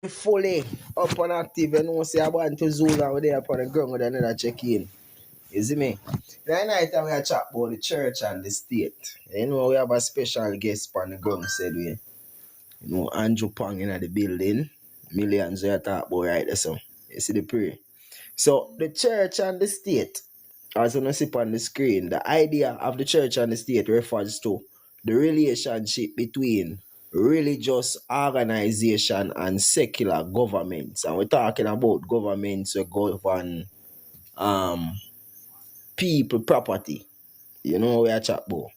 fully up and active. You know, say I want to zoom out there upon the ground with another check in. You see me? The night we are chat about the church and the state. You know, we have a special guest on the ground, said we. You know, Andrew Pang in the building. Millions we are talk about right there, so. You see the prayer. So, the church and the state, as you see on the screen, the idea of the church and the state refers to the relationship between religious organization and secular governments. And we're talking about governments that govern um people property. You know what we are chat about.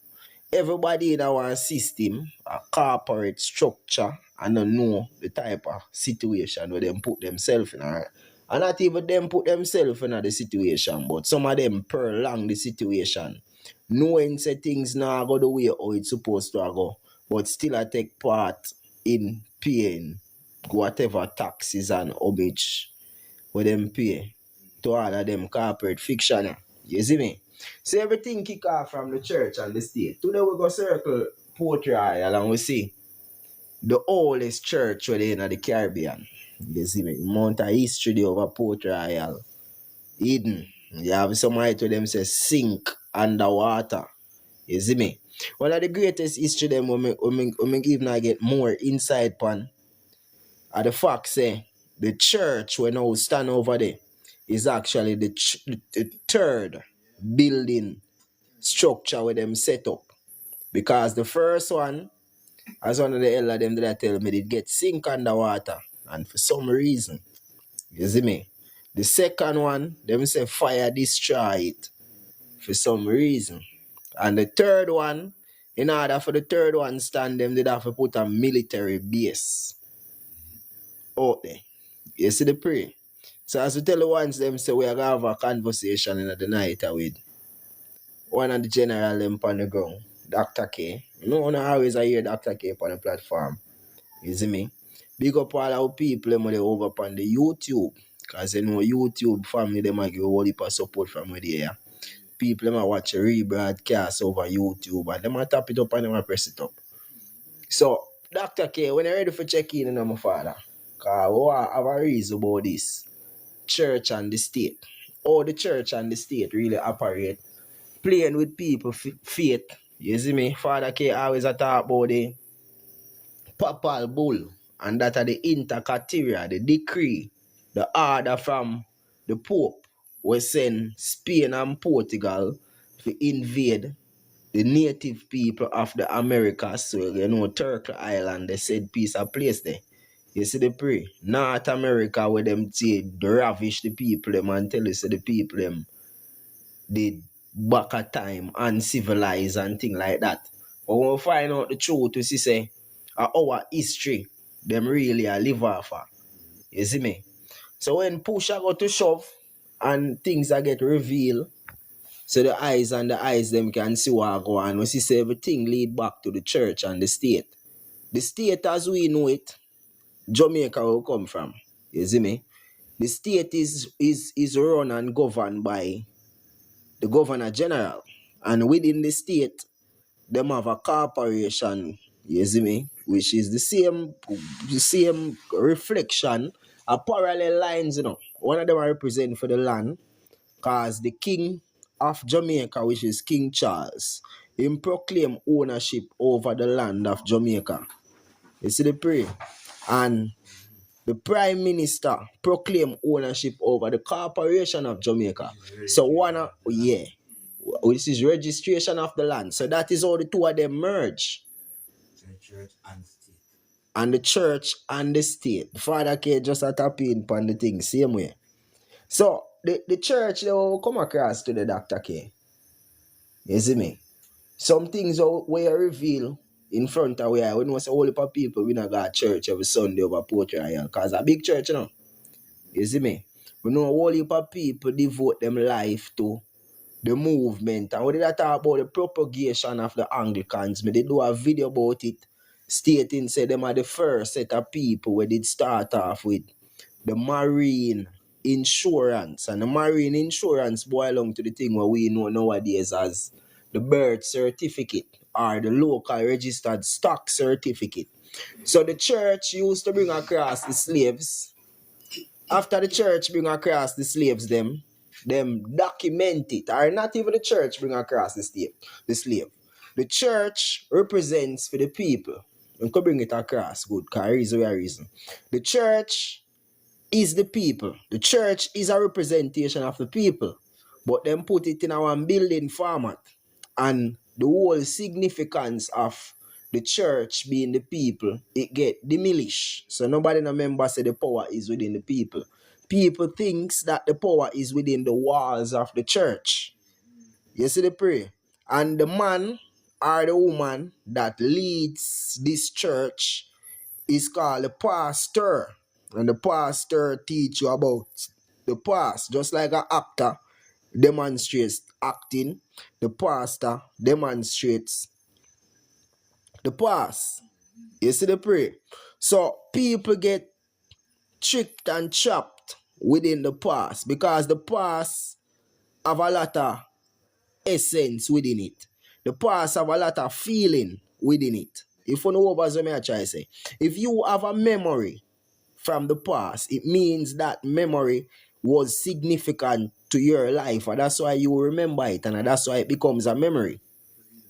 Everybody in our system, a corporate structure, and don't know the type of situation where them put themselves in. Alright? And not even them put themselves in the situation, but some of them prolong the situation. Knowing say things now go the way how it's supposed to go, but still I take part in paying whatever taxes and homage where them pay to all of them corporate fiction. You see me? So everything kick off from the church and the state. Today we go circle Port Royal and we see the oldest church within the Caribbean. You see me? Mount of history there over Port Royal. Eden. You have some right to them say sink underwater. You see me? One of the greatest history them we even I get more insight on are the fact say the church when now stand over there is actually the third building structure where them set up. Because the first one, as one of the elder them did I tell me, it get sink underwater. And for some reason, you see me? The second one, them say fire destroy it for some reason. And the third one, in order for the third one stand, them did have to put a military base out there. You see the prayer? So as we tell the ones them say we are gonna have a conversation in the night with one of the general them on the ground, Dr. K. You know, I always hear Dr. K on the platform. You see me? Big up all our people them they over on the YouTube. Cause you know YouTube family them give a whole heap of support from where they are. People them watch a rebroadcast over YouTube and them a tap it up and them a press it up. So Dr. K, when you're ready for check in on my father, cause we have a reason about this. Church and the state. How the church and the state really operate. Playing with people faith. You see me? Father K always a talk about the papal bull and that are the intercateria, the decree, the order from the Pope was send Spain and Portugal to invade the native people of the Americas. So you know Turtle Island, they said piece of place there. You see the pray. North America where them say ravish the people them and tell us the people them did back at time uncivilized and thing like that. But when we find out the truth, we see say our history, them really a live off of. You see me? So when push a go to shove and things are get revealed, so the eyes them can see what go on. We see say everything lead back to the church and the state. The state as we know it, Jamaica will come from. You see me? The state is run and governed by the Governor General. And within the state, them have a corporation, you see me, which is the same reflection, a parallel lines, you know. One of them are represent for the land, cause the King of Jamaica, which is King Charles, him proclaim ownership over the land of Jamaica. You see the prayer? And the Prime Minister proclaim ownership over the corporation of Jamaica. So this is registration of the land. So that is how the two of them merge. The church and state. And the church and the state. Father K just a tap in on the thing, same way. So the church they will come across to the Dr. K. You see me? Some things we reveal in front of where we know say all the people we not got church every Sunday over Port Royal. Cause a big church, you know. You see me? We know a whole heap of people devote them life to the movement. And when they talk about the propagation of the Anglicans, they do a video about it, stating say them are the first set of people where did start off with the marine insurance. And the marine insurance boil along to the thing what we know nowadays as the birth certificate or the local registered stock certificate. So the church used to bring across the slaves. After the church bring across the slaves, them document it. Or not even the church bring across the slave. The church represents for the people. And could bring it across, good, because reason. The church is the people. The church is a representation of the people. But them put it in our building format. And the whole significance of the church being the people, it get diminished. So nobody no member say the power is within the people. People thinks that the power is within the walls of the church. You see the prayer? And the man or the woman that leads this church is called the pastor. And the pastor teach you about the past. Just like an actor demonstrates acting, the pastor demonstrates the past. You see the prayer? So people get tricked and chopped within the past because the past have a lot of essence within it. The past have a lot of feeling within it. If you know what I try to say, if you have a memory from the past, it means that memory was significant to your life, and that's why you remember it, and that's why it becomes a memory.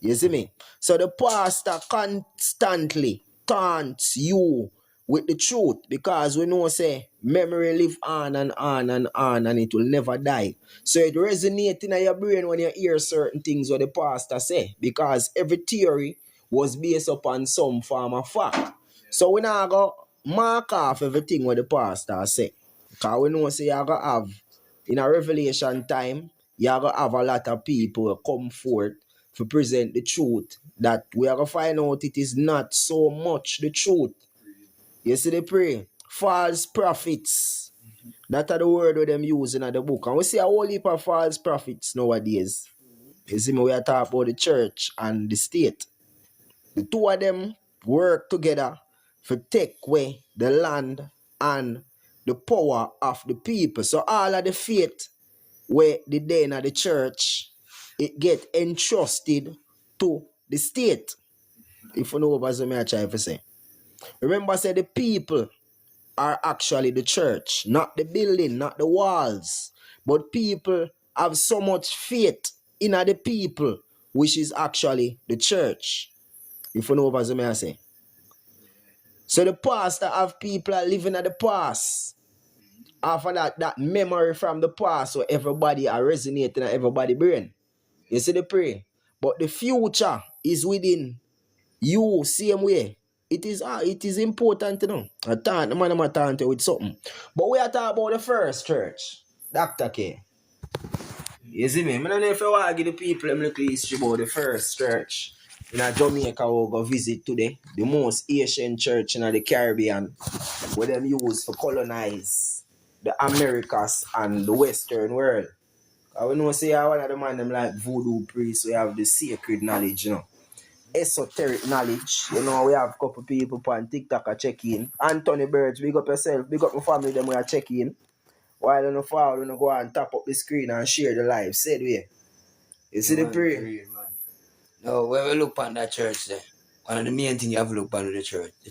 You see me? So the pastor constantly taunts you with the truth because we know say memory live on and on and on and it will never die. So it resonates in your brain when you hear certain things what the pastor say because every theory was based upon some form of fact. So we now go mark off everything what the pastor say. Because we know say you go have in a revelation time, you go have a lot of people come forth to present the truth that we are going to find out it is not so much the truth. You see the prayer? False prophets. That are the word that them using in the book. And we see a whole heap of false prophets nowadays. You see me, we are talking about the church and the state. The two of them work together to take away the land and the power of the people. So all of the faith where the day in the church, it get entrusted to the state. If you know what I'm trying to say. Remember, say the people are actually the church, not the building, not the walls. But people have so much faith in the people, which is actually the church. If you know what I'm saying. So the pastor have people are living at the past. After that memory from the past, so everybody are resonating at everybody's brain. You see the prayer? But the future is within you, same way. It is important to know. I thought the man I'm talking to with something. But we are talking about the first church. Dr. K. You see me? I don't know if I want to give the people a little history about the first church. In Jamaica, we'll go visit today. The most ancient church in the Caribbean. Where them used to colonize the Americas and the Western world. I will know say one of the man them like voodoo priests, we have the sacred knowledge, esoteric knowledge. We have a couple people on TikTok are checking. Anthony Birds, big up yourself, big up my family, them we are checking. While on the fall, we go and tap up the screen and share the live. Say it way. You see the prayer? No, when we look on that church there, one of the main things you have to look on the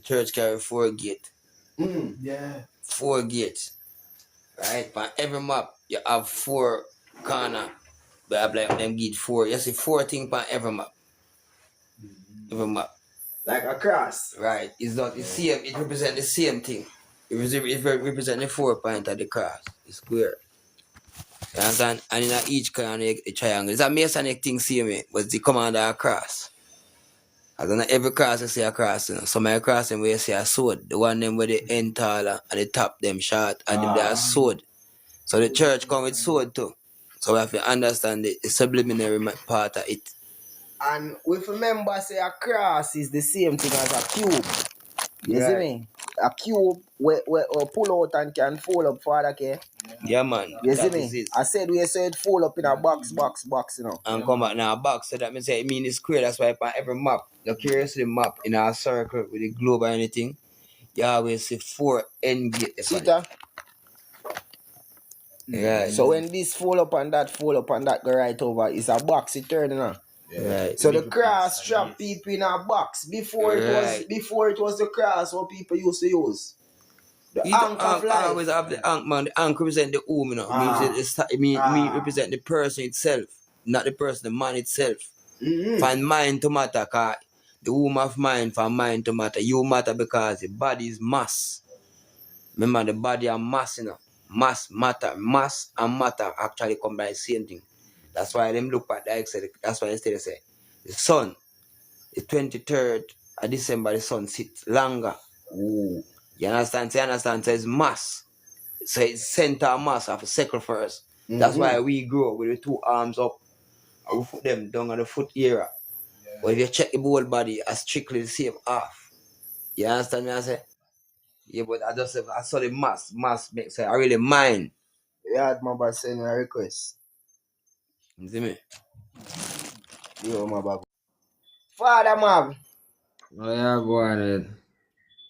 church carry 4 gates. Yeah. 4 gates. Right? On every map, you have 4 corners. But I have like them gate 4. You see 4 things on every map. Every map. Like a cross. Right. It's not the same. It represents the same thing. It represents the 4 point of the cross. The square. You understand? And in each corner, a triangle. It's a Masonic thing, see me, but it's the commander of cross. I don't know, every cross you see a cross, Some of the cross them where you see a sword. The one them where the end taller and the top them short and them they are sword. So the church come with sword too. So we have to understand the subliminary part of it. And we remember say a cross is the same thing as a cube. You see me? A cube where pull out and can fold up for the Yeah, man. You see me? I said we said fold up in a box, And come back in a box. So that means it means it's square. That's why on every map, the curiously map in a circle with a globe or anything, you always see 4 end gates. See that? Yeah. So when this fold up and that go right over, it's a box it turning on. Right. So the cross trap people in a box. Before it Right. was the cross what people used to use. The It anchor of life. always have the anchor, man. The anchor represent the womb, you know. Mean represent the person itself, not the person, the man itself. From mind to matter, cause the womb of mind from mind to matter. You matter because the body is mass. Remember the body and mass, you know. Mass, matter, mass and matter actually come by the same thing. That's why them look at the that's why instead they say the sun, the 23rd of December, the sun sits longer. Ooh. You understand? So it's mass. So it's center of mass of a circle first. That's why we grow with the two arms up. And we put them down on the foot area. But if you check the whole body, it's strictly the same half. You understand me? I say? Yeah, but I saw the mass. Mass makes it. I really mind. Yeah, had my boss send me a request. You see me? Yo, my baby. Father, man. Oh, yeah, go on it.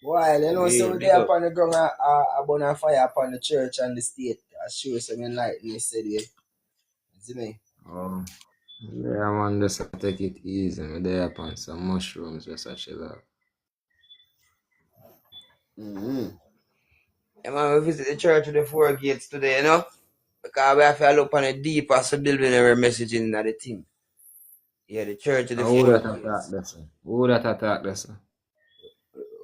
Why? You know, Yeah, so we big there up. upon the ground, I burn a fire upon the church and the state. I show some enlightenment yesterday. You see me? Yeah, man, just take it easy. I'm there upon some mushrooms, just a chill out. Yeah, man, we visit the church with the four gates today, you know? Because we have to look on the deeper subliminary message in the thing. Yeah, the church with the four gates. Who that attack this?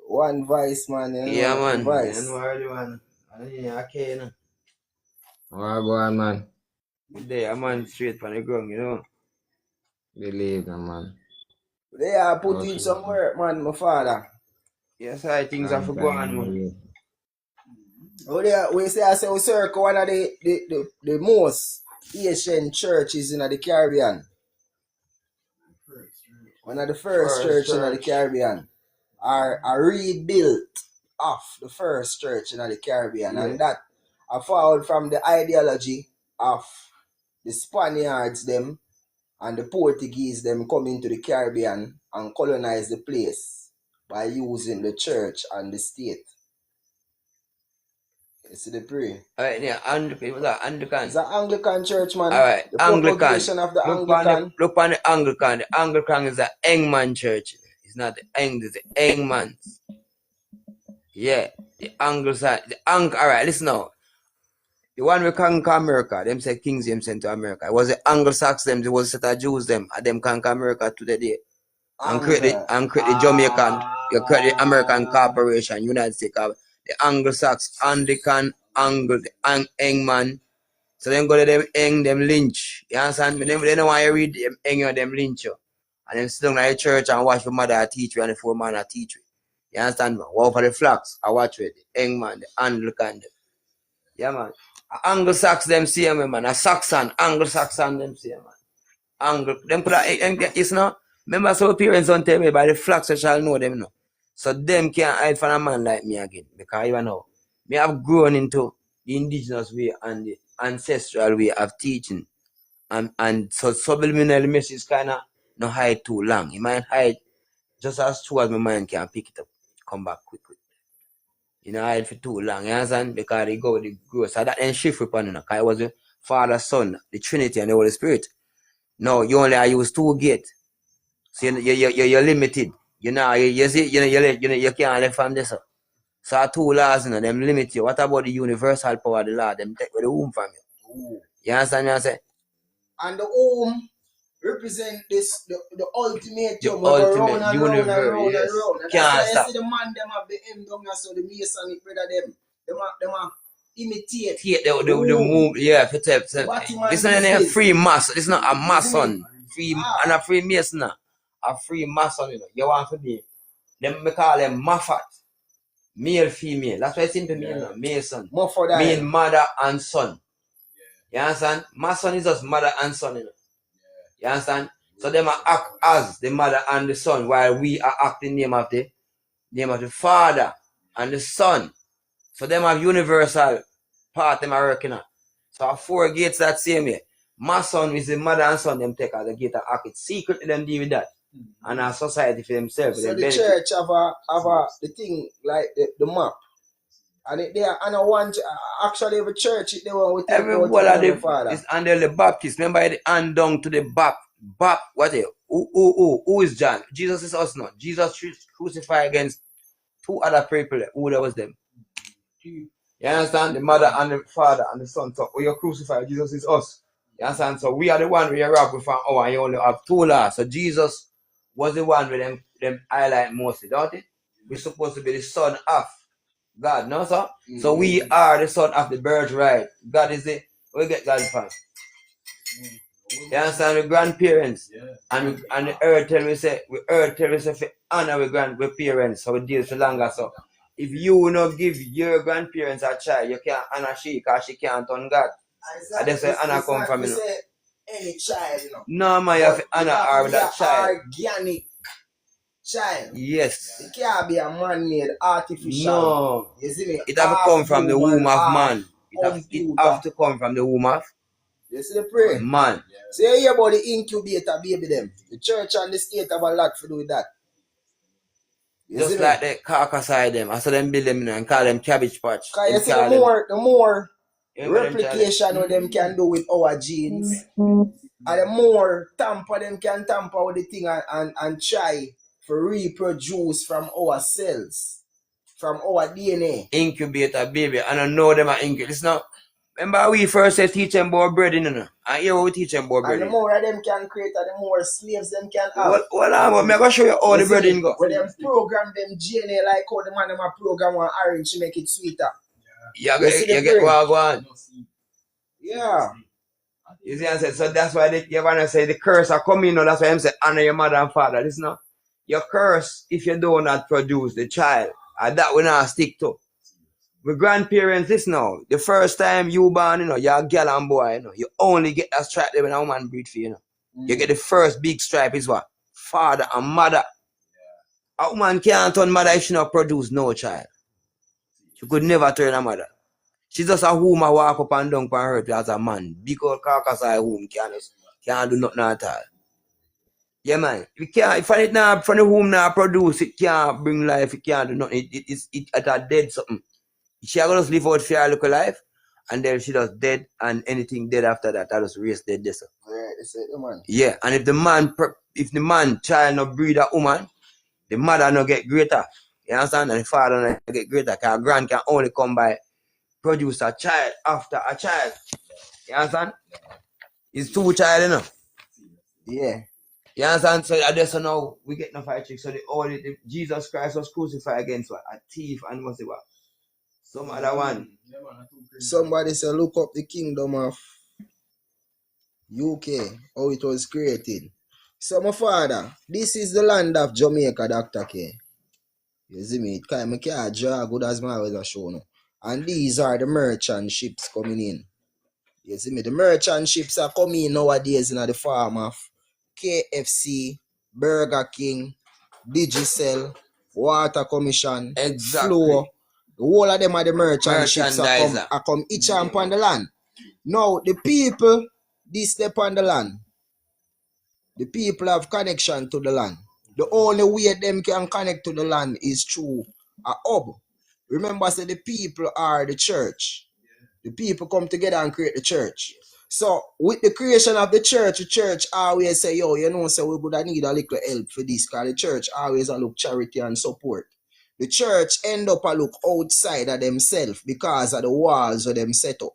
One voice, man. You know, Yeah, man. voice. You know already, man. I can't, you know. Oh, go on, man. There, man, straight from the ground, you know. Believe them, man. They are put in some work, man, my father. Yes, I things have to go on, man. Oh, we say we circle one of the most ancient churches in the Caribbean. One of the first church in the Caribbean are rebuilt of the first church in the Caribbean, and that are followed from the ideology of the Spaniards them and the Portuguese them coming to the Caribbean and colonize the place by using the church and the state. You see the prayer? Alright, yeah, Anglican. It's an Anglican church, man. Alright, The Anglican. propagation of the Anglican. Look on the Anglican. The Anglican is an Engman church. It's not the Eng, it's the Engmans. Yeah, the Anglican. Alright, listen now. The one we conquer America, them say kings them sent to America. It was the Anglo-Saxons, it was a set of Jews them, and them conquer America to the day. And create the Jamaican, you create the American Corporation, United States of the Anglo-Saxon, Anglican, the Engman. So them go to them Eng, them lynch. You understand me? They don't want you read them Eng or them lynch you. And them sit down in the church and watch the mother teach you and the four man teach you. You understand me? Walk for the flocks, I watch with the Engman, the Anglican. Yeah, man. Anglo-Saxon them same, man. A Saxon, Anglo-Saxon them same, man. Them put a, you know, remember so parents don't tell me by the flocks you shall know them, no. So them can't hide from a man like me again. Because you know, me have grown into the indigenous way and the ancestral way of teaching. And so subliminal message kinda no hide too long. It might hide just as true as my mind can pick it up, come back quickly. You know, hide for too long, you understand? Because they go with the growth. So that then shift upon you know, because it was the Father, Son, the Trinity, and the Holy Spirit. No, you only use two gates. So you're limited. You know, you see, you can't live from this. So two laws, you know, them limit you. What about the universal power of the law? Them take with the womb from you. You understand what I say? And the womb represent this the ultimate The ultimate universe. Yes. And Can't that's why stop. you see the man them have the end down there, so the Masonic brother them are imitate. The move, yeah, for tell. This is not a free mass. This is not a mason. Free and a free mason. A free mason, you know. You want to be them we call them Moffat. Male, female. That's why it's simple mean, you know, Mason. Mean mother and son. You understand? Mason is just mother and son, you know. You understand? So them are act as the mother and the son, while we are acting name of the father and the son. So them have universal part them are working on. So four gates that same way. Mason is the mother and son them take as the gate and act it. Secretly them deal with that. And our society for themselves. So the church have the thing like the map. And they are and I want actually every church they want with every one of them is under the Baptist. Remember the hand down to the Bap what you Who is John? Jesus is us not. Jesus crucified against two other people. Who that was them? You understand? The mother and the father and the son. So when you crucify, Jesus is us. You understand? So we are the one we are robbed from and you only have two laws. So Jesus was the one with them highlight mostly, don't it? We're supposed to be the son of God, no sir? So we are the son of the birthright. God is it. We get God from. You understand? The grandparents and the earth tell we say for honor we grandparents, so we deal for longer. So if you not give your grandparents a child, you can't honor she because she can't turn God. And that's where honor come from, you know. Any child, you know. No man, you have to honor her with that child. Organic child. Yes. It can't be a man-made artificial. No. You see me? It have to come from the womb of man. It have to come from the womb of you see the prayer? Man. So you hear about the incubator baby them. The church and the state have a lot to do with that. You just like the carcass side them. I saw them build them and call them cabbage patch. Because you see the more replication what them can do with our genes, and the more tamper them can tamper with the thing and try to reproduce from our cells, from our DNA. Incubator baby. I don't know them are incubate. It's not. Remember we first said teach them about bread, you know. And here we teach them about bread. And the more of them can create and the more slaves them can have. Well, I'm going to show you how the bread in go. When them program them DNA like how the man them a program one orange to make it sweeter. You get what I want. Yeah. You see what I said? So that's why you want to say the curse are coming now. That's why I'm saying honor your mother and father. This now. Your curse if you do not produce the child. And that will not stick to. With grandparents, this now, the first time you born, you know, you're a girl and boy, you know, you only get that stripe there when a woman breed for you, know. You get the first big stripe is what? Father and mother. A woman can't turn mother if she not produce no child. She could never turn a mother. She's just a woman walk up and down on her as a man. Big old carcass eye womb can't do nothing at all. Yeah, man. If it now from the womb now produce, it can't bring life, it can't do nothing. It's at a dead something. She going to live out for her local life, and then she just dead, and anything dead after that, I just raise dead. This. Right, it's the man. Yeah, and if the man child not breed a woman, the mother no get greater. You understand? And the father no get greater, because a grand can only come by produce a child after a child. You understand? It's two child, you know. Yeah. You understand? So I just now we get no fight trick. So the Jesus Christ was crucified against what? A thief and what's it what? Some other one. Somebody say look up the kingdom of UK, how it was created. So my father, this is the land of Jamaica, Dr. K. You see me? I can't draw good as my always show now. And these are the merchant ships coming in. You see me? The merchant ships are coming nowadays in the form of KFC, Burger King, Digicel, Water Commission, Flow. The whole of them are the merchant ships are come each and upon the land. Now, the people, they step on the land. The people have connection to the land. The only way them can connect to the land is through a hub. Remember, say the people are the church. The people come together and create the church. So, with the creation of the church always say, yo, you know, so we would need a little help for this, because the church always look charity and support. The church end up a look outside of themselves because of the walls of them set up.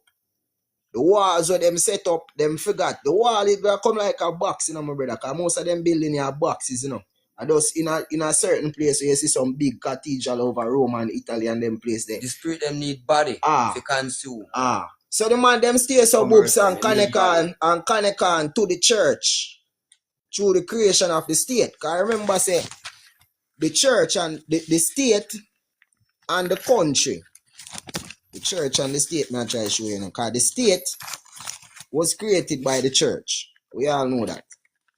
The walls of them set up, them forgot. The wall is gonna come like a box, you know, my brother, because most of them building are boxes, you know. And just in a certain place where you see some big cathedral over Rome and Italy and them place there. The spirit them need body to consume. So the man them stay some books and connect on to the church through the creation of the state. Because I remember say the church and the state and the country. The church and the state, man, try to show you, because the state was created by the church. We all know that.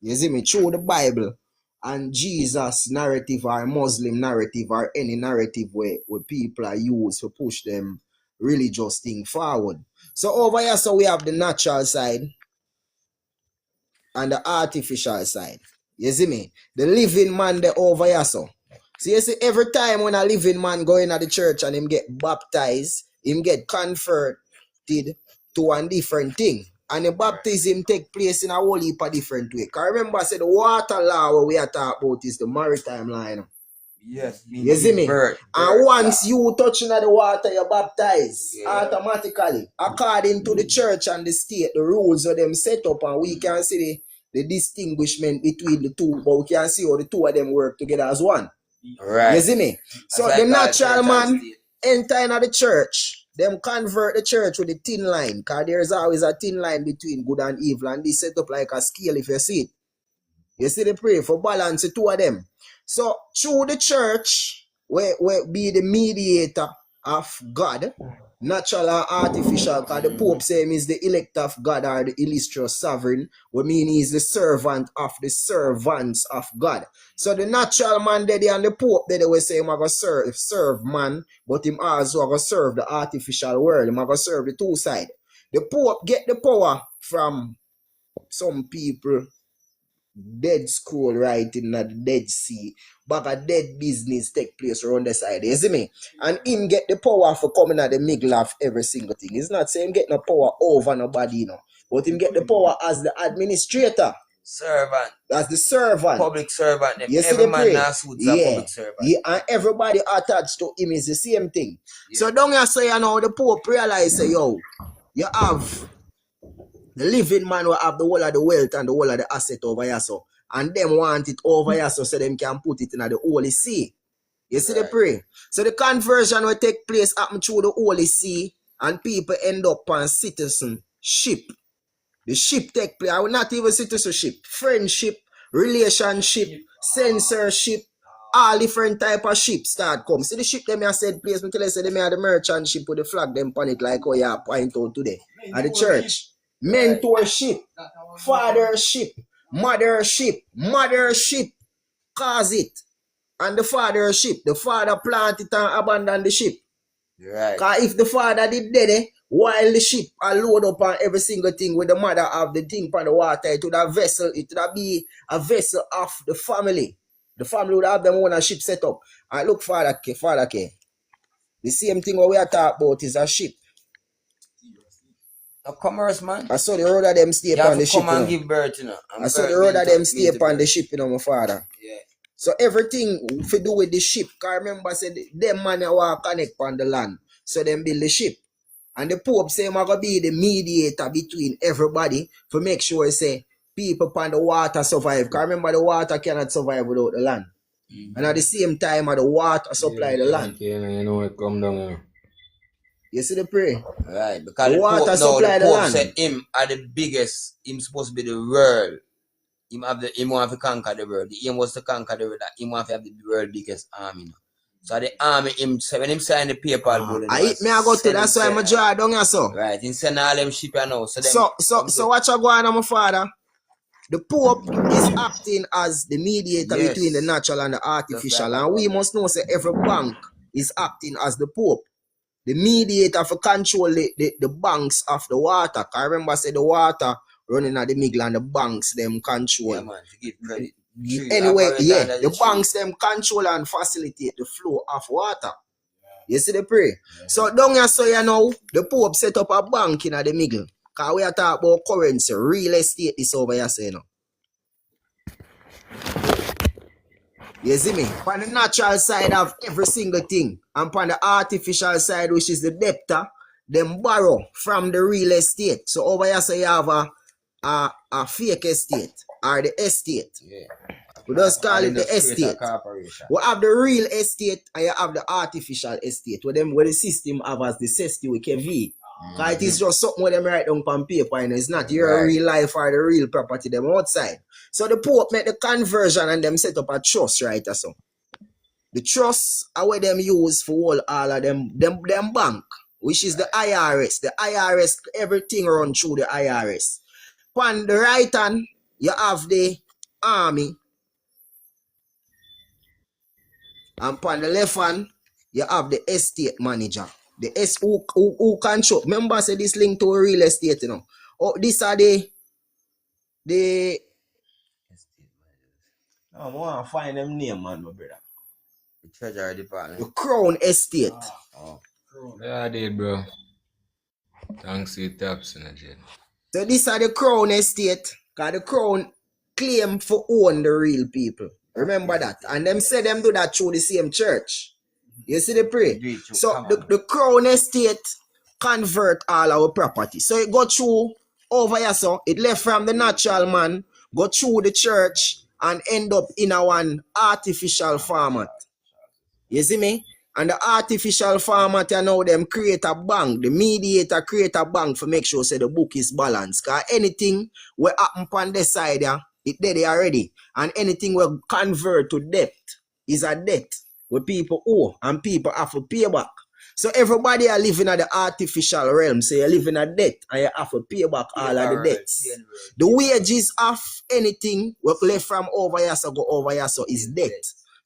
You see me? Through the Bible and Jesus narrative or Muslim narrative or any narrative where people are used to push them religious thing forward. So over here, so we have the natural side and the artificial side. You see me? The living man there over here, so. So you see, every time when a living man go in at the church and him get baptized, him get converted to a different thing. And the baptism take place in a whole heap of different way. Because remember, I said the water law what we are talking about is the maritime law. You know? Yes. You see me? And once you touching the water, you're baptized automatically. According to the church and the state, the rules of them set up, and we can see the distinguishment between the two, but we can see how the two of them work together as one. Right. You see me? So the natural man enter into the church, them convert the church with the thin line, because there's always a thin line between good and evil, and they set up like a scale if you see it. You see the pray for balance the two of them. So through the church, where be the mediator of God, natural or artificial, because the Pope say him is the elect of God or the illustrious sovereign, we mean he is the servant of the servants of God. So the natural man there and the Pope there, they will say him going to serve man, but him also going to serve the artificial world. Him going to serve the two sides. The Pope get the power from some people dead scroll writing at the Dead Sea, but a dead business take place around the side, you see me? And him get the power for coming at the middle of every single thing. It's not saying get no power over nobody, you know, but him get the power as the administrator. Servant. As the servant. Public servant. You see every the man now suits a public servant. Yeah, and everybody attached to him is the same thing. Yeah. So don't you say, you know, the Pope realize, say, yo, you have the living man will have the whole of the wealth and the whole of the asset over here, so. And them want it over here, so them can put it in the Holy See. You see the pray? So the conversion will take place happen through the Holy See, and people end up on citizenship. The ship take place, I will not even citizenship, friendship, relationship, censorship, all different type of ship start come. See the ship them I said place, me tell you say them have the merchant ship with the flag them on it like how you point out today at the church. Mentorship, fathership, mothership, cause it. And the fathership, the father plant it and abandon the ship. Right. Because if the father did that, while the ship are load up on every single thing with the mother have the thing on the water, it would have vessel, it would be a vessel of the family. The family would have them own a ship set up. And look, Father K. The same thing what we are talking about is a ship. A commerce, man. I saw the road of them stay on the ship. Come and give birth, you know. I saw the road of them stay on the ship, you know, my father. Yeah. So everything to do with the ship. Because remember, I said, them man want to connect on the land. So them build the ship. And the Pope say, I'm going to be the mediator between everybody to make sure, say, people on the water survive. Because remember, the water cannot survive without the land. And at the same time, the water supply the land. You know, it come down here. You see the pray? Right, because the water supply the land. Said him are the biggest, him supposed to be the world. Him want to conquer the world. The aim was to conquer the world. Him want to have the world biggest army. So the army, when him sign the paper, I go to that's why I'm draw down here, so. Right, he send all them ship you know. So what you going on, my father? The Pope is acting as the mediator between the natural and the artificial. And we must know, say, every bank is acting as the Pope. The mediator for control the banks of the water. I remember say the water running at the middle and the banks them control. Yeah, man, to give credit. Anyway, the banks them control and facilitate the flow of water. You see the pray? So down here so you know, the Pope set up a bank in the middle. Because we are talking about currency, real estate is over here, say, you know. You see me? On the natural side of every single thing, and on the artificial side, which is the debtor, them borrow from the real estate. So over here, so you have a fake estate or the estate. Yeah. We just call it the estate. We have the real estate and you have the artificial estate. Where the system have as the system with KV. Because it is just something where them write down on paper and it's not your real life or the real property them outside. So the Pope make the conversion and them set up a trust, right? So the trust are where them use for all of them bank, which is the IRS. The IRS, everything run through the IRS. On the right hand, you have the army. And on the left hand, you have the estate manager. The who control. Remember, say this link to real estate, you know. Oh, these are the no, I want to find them name, man, my brother. The treasury department. The Crown Estate. Yeah, I did, bro. Thanks to the taps in the jail. So this are the Crown estate, because the Crown claim for own the real people. Remember that. And them say them do that through the same church. You see the pray? So the Crown estate convert all our property. So it go through over here, so it left from the natural man, go through the church, and end up in a one artificial format. You see me? And the artificial format, you know, them create a bank. The mediator create a bank for make sure say the book is balanced. Because anything will happen on this side, yeah, it dead already. And anything will convert to debt is a debt where people owe and people have to pay back. So everybody are living at the artificial realm. So you're living a debt and you have to pay back all of the debts. The wages of anything what left from over here so go over here so is debt.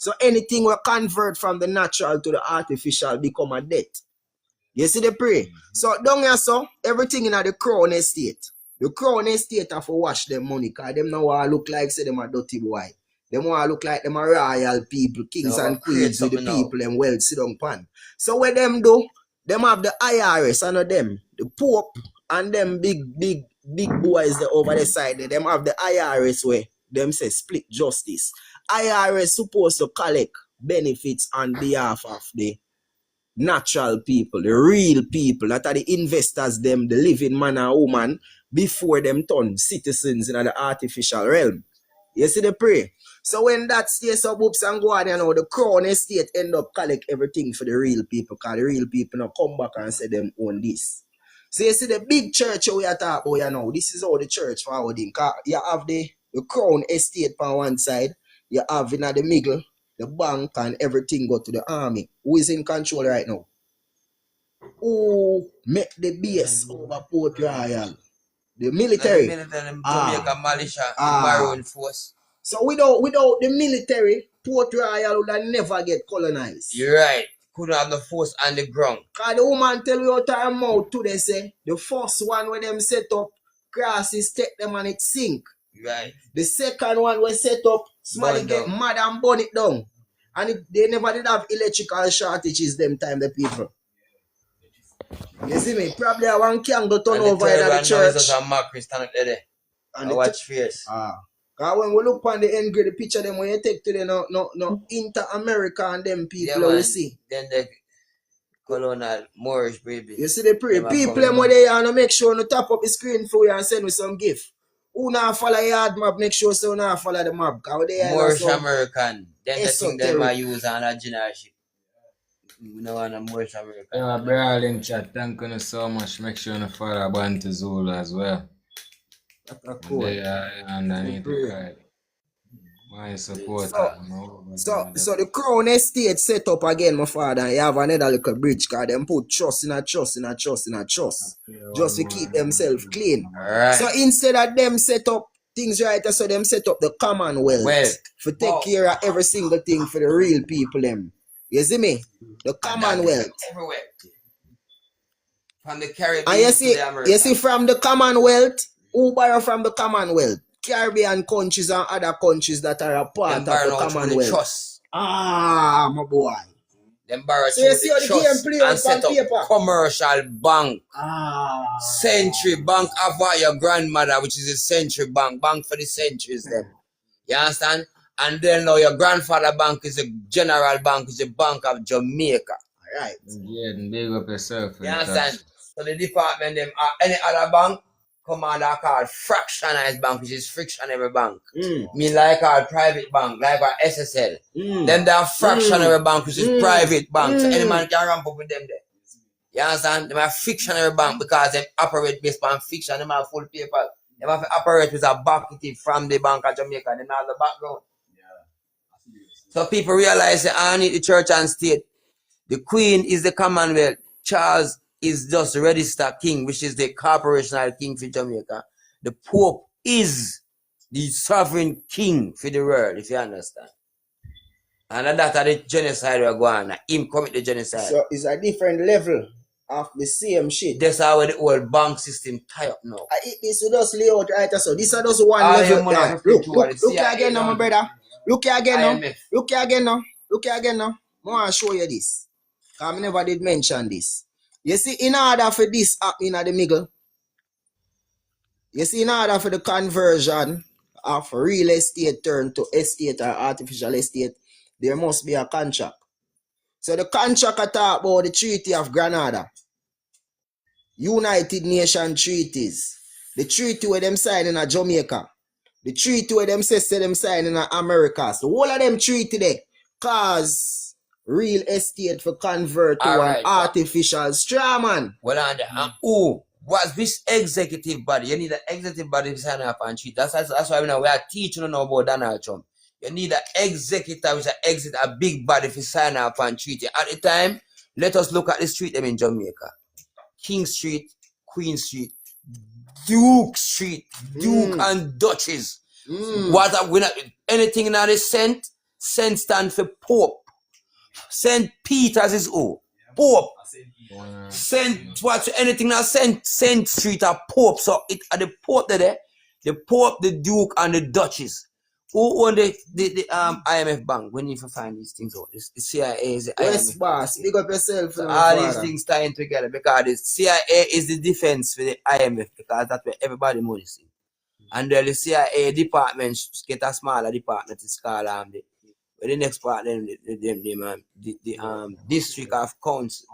So anything will convert from the natural to the artificial become a debt. You see the pray? So down here so everything in the Crown estate. The Crown estate have to wash them money because them now want to look like say them a dirty boy. Them want to look like them a royal people, kings and queens with the people and wealth sit down pan. So what them do, them have the IRS under them, the Pope and them big boys there over the side. Them have the IRS where them say split justice. IRS supposed to collect benefits on behalf of the natural people, the real people, that are the investors, them, the living man and woman, before them turn citizens in the artificial realm. You see the pray? So when that stays up ups and go on, you know, the Crown estate end up collect everything for the real people, because the real people now come back and say them own this. So you see the big church we are talking about, you know, this is how the church forwarding. You have the Crown estate on one side, you have in the middle, the bank and everything go to the army. Who is in control right now? Who make the base over Port Royal? The military. The Jamaica militia, Maroon force. So without the military, Port Royal would have never get colonized. You're right. Couldn't have the force on the ground. Because the woman tell you out her mouth today say, the first one when them set up, crosses take them and it sink. Right. The second one was set up, somebody get mad and burn it down. And they never did have electrical shortages them time, the people. You see me? Probably I one candle turn over in the church. And watch face. Because when we look on the end grade, the picture them when you take to the no inter-America and them people, yeah, you see. Then the colonial Moorish baby. You see the people them where they are, make sure to tap up the screen for you and send me some gift. Who now follow your map, make sure so now follow the map. Moorish American. Then the thing them I use on a generation. We know on a Moorish American. Yeah, brother in chat, thank you so much. Make sure you follow Bantu Zulu as well. That's cool. They are underneath the card. My support. So the Crown estate set up again, my father, and you have another little bridge because them put trust in a trust just to keep themselves clean. Right. So instead of them set up things right, so them set up the Commonwealth to take care of every single thing for the real people them. You see me? The Commonwealth. Everywhere. From the Caribbean and to the American. You see from the Commonwealth, who borrow from the Commonwealth? Caribbean countries and other countries that are a part of the Commonwealth. Trust. My boy. Them borrow so you see how the game play and set up paper? Commercial bank. Century Bank of your grandmother, which is a Century Bank for the centuries then. You understand? And then now your grandfather bank is a general bank, is a Bank of Jamaica. Alright. Yeah, big up yourself. You understand? So the department them any other bank come on that called fractionized bank, which is frictionary bank. Mean like our private bank, like our SSL. Then there are fractionary bank, which is private bank. So any man can ramp up with them there. You understand? They have frictionary bank because they operate based on fiction, they have full paper. They have to operate with a back from the Bank of Jamaica, they have the background. So people realize that I need the church and state. The Queen is the Commonwealth. Charles is just the registered king, which is the corporational king for Jamaica. The Pope is the sovereign king for the world, if you understand. And that's the genocide we're going on. Him commit the genocide. So it's a different level of the same shit. That's how the whole bank system tie up now. This will just lay out right so. This is just one level. Look here again now, my brother. Look here again now. Look here again now. Look here again now. I want to show you this. Because I never did mention this. You see, in order for this up in the middle, You see, in order for the conversion of real estate turn to estate or artificial estate, there must be a contract. So the contract I talk about the Treaty of Granada, United Nations treaties, the treaty where them sign in Jamaica, the treaty where them say them sign in America. So all of them treaty there cause real estate for convert to an artificial straw man. Well, and who was this executive body? You need an executive body to sign up and treat. That's why we are teaching now about Donald Trump. You need an executive, which is a big body to sign up and treat. At the time, let us look at the street them in Jamaica. King Street, Queen Street, Duke Street, Duke and Duchess. What are we not anything in the Saint? Saint stand for Pope. Saint Peter's is who? Pope. Saint what's anything now Saint Street or Pope. So it at the Pope there, the Pope, the Duke, and the Duchess. Who own the IMF bank? We need to find these things out. The CIA is the Yes, IMF. boss. Big up yourself. So all these things tying together because the CIA is the defense for the IMF because that's where everybody money is. And then the CIA department get a smaller department. It's called the next part then the district of council.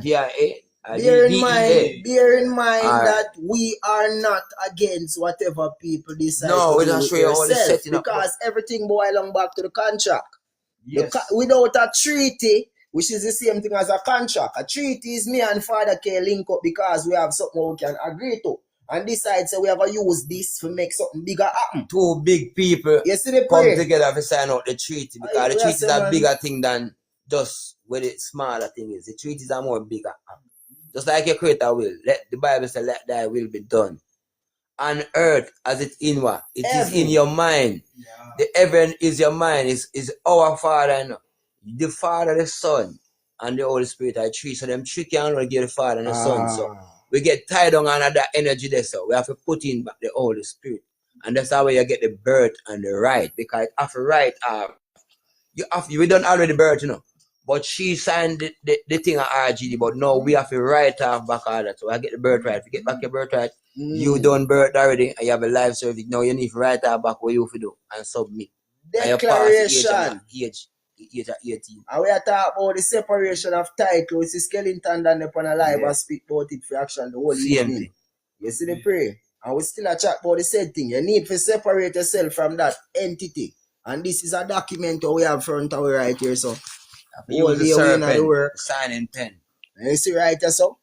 DIA. Bear in mind that we are not against whatever people decide to do with yourself, because everything boils on back to the contract. Yes. Without a treaty, which is the same thing as a contract, a treaty is me and Father K link up because we have something we can agree to and decide so we have to use this to make something bigger happen. Two big people come together to sign out the treaty because the treaty is a bigger thing than just where the smaller thing is. The treaties are more bigger. Just like your creator will. Let the Bible say, let thy will be done. On earth as it in what? It is in your mind. Yeah. The heaven is your mind. Is our Father. And the Father, the Son, and the Holy Spirit are three. So them three can only give the Father and the Son. So we get tied on under that energy there. So we have to put in back the Holy Spirit. And that's how you get the birth and the right. Because after right, we done already birth, you know. But she signed the thing at RGD, but now we have to write off back all that. So I get the birthright. If you get back your birthright, you done birth already, and you have a life service. Now you need to write off back what you have to do and submit. Declaration. And age at 18. And we are talking about the separation of title. It's skeleton done upon a live and speak about it for action the whole evening. You see the prayer? And we still a chat about the same thing. You need to separate yourself from that entity. And this is a document we have front of right here, so. All the serpent, signing pen. And you see right there, so?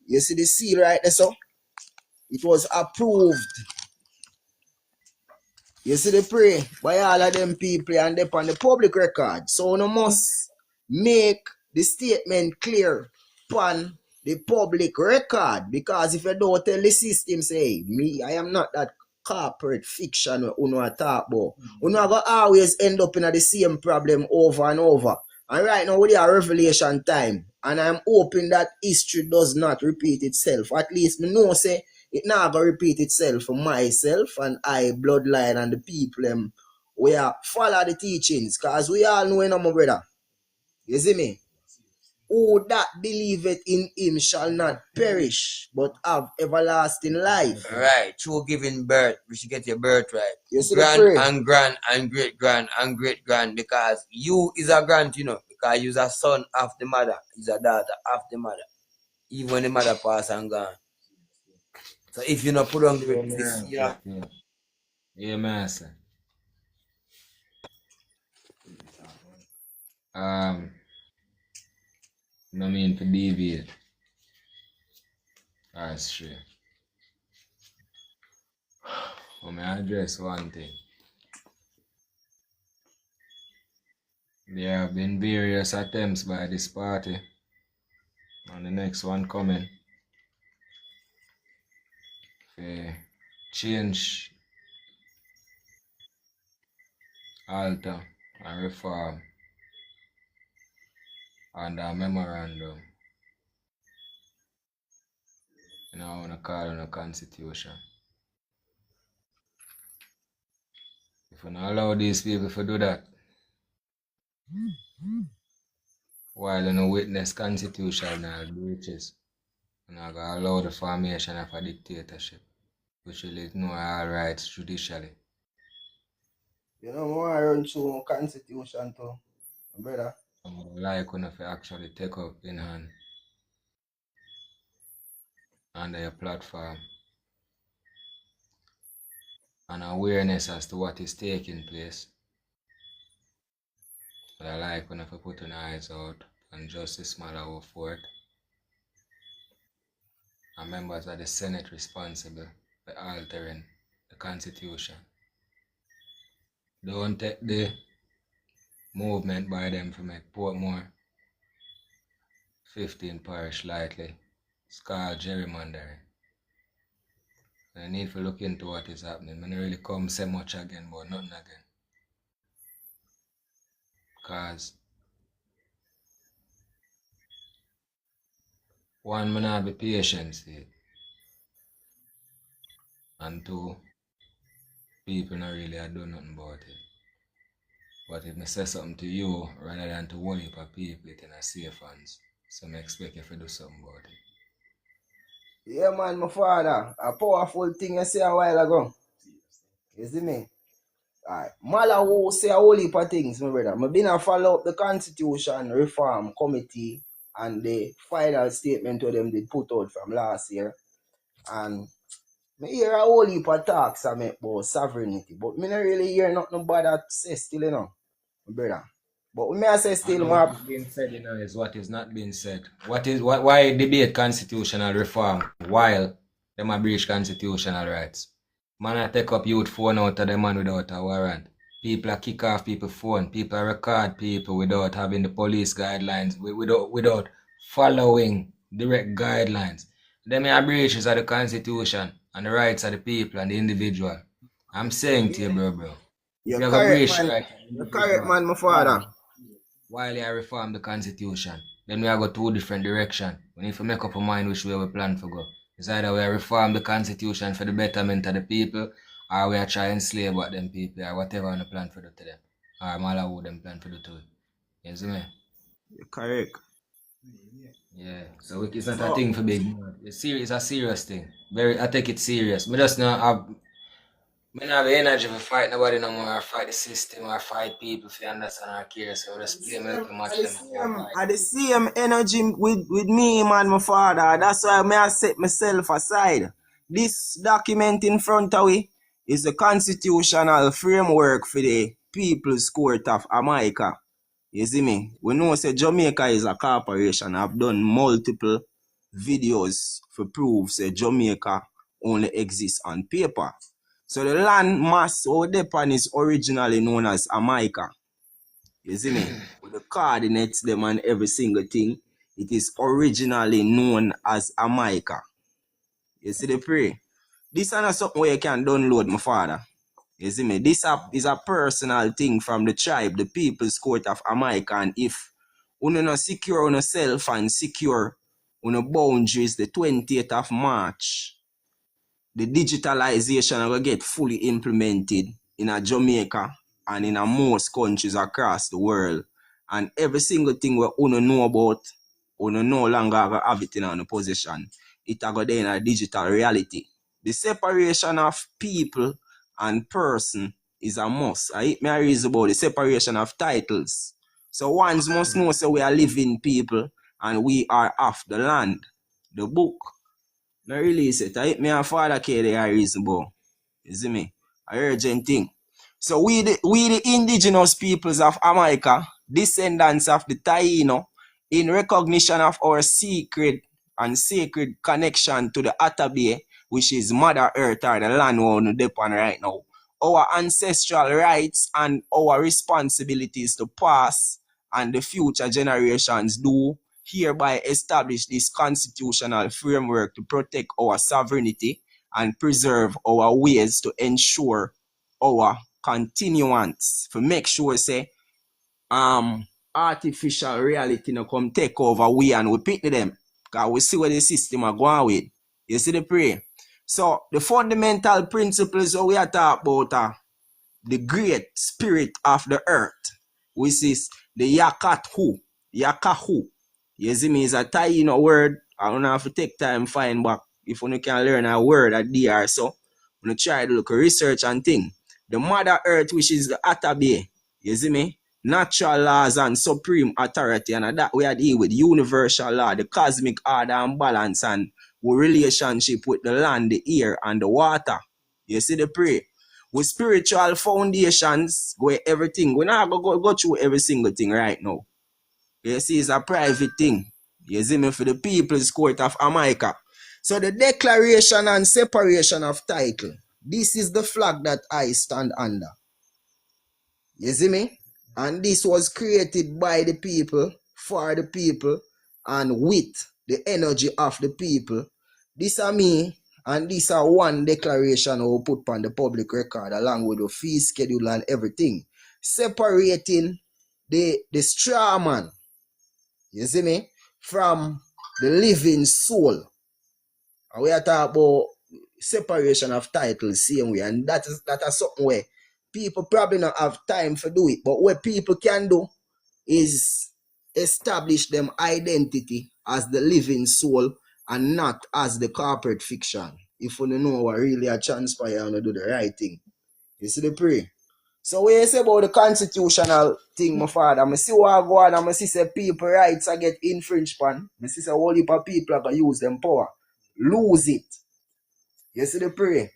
You see the seal right there, so? It was approved. You see the prayer by all of them people and they on the public record. So you must make the statement clear upon the public record. Because if you don't tell the system, say, me, I am not that corporate fiction you know talk about. You know go always end up in the same problem over and over. And right now we are revelation time. And I'm hoping that history does not repeat itself. At least me know say it not gonna repeat itself for myself and I bloodline and the people we are follow the teachings. Cause we all know my brother. You see me? Who that believeth in him shall not perish, but have everlasting life. Right, through giving birth, we should get your birth right. You see grand and grand and great grand and great grand, because you is a grand, you know, because you's a son of the mother, is a daughter of the mother, even when the mother pass and gone. So if you not put on the yeah, master. No mean to deviate. That's true. But may I address one thing. There have been various attempts by this party, and the next one coming, to change, alter, and reform and a memorandum. And I want to call on a constitution. If we don't allow these people to do that, while you know witness constitutional breaches, we're not going to allow the formation of a dictatorship. We should ignore all rights judicially. You know, I want to run through constitution too, brother. Like when if you actually take up in hand under your platform and awareness as to what is taking place. But I like when if you put an eyes out on Justice Malawi Fort and members of the Senate responsible for altering the Constitution. Don't take the movement by them to make Portmore 15 parish lightly. It's called gerrymandering. I need to look into what is happening. I don't really come say much again, but nothing again. Because one, may not be patient, see. And two, people not really do nothing about it. But if I say something to you, rather than to one heap of people, it in a safe hands. So I expect you to do something about it. Yeah, man, my father. A powerful thing you say a while ago. You see me? Alright. Malawi say a whole heap of things, my brother. I've been a follow up the Constitution Reform Committee and the final statement to them they put out from last year. And I hear a whole heap of talks I make about sovereignty. But I don't really hear nothing about that say still, you know, my brother. But when I say still, what is being said, you know, is what is not being said. Why debate constitutional reform while them a breach constitutional rights? Man, I take up youth phone out of the man without a warrant. People are kick off people's phone. People are record people without having the police guidelines, without following direct guidelines. Them are breaches of the constitution and the rights of the people and the individual. I'm saying to you, bro. You're You have a correct, breach man. right. You're correct, man, my father. While you reform the constitution, then we are go two different directions. We need to make up our mind which way we plan to go. It's either we reform the constitution for the betterment of the people, or we are trying to enslave what them people, or whatever on the plan for do to them. Or Malawi them plan for do to it. You see me? You're correct. Yeah. So it's not a thing for big. It's a serious thing. I take it serious. I just not have the energy to fight nobody no more, or fight the system, or fight people if you understand our care. So I just play me match them. I the same energy with me, man, my father. That's why I set myself aside. This document in front of we is the constitutional framework for the People's Court of Jamaica. You see me? We know say Jamaica is a corporation. I've done multiple videos for proof say Jamaica only exists on paper. So the land mass or depon is originally known as Jamaica. You see me? With the coordinates them and every single thing, it is originally known as Jamaica. You see the pray? This is not something where you can download, my father. You see me? This app is a personal thing from the tribe, the People's Court of Jamaica. And if you not secure yourself and secure on boundaries the 20th of March, the digitalization will get fully implemented in a Jamaica and in a most countries across the world. And every single thing we know about, we no longer have it in our possession. It will go there in a digital reality. The separation of people and person is a must. I reason about the separation of titles. So ones must know so we are living people and we are off the land. The book no release it. I me and father care they are reasonable. You see me? A urgent thing. So we the indigenous peoples of Jamaica, descendants of the Taino, in recognition of our secret and sacred connection to the Atabey, which is Mother Earth or the land we're on depend right now. Our ancestral rights and our responsibilities to pass and the future generations do hereby establish this constitutional framework to protect our sovereignty and preserve our ways to ensure our continuance, to make sure say artificial reality no come take over we and we pick them because we see where the system are going with. You see the pray? So the fundamental principles that we are talking about are the great spirit of the earth, which is the Yakatu. You see me, is a Taino word. I don't have to take time find back if you can learn a word at DR. So When you try to look at research and thing, the Mother Earth, which is the Atabe, you see me? Natural laws and supreme authority, and that we are deal with universal law, the cosmic order and balance, and relationship with the land, the air, and the water. You see the pray. With spiritual foundations, where everything, we're not going to go through every single thing right now. You see, it's a private thing. You see me, for the People's Court of America. So the declaration and separation of title, this is the flag that I stand under. You see me? And this was created by the people, for the people, and with the energy of the people. This are me, and this are one declaration I will put on the public record along with the fee schedule and everything. Separating the straw man, you see me, from the living soul. And we are talking about separation of titles same way, and that is something where people probably not have time for do it, but what people can do is establish them identity as the living soul and not as the corporate fiction. If you know what really a transpire and do the right thing. You see the pray. So when you say about the constitutional thing, my father, I see what I go on and I see say people rights are get infringed upon. I see say a whole heap of people are going to use them power. Lose it. You see the pray.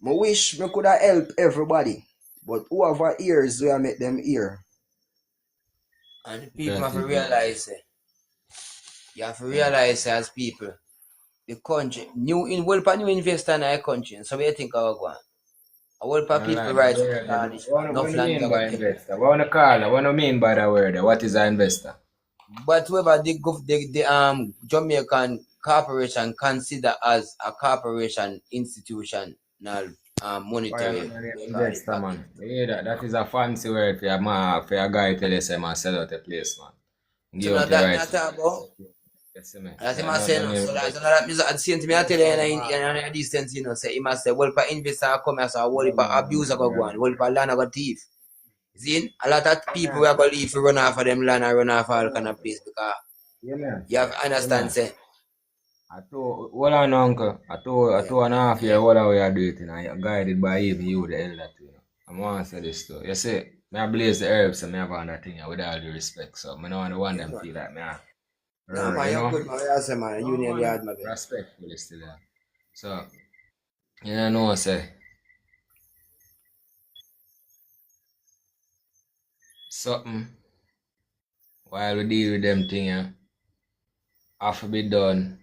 I wish I could have helped everybody. But whoever ears, we make them hear. And the people have to realize it. You have to realize as people, the country, new investor in our country. So what do you think of going? A whole lot of people right What do you mean by investor? What do you call it? What do you mean by the word? What is an investor? But whoever the Jamaican corporation consider as a corporation institutional monetary investor, man. Yeah, that is a fancy word for a guy tell you say man sell out a place, man. So now that about yes, man. that's him saying so that means at the same time I tell you in distance, you know, say he must say well for investor come as a whole heap of abuser go on, whole heap of land go thief. See, a lot of people are going to leave to run off of them land and run off all kind of place because you have to understand, say. I told, hold on, uncle. I told 2.5 years what we are doing, and you're guided by even you, the elder, you know. I want to say this too. You see, I blaze the herbs and I have another thing with all due respect, so I don't want them feel like me. No, man, you're good, man. You say, man, union yard, man. Respectfully still there. So, you know what I say? Something, while we deal with them things, have to be done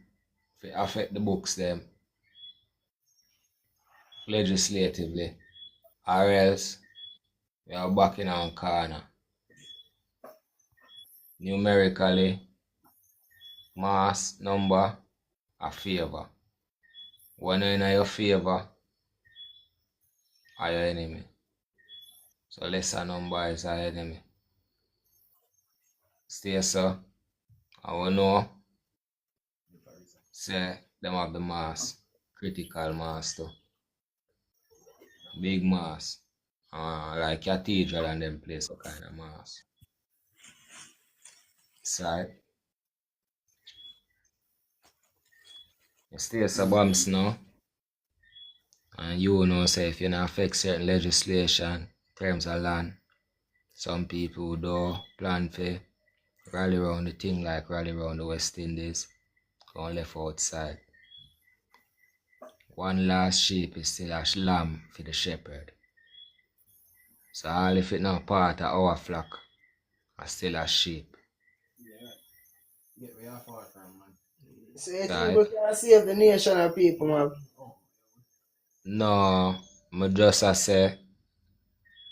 to affect the books them legislatively, or else we are back in our corner. Numerically, mass number a favor. When you're in your favor, are your enemy. So lesser number is our enemy. Stay so. I will know. Say them have the mass. Critical mass too. Big mass. Like cathedral and them place a kind of mass. So you stay so bumps now. And you know say if you not affect certain legislation, terms of land, some people do plan for rally around the thing like rally around the West Indies, go left outside. One last sheep is still a lamb for the shepherd. So all if it not part of our flock, are still a sheep. Yeah. Get where you're far from, man. So you think we can save the nation of people, man? No, I just say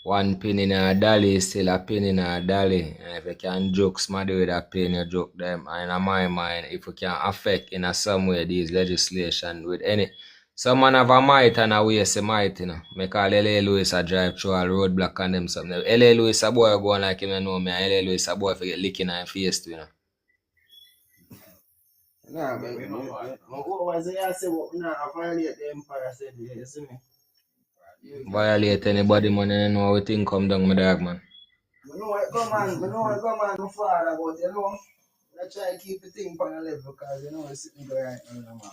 one penny in a dollar is still a penny in a dollar. And if you can joke somebody with a penny, you joke them. And in my mind, if we can affect in a some way these legislation with any, some man have a might and a waste a might, you know. Make all L.A. Lewis a drive through a roadblock and them something. L.A. Lewis a boy going like him, you know me, and L.A. Lewis a boy for get licking on face too, you know. Nah, but what was it I said? I violate the empire, said, you see me? Violate anybody, man, you know how thing come down, my dog, man. I know it come on, my father, but you know, I try to keep the thing on the level because you know it's sitting there right now, man.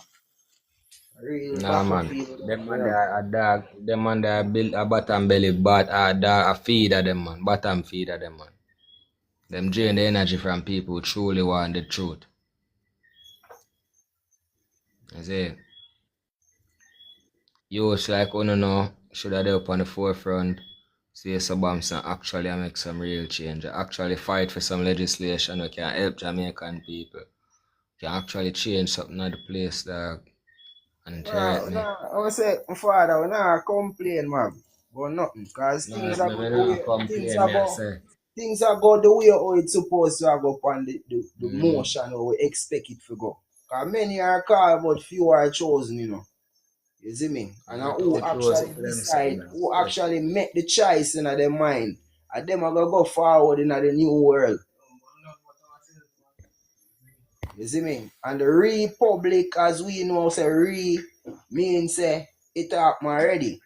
real Nah, man. battlefield. Them man, they Yeah. are a dog. Them man, they are built a bottom belly, but a feeder them, man. Bottom feeder them, man. Them drain the energy from people who truly want the truth. You see, youths like uno know should have up on the forefront. See Sabamson actually make some real change. Actually fight for some legislation that can help Jamaican people. Can actually change something at the place, dog. And Nah, threaten it. nah, I was say, my father, we nah complain, man. But nothing, because No, things are me good the not way, complain, me I say. things are go the way how it's supposed to go upon the Mm. motion how we expect it to go. Because many are called, but few are chosen, you know. You see me? And Yeah, who to close actually it for decide, themselves. who Yes. actually make the choice in their mind. And them are going to go forward in the new world. You see me? And the republic, as we know, say means say it happen already.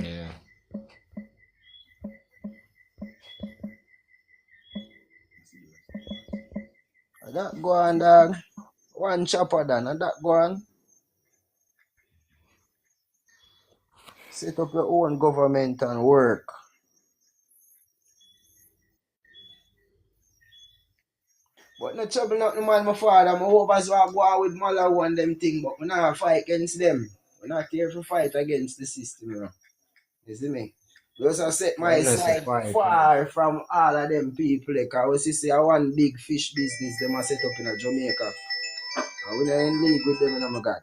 Yeah. And that go on, dog. One chopper done, and that go on. Set up your own government and work. But no trouble nothing, man, my father. My hope as well go on with Malawi and them thing, but we not fight against them. We not care to fight against the system, you know. You see me? Just I set Why my not say side fight, man? far from all of them people. Like I was see a one big fish business them a set up in a Jamaica. And we not in league with them, you know, my God.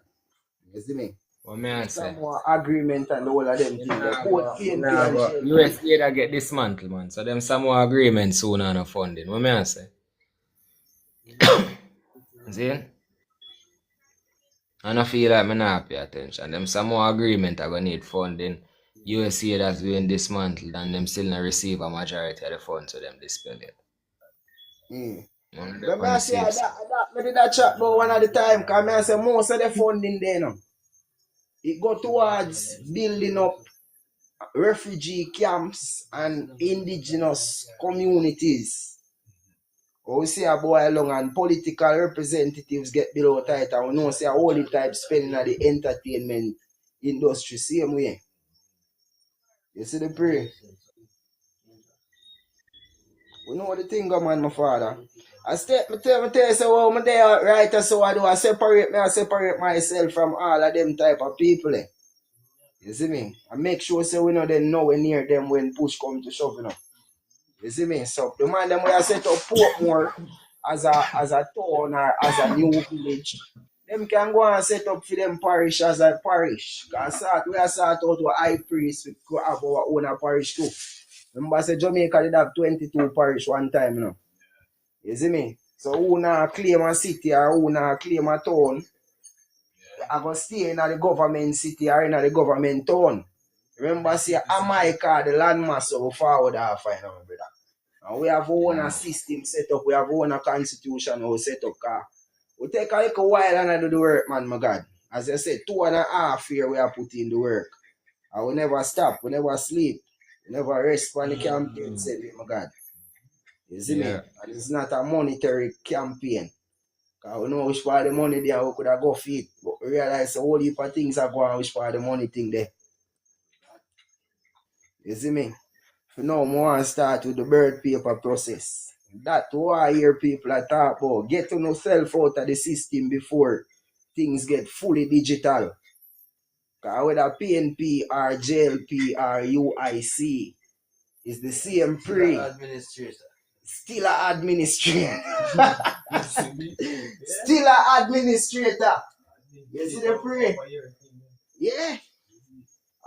You see me? What me I say? Some more agreement and all of them You things. Like nah both go, you PNP nah and go. JLP. USA that get dismantled, man. So them some more agreement soon on the funding. What me I say? See? And I feel like me not pay attention. Them some more agreement are gonna need funding. USA that's being dismantled and them still not receive a majority of the funds so them dispel it. But me On I the say safe side. me did that chat about one at the time, because me I say most of the funding there now, it go towards building up refugee camps and indigenous communities. We see a boy along and political representatives get below tight, and we know see a whole type spending at the entertainment industry same way. You see the pre? We know the thing, man, my father. I tell you, so well, I'm there right, so I separate myself from all of them type of people. You see me? I make sure so we know them nowhere near them when push come to shove, you know. You see me? So the man them we are set up Portmore as a town or as a new village. Them can go and set up for them parish as a parish. Because we are start out with high priest, we could have our own parish too. Remember I said Jamaica did have 22 parish one time, you know. You see me? So who now claim a city or who now claim a town, I go stay in the government city or in the government town. Remember say Jamaica the landmass so forward half I know, brother. And we have our own system set up, we have our own constitution we set up. We take a little while and do the work, man, my God. As I said, 2.5 years we are putting the work. And we never stop, we never sleep, we never rest on the campaign, said me, my God. You see me? Yeah. And it's not a monetary campaign. Because we know which part of the money there we could have go for it. But we realize a whole heap of things are going on which part of the money thing there. You see me? For now, I want to start with the bird paper process. That's why I hear people are talk about getting yourself out of the system before things get fully digital. Because whether PNP or JLP or UIC is the same pre. Still an administrator. Still an administrator. You see the pre? Yeah.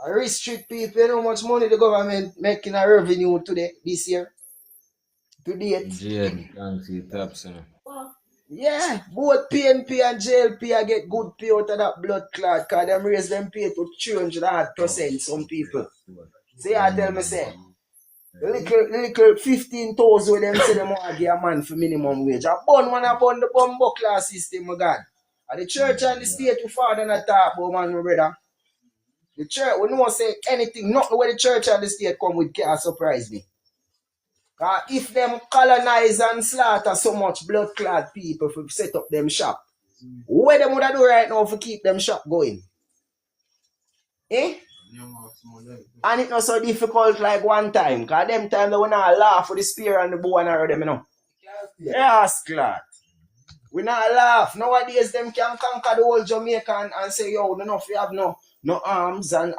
I restrict people. You know how much money the government making a revenue today, this year? To date. Jade, thanks, you taps, you know. Yeah, both PNP and JLP I get good pay out of that blood clot because them raise them pay to 300%, some people. See, I tell me, say, little 15,000 with them say them want to give a man for minimum wage. I burn one upon the bumbo class system, my God. And the church and the state we father not talk about, man, my brother. The church, we don't say anything, nothing where the church and the state come with can surprise me. Cause if them colonize and slaughter so much blood clad people to set up them shop, what them would do right now to keep them shop going? Eh? And it's not so difficult like one time. Cause them time they wanna laugh for the spear and the bow and arrow them, you know. Yes, clad. We not laugh. Nowadays, them can conquer the whole Jamaica and say, yo, no, we have no arms and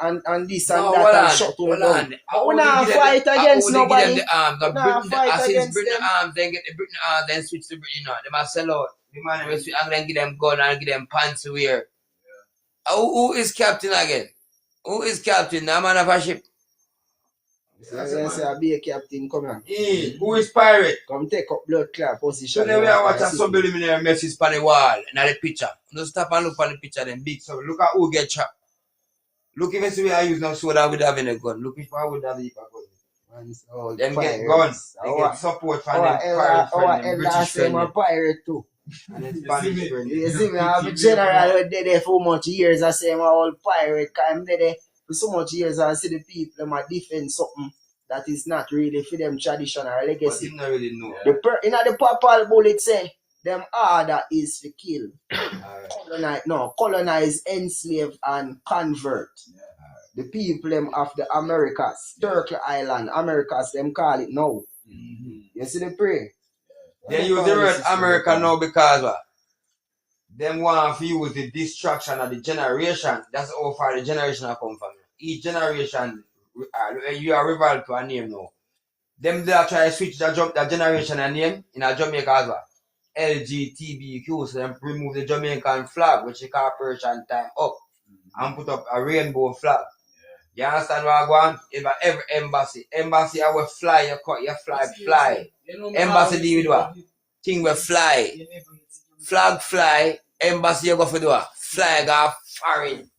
this and that and shut all down. But we not fight against nobody. Give them the arms. The We not Britain, fight as against Britain them. arms, then get the Britain arms, then switch to Britain now. They must sell out. The man will switch and then give them gun and give them pants to wear. Who is captain again? Who is captain? The man of a ship. Say, I be a captain, come here. Who is pirate? Come take up blood clot position. So then we are watching subliminary messages on the wall and at the picture. Don't stop and look on the picture then big. So look at who get trapped. Look if it's the way I use now so that would have a gun. Look if I would have a gun. Them get guns. They get support from them pirate friend, them British friend. I'm a pirate too. And then Spanish friend. You see me, I have a general who did there for much years. I say I'm an old pirate. I'm there for so much years. I see the people them a defend something that is not really for them traditional legacy. But you not really know. In the papal bullet say, them order is to kill, colonize, enslave, and convert. The people them of the Americas, Turkey Island, Americas, them call it now. You see the pray? They use the word America now because what? Them want to use the destruction of the generation. That's how far the generation have come from. Each generation, you are revolved to a name now. Them they are trying to switch the generation and name in a Jamaica as well. LGBTQ, so them remove the Jamaican flag, which is corporation time up, and put up a rainbow flag. You understand what I want? Every embassy I will fly, you fly. Embassy deal with what? Thing will fly. Flag fly, embassy you go for do what? Fly go foreign.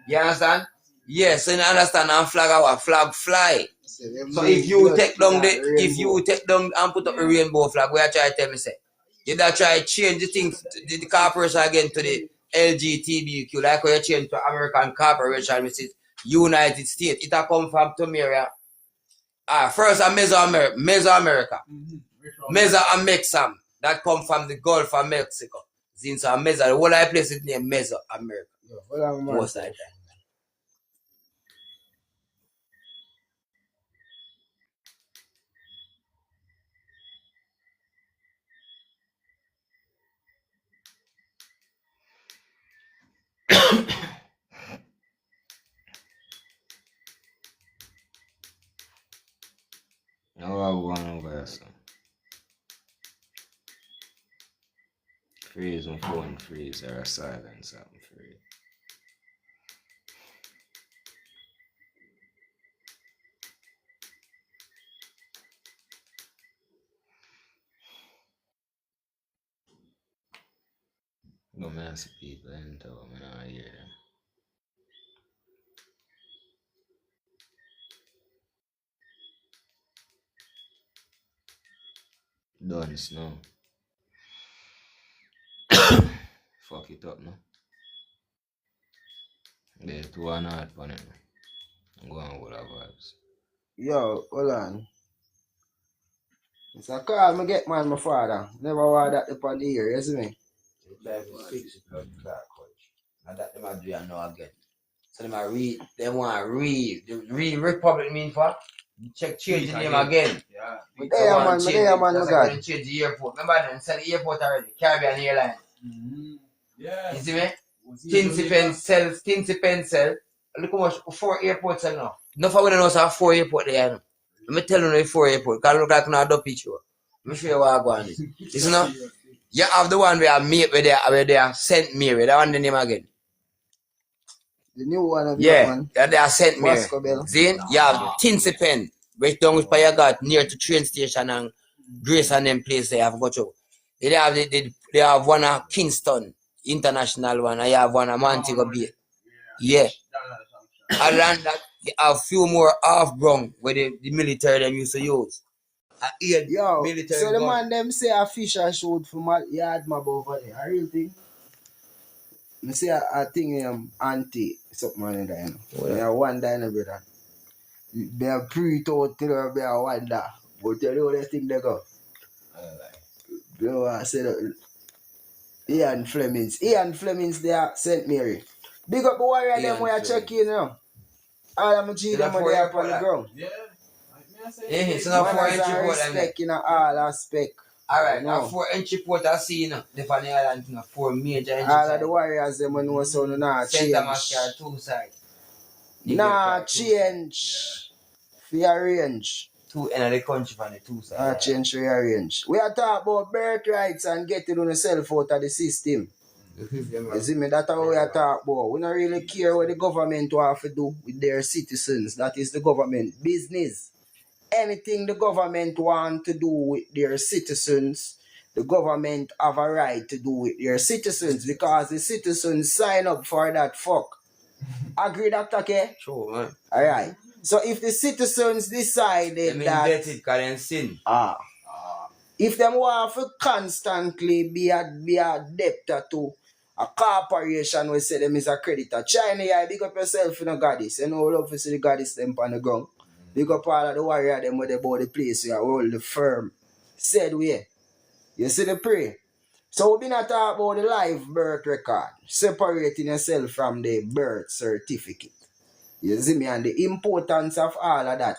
You understand? Yes, so you understand and flag fly. So if you take down and put up a rainbow flag, where I try to tell me say, you that try to change the thing, the corporation again to the LGBTQ, like when you change to American corporation, which is United States. It a come from Tomeria. First a Mesoamerica. Mesoamexam. That come from the Gulf of Mexico. Since a Meso, the whole I place it named Mesoamerica. Most of the time. Now I want over here, son. Freeze my phone, freeze or silence something free. No man see people enter, I don't hear them. Done now. Fuck it up now. There's 2 and a half on it. I'm going with our vibes. Yo, hold on. It's a call me get man, my father. Never want that upon the ear, you see me? And that them a do and know again. So them a read, they want to read. The read Republic mean for? Change the name again. Yeah. But there, man, my God. Change the airport. Remember them sell the airport already. Caribbean Airlines. Yeah. You see me? Tinsy Pen sell. Look how much 4 airports are now. Enough of we know say 4 airports there now. Let me tell you the 4 airports. Because look like no other picture. Let me show you what I go on this. You see now? You have the one where they are St. Mary. That one the name again. The new one of yeah, they are St. Mary. Then you have Tinsy Pen, which down with Payagat near to train station and Grace and them place they have got you. They have one at Kingston International one, and you have one at Montego Bay. Yeah. Other than that, you have few more half-brung where the military them used to use. Yo, so the man them say a fish I showed for my yard mob over there. A real thing. I say a thing auntie something on there, you know. They are one diner brother. They are pre-thought till they are one da. But tell you how they think they go. You know what I said? Ian Flemings. Ian Flemings there, St. Mary. Big up the warrior them where I check in now. All of my G them are there up on the ground. Yeah, so now 4 entry port respect in all aspect. Alright, now 4 entry port I see the on the island, 4 major entry. All of the warriors them when know so not change. Center Mascara 2 sides. Nah change. For range. 2 end of the country from the 2 sides. Change for range. We are talking about birthrights and getting on yourself out of the system. You see me? That's how we are talking about. We don't really care what the government have to do with their citizens. That is the government business. Anything the government want to do with their citizens, the government have a right to do with their citizens because the citizens sign up for that fuck. Agree, Dr. K? Sure, man. Alright. So if the citizens decided that... sin. If them want to constantly be a debtor to a corporation we say them is a creditor. China, yeah, big up yourself in a goddess. You know, love to see the goddess them on the ground. Big up all of the warrior them with about the place where all the firm said we. You see the pray. So we been not talk about the live birth record, separating yourself from the birth certificate. You see me, and the importance of all of that.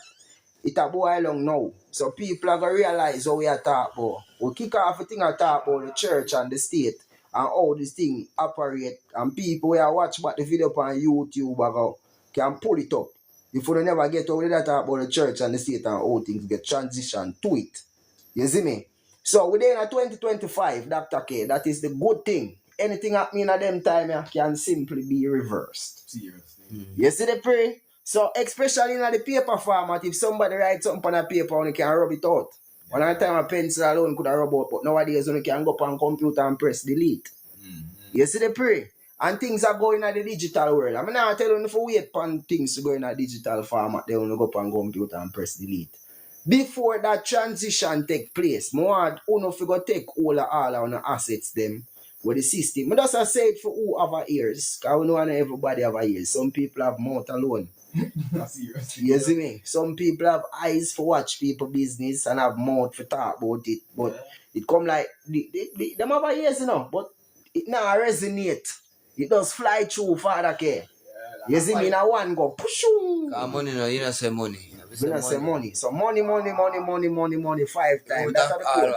It a boy long now. So people are going to realize how we are talking about. We kick off a thing I talk about the church and the state and how this thing operate. And people who are watch back the video on YouTube can pull it up. If we never get over that talk about the church and the state and how things get transitioned to it. You see me? So within 2025, Dr. K, that is the good thing. Anything happening at them time can simply be reversed. Seriously. You see the pray? So, especially in the paper format, if somebody writes something on a paper, you can rub it out. One time a pencil alone could have rub out, but nowadays you can go up on computer and press delete. You see the pray? And things are going in the digital world. I'm not telling you if you wait for things to go in a digital format, they only go up on computer and press delete. Before that transition take place, more uno figure take all our assets them with the system. I just say it for who have ears, because we know everybody have ears. Some people have mouth alone. You see me? Some people have eyes for watch people business and have mouth for talk about it. But it come like them have ears, you know, but it now resonate. It does fly through Father K. You see me? Now one go push. Money, no, you don't say money. You don't say money. So money 5 times. That's all.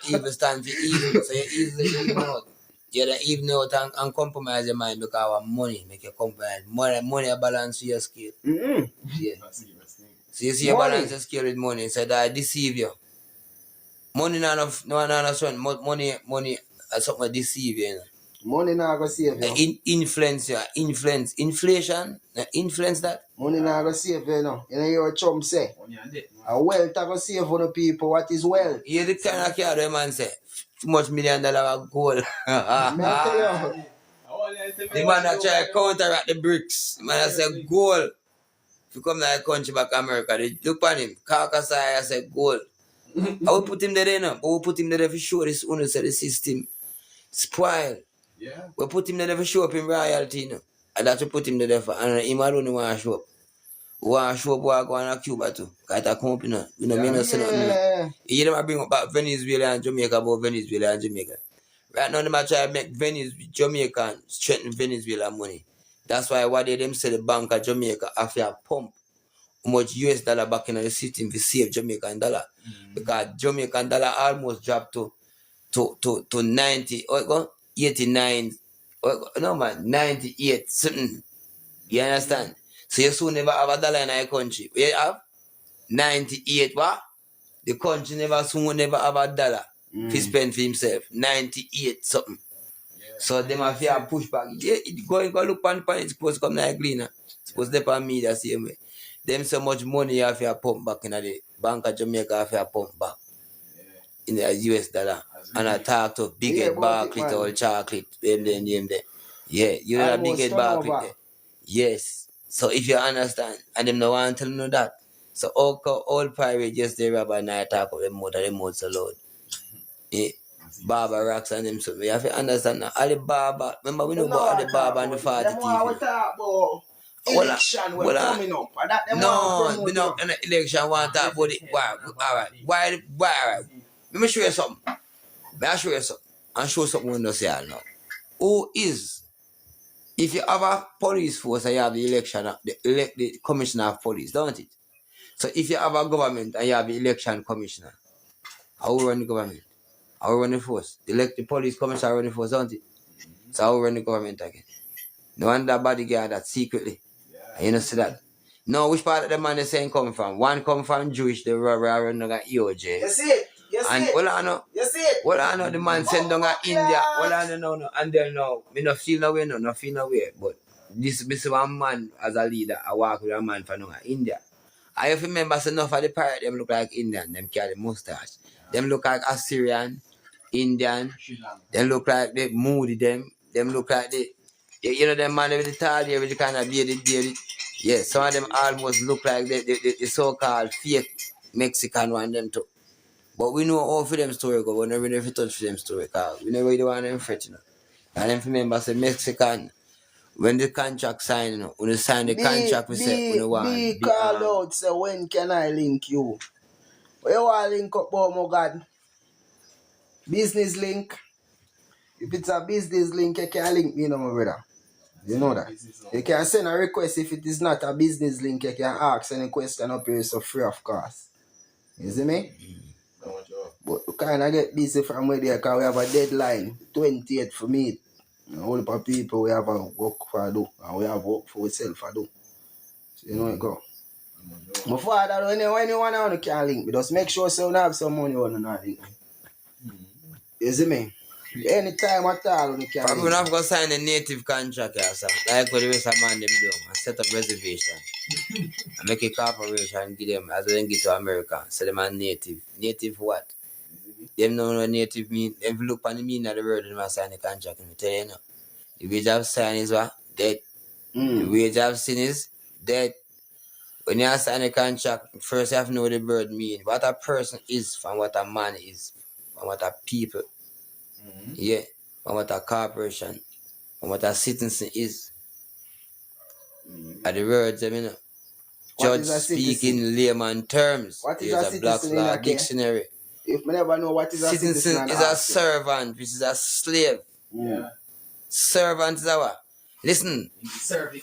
Evil stand for evil. So you easily even out. You don't even out and compromise your mind because of money. Make you compromise. Money balance your skill. Yeah. So you see you balance your skill with money. So that deceive you. Money not enough. No, money is something that deceive you. You know? Money not going to save you. Influence you. Inflation. Influence that. Money not going to save you. You know your chum say. A wealth are going to save for the people. What is wealth? You the kind of car the man say. Too much $1 million of gold. The man that try to counteract the bricks. The man that say gold. If you come to the country back America, they look on him. Carcass I say gold. I will put him there now. But we put him there for sure this owner say the system spoil. Yeah. We put him there for show up in royalty now. And that's what put him there for. And him alone want to show up. We want to show up what go on a Cuba too. Because it's a company now. You know, me not say nothing. You never bring up back Venezuela and Jamaica about Venezuela and Jamaica. Right now, they might try to make Jamaica and strengthen Venezuela money. That's why what they them say the Bank of Jamaica have to pump how much US dollar back in the system to save Jamaican dollar. Because Jamaican dollar almost dropped to 90, 89, no man, 98 something. You understand? So you soon never have a dollar in our country. We have 98 what? The country never have a dollar to spend for himself. 98 something. Yeah. So them have to push back. Go look on it, it's supposed to come like cleaner. It's supposed to depend on me the same way. Them so much money you have to pump back in the Bank of Jamaica have to pump back in the US dollar. And I talk to Big Head Barclay or chocolate. Them. Yeah, you know that Big Head Barclay there. Yes. So if you understand, and them no want to tell you that. So all private just they rob and I talk of them mouth so loud. Yeah. Baba rocks and them so we have to understand now. Alibaba, remember we know about Alibaba and the 40 TV. election we're coming up. And that them want to we promote know in the election want to talk about it. Why? Alright. Why? Alright. Let me show you something. May I show you something? And show something we don't say now. Who is, if you have a police force and you have the election, the commissioner of police, don't it? So if you have a government and you have the election commissioner, how will run the government? How will run the force? The police commissioner run the force, don't it? So how will run the government again? No wonder bodyguard that secretly. And you know see that? No, which part of the man they saying come from? One come from Jewish, the run down EOJ. You see it? You see And it? well I know. You see it? Well I know the man send down India. Well I know no. And then no, me no feel no way, no feel no way. But this one man as a leader, I walk with a man from India. I remember so enough of the pirate, them look like Indian, them carry mustache. Them look like Assyrian, Indian, them look like the moody them look like the you know them man with the tall hair with the kind of bearded. Yeah, some of them almost look like the so-called fake Mexican one them too. But we know all for them story go, we never touch for them story, cause we never really want them fret, you know. And then remember say Mexican, when the contract sign, you know, when you sign the contract, we say, when you want. Be called out, say, when can I link you? Where you want to link up, oh my God? Business link. If it's a business link, you can link me, you know, my brother. You know that. You can send a request if it is not a business link. You can ask any question up here, so free of cost. You see me? But we kind of get busy from where there because we have a deadline, 28th for me. A whole lot of people we have a work for do, and we have work for ourselves for do. So you know it go. But for that, when you can link me, just make sure so you have some money on the link me. You see me? Anytime at all when you can link. We're not going to sign a native contract or something, like what the rest of man them do, and set up reservation. And make a corporation and give them, as well as get to America, so them are native. Native what? Them know what native mean. If you look on the meaning of the word, they must sign the contract. And tell you now, the wage of sin is what? Dead. The wage of sin is dead. When you sign a contract, first you have to know what the word mean. What a person is from what a man is. From what a people. Yeah. From what a corporation. From what a citizen is. Are the words, I mean, judge speaking layman terms. What is there's a Black's Law Dictionary. If we never know what is a citizen is a servant, which is a slave. Yeah. Servant is our. Listen,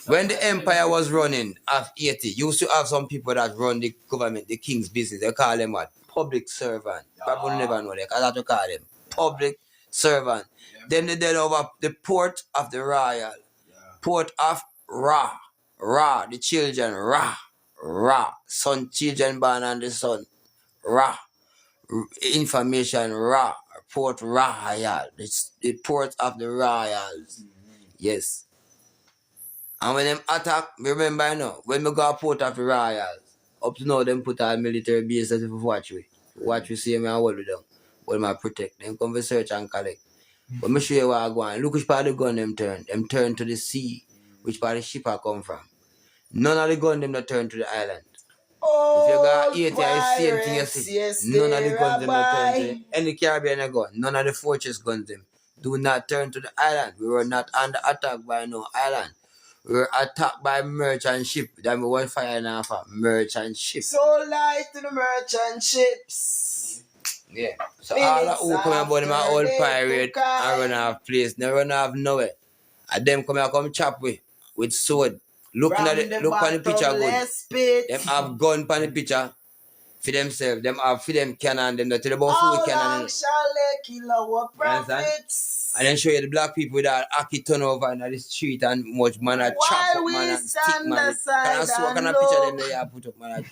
when the empire was running of 80, you used to have some people that run the government, the king's business. They call them what? Public servant. People never know that. Because that's what they call them. Public servant. Then they did over the port of the royal. Port of Ra. Ra. The children. Ra. Ra. Son, children born on the sun. Ra. Information Ra. Port Royal. The port of the royals. Yes. And when them attack, remember you know, when we go to Port of the Royals, up to now them put our military base as if we watch we. Watch we see me and hold we down. Hold my protect. Them come for search and collect. But me show you what I go on. Look which part of the gun them turn. Them turn to the sea. Which part of the ship I come from. None of the gun them that turn to the island. Oh, if you got 80, it's same thing you see. Yes, none of the guns them that turn to any Caribbean gun. None of the fortress guns them do not turn to the island. We were not under attack by no island. We were attacked by merchant ship. Then we went fire and half a merchant ship. So light to the merchant ships. Yeah. So all that who come about them are old pirate and run off place. They run off nowhere. And them come chop with sword. Look on the picture good. Them have gun on the picture for themselves. Them have for them cannon. Them tell about food cannon. And then show you the black people with that hockey turnover in the street and much man a chop up man and stick man. Can I picture them there put up man?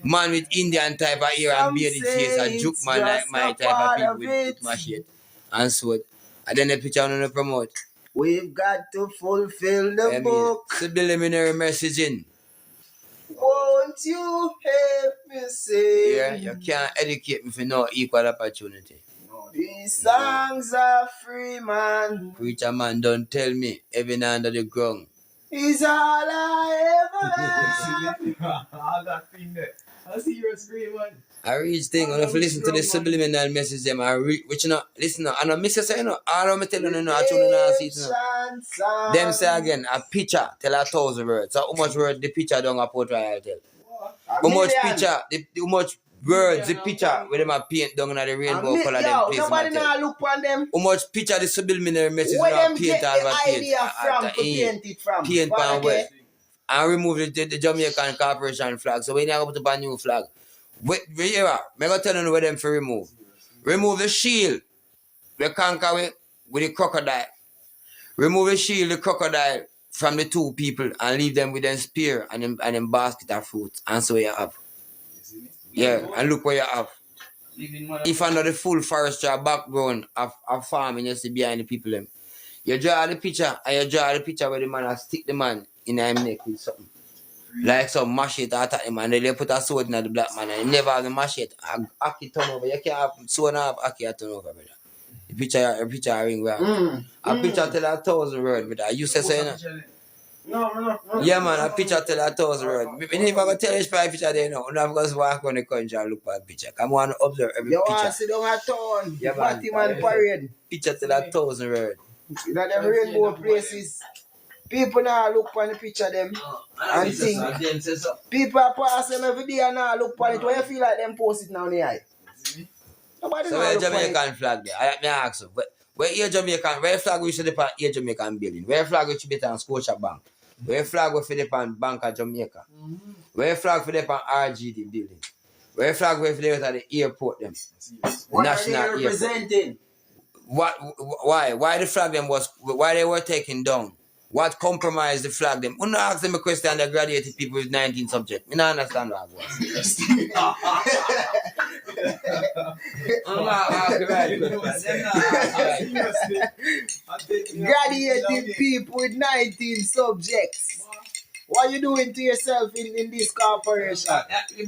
Man with Indian type of ear and bearded face and juke man like my type of people with machete and sword. And then the picture on the promote. We've got to fulfill the book. Subliminary messaging. Won't you help me say? Yeah, you can't educate me for no equal opportunity. These songs are free, man. Preacher man, don't tell me heaven under the ground. Is all I ever had. All that thing there. I see your screen, man. I reach thing, and if you listen to the subliminal message, them, which you know, listen, now, and I miss you say, you know, all I'm telling you, I told you now, see it now. Them say again, a picture tell 1,000 words. So how much word the picture don't a Port Royal tell? How much picture, how much words the picture where them a paint down in the rainbow color them place nobody now look on them. how much picture the subliminal message Where now them paint get out the of paint idea from to paint it from? paint pan well and remove the Jamaican Corporation flag. So when you have to put a new flag, where you are, I'm going to tell you where them for remove. Remove the shield, we conquer with the crocodile. Remove the shield, the crocodile from the two people and leave them with them spear and them basket of fruit. And so you have. Yeah, and look where you have. If under the full forestry background of farming, you see behind the people them. You draw the picture and you draw the picture where the man has stick the man in his neck with something. Like some machete attack him and then they put a sword in the black man and he never have the machete. Aki turn over. You can't have sword and have Aki turn over, brother. The picture ring well. A picture tell 1,000 words, brother. You say so, you know? No. Yeah, man, a picture tell 1,000 words. Me never gonna tell you a picture there, no. I'm going to walk on the country and look at the picture. Come on, observe every You picture. want to sit down at town, Yeah, Batman parade. Picture tell 1,000 words. In them rainbow places, people now look on the picture them and think. People are passing them every day and now look on it. Why you feel like them post it now in the eye? Nobody So now where look on it. Jamaican flag there? I ask you, where flag we should depend here Jamaican building? Where flag we should be on Scotia Bank? Where flag we should depend Bank of Jamaica? Where flag we depend RGD building? Where flag we should depend at the airport them? What National are they representing? Why the flag them why they were taken down? What compromised the flag them? When I ask them a question, they graduated people with 19 subjects. I don't understand what it was. Graduating people with 19 subjects. What are you doing to yourself in this corporation?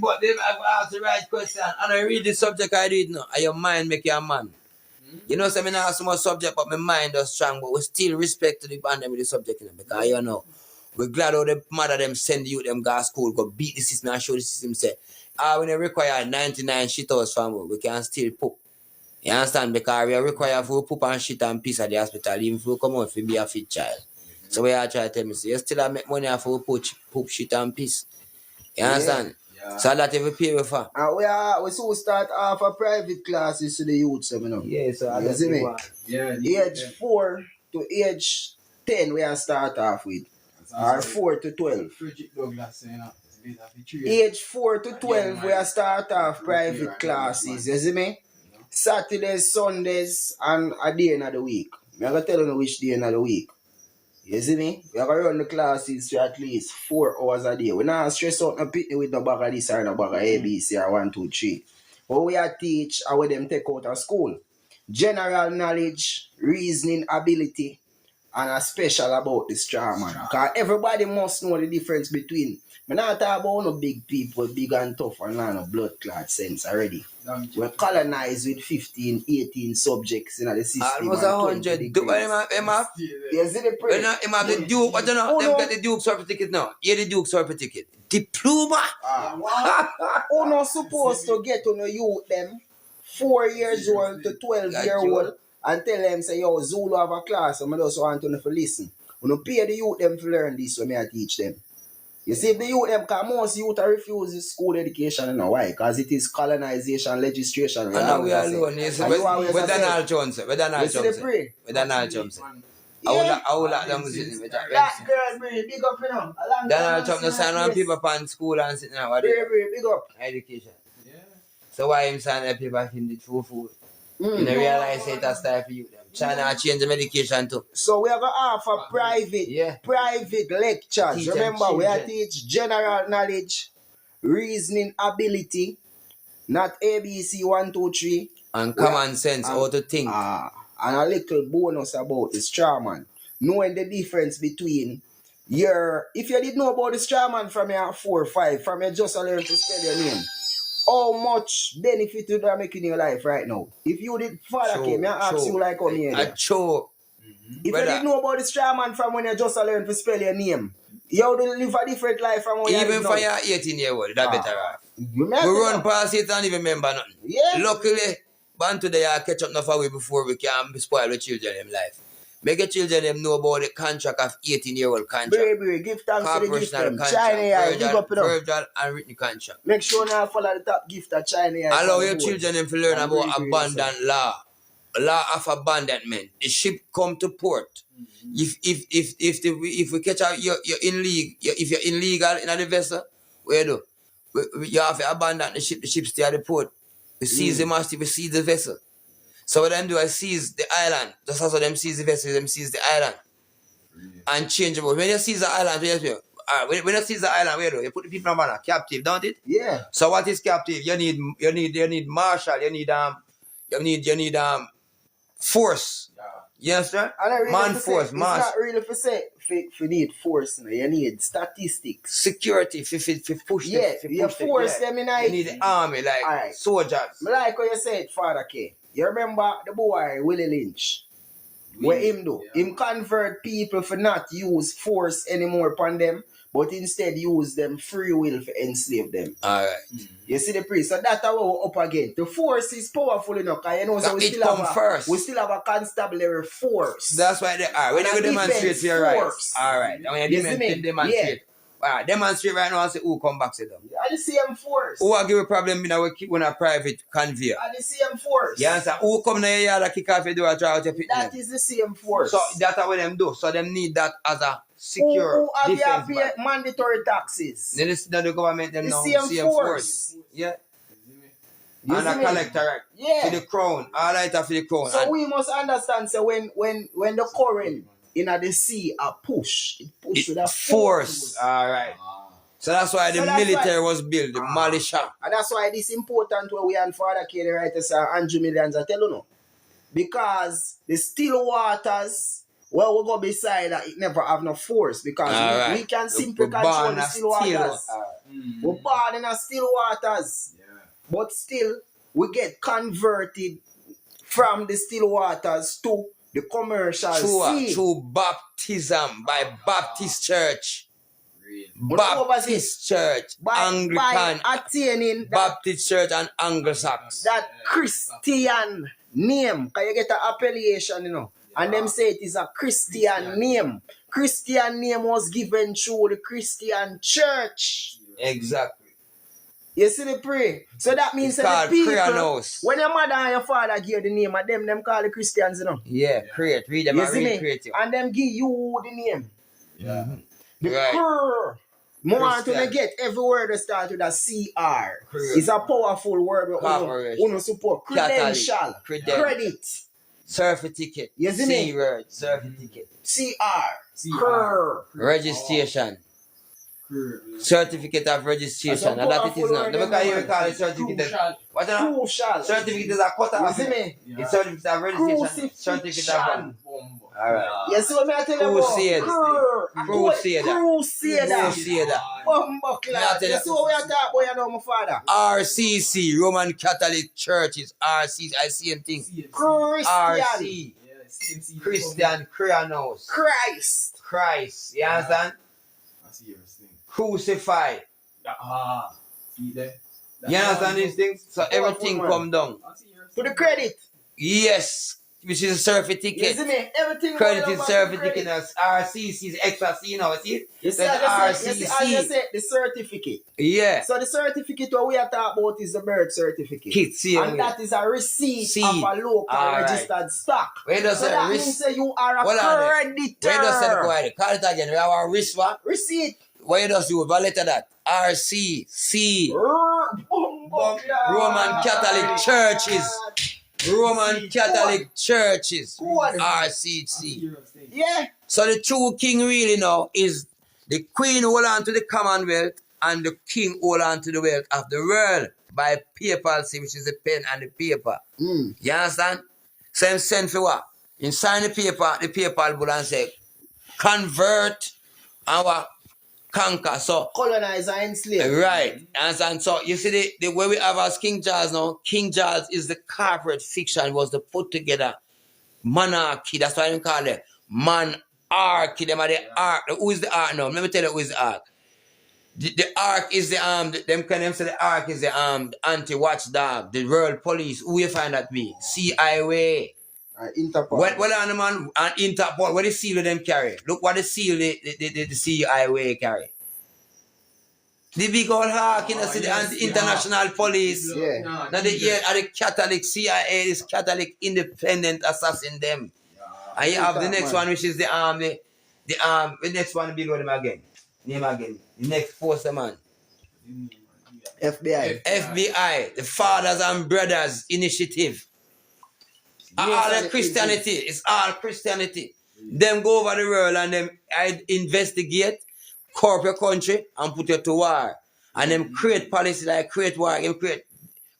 But they have asked the right question. And I read the subject I read now. And your mind make you a man. You know, so I not so much subject, but my mind is strong. But we still respect to the band them with the subject. You know, because, you know, we're glad how the mother them send you them go to school, go beat the system and show the system say, when they require 99 shit hours from we can still poop. You understand? Because we are required for poop and shit and piss at the hospital, even if we come out to be a fit child. So we are trying to tell me, so you still make money for poop shit and piss. You understand? Yeah. So that every pay for. And we so start off a private classes to the youths, you know. Yeah, so you see me? Yeah. Age 4 to age 10 we are start off with. Or 4 to 12. Age 4 to 12 we are start off private classes, you see me? Saturdays, Sundays, and a day in the week. I'm going to tell you which day in the week. You see me? We are going to run the classes for at least 4 hours a day. We not stress out no pitney with no bag of this or no bag of ABC or 1, 2, 3. But we are teach how them take out of school. General knowledge, reasoning ability, and a special about the straw man. Because everybody must know the difference between. I'm not talking about no big people, big and tough, and no blood clot sense already. We're colonized with 15, 18 subjects in the system. Almost 100. You see the prayer? Him have the Duke, but you know, them get the Duke certificate now. Here the Duke certificate. Diploma. Who not supposed to get on a youth them 4 years old to 12 years old and tell them say, yo, Zulu have a class and I just want to listen. We don't pay the youth them to learn this when I teach them. You see, if the youth them, because most youth refuse school education, you know why? Because it is colonization, legislation. And now we are alone. Yes, with Donald Trump. With Donald Trump. I will let them sit with that. That girl, big up, you know. Donald Trump no sign on people upon school and sitting there. Big up. Education. Yeah. So why him sign up people him the true food? You don't realize it as time for you. China change the medication too. So we are going to offer private lectures. Remember, we are teach general knowledge, reasoning ability, not ABC 1, 2, 3. And common sense, how to think. And a little bonus about the straw man. Knowing the difference between if you did know about the straw man from your 4 or 5, from your just learn to spell your name, how much benefit you are making in your life right now? If you did father came, I ask you like come here. If you Brother. didn't know about the straw man from when you just learn to spell your name, you would live a different life from when you Even live for now. your 18-year-old, that better off. You We make it run up. past it and even remember nothing. Yeah. Luckily, born today, I catch up enough away before we can spoil the children in life. Make the children them know about the contract of 18-year-old contract. Bray, give thanks to the gift Corporational them. contract, China, yeah, big up it up. verbal and written contract. Make sure now follow the top gift of China. Yeah, Allow for your the children boys. them to learn And about bray, abundant law. Law of abandonment. The ship come to port. If we catch out you're in league, if you're illegal in the vessel, what you do? You have to abandon the ship stay at the port. We seize the mast, we seize the vessel. So what them do is seize the island. Just as them seize the vessel, them seize the island. And change about. When you seize the island, when you seize the island, what you do? You put the people on captive, don't it? Yeah. So what is captive? You need marshal, you need force. You understand? And I really Man for force, say, mass. It's not really for say for need force. No. You need statistics. Security, for push Yeah, them, you force them in You it. need the army, like Alright. soldiers. I like how you said, Father K. You remember the boy, Willie Lynch? What him do? Him convert people for not use force anymore upon them, but instead use them free will to enslave them. Alright. You see the priest? So that's how we're up again. The force is powerful enough, because you know, so That we it still, come have first. we still have a constabulary force. That's why they are. When And you a go demonstrate defense for your rights. force. Alright. And when you You see me? demonstrate. Demonstrate right now and say who come back to them. And the same force. Who are give a problem in our keep on a private conveyor. And the same force. You understand? Who come in your yard and kick off your door and try out your picnic? That is the same force. So that's what them do. So them need that as a secure who have defense. you pay mandatory taxes? Then the government them The now same force. Yeah. You And see a me? collector right? Yeah. For the crown. All right for the crown. So And we must understand, so when the current in the sea are push, it push with a force. Alright. So that's why the So that's military was built, the militia. And that's why this important where we and Father K, the writers are Andrew Millions, I tell you no. Because the still waters, well, we go beside that, it never have no force. Because we can simply We're control born the as still waters. Alright. We're born in a still waters. But still, we get converted from the still waters to the commercial sea. Through baptism by Baptist Church. But over Baptist Church, by Anglican, attaining that, Baptist Church and Anglo-Saxon. that Christian name. Can you get an appellation, you know? And them say it is a Christian name. Christian name was given through the Christian church. Exactly. You see the pray? So that means It's that called the people, Creanos. when your mother and your father give the name, and them call the Christians, you know? Yeah, create. Read them You and see read me? creative. And them give you the name. The Right. Krr. More want to Christian. get every word that starts with a CR. Krr. It's a powerful word we Corporation. uno support. Catholic. Credential. Credential. Credit. Certificate. You see me? C-word. Certificate. CR. Krr. Registration. Certificate of registration. That's a And that it is powerful not. word, Because them you words. call it certificate. What is Crucial. certificate is a quarter You of see it. me? It's certificate of registration. Certificate of Crucifixion. Alright. You see what I tell you Crusade. about? Krr. Crusader. Crusader. Crusader. Bumbuckler. Me I tell You you- see what we are talking about, you know, my father? RCC, Roman Catholic Churches. RCC, I see same thing. Christian. RC, Christian, Creanos, Christ. Christ. You understand? Crucified. You understand these things? So everything man. come down. To the credit. Yes, which is a You see certificate. me? Everything Credit going is on certificate credit. as RCC is extra C now, see? You see, There's as I RCC. said, the certificate. Yeah. So the certificate what we are talking about is the birth certificate. Kit, see And you. that is a receipt Seed. of a local Alright. registered stock. Where does So the that risk? means that you are a Hold on there. creditor. Where does the go? Call it again. We have our wrist what? Receipt. Where does you validate that? RCC. Roman Catholic Churches. Roman Catholic Churches. Good. RCC. Yeah. So the true king really now is the queen hold on to the commonwealth and the king hold on to the wealth of the world by papacy, which is the pen and the paper. Mm. You understand? So him send for what? You sign the paper will and say, convert our conquer. So Colonizer and slave. right. And so you see the way we have as King Charles now, King Charles is the corporate fiction, was the put together monarchy. That's why they call it monarchy. Them are the ark. Who is the ark now? Let me tell you who is the ark. The ark is them can them say the ark is the anti-watchdog, the world police. Who you find that be? CIA. Interpol. What on the man and Interpol? What the seal them carry? Look what the seal the CIA carry. The big old hawk, see the international police. Yeah. Now the Catholic CIA is Catholic independent assassin them. And you have the next one, which is the next one below them again. Name again. The next force man. FBI, the Fathers and Brothers Initiative. All the Christianity. It's all Christianity. Them go over the world and them investigate, corporate country and put it to war. And them create policy like create war. Them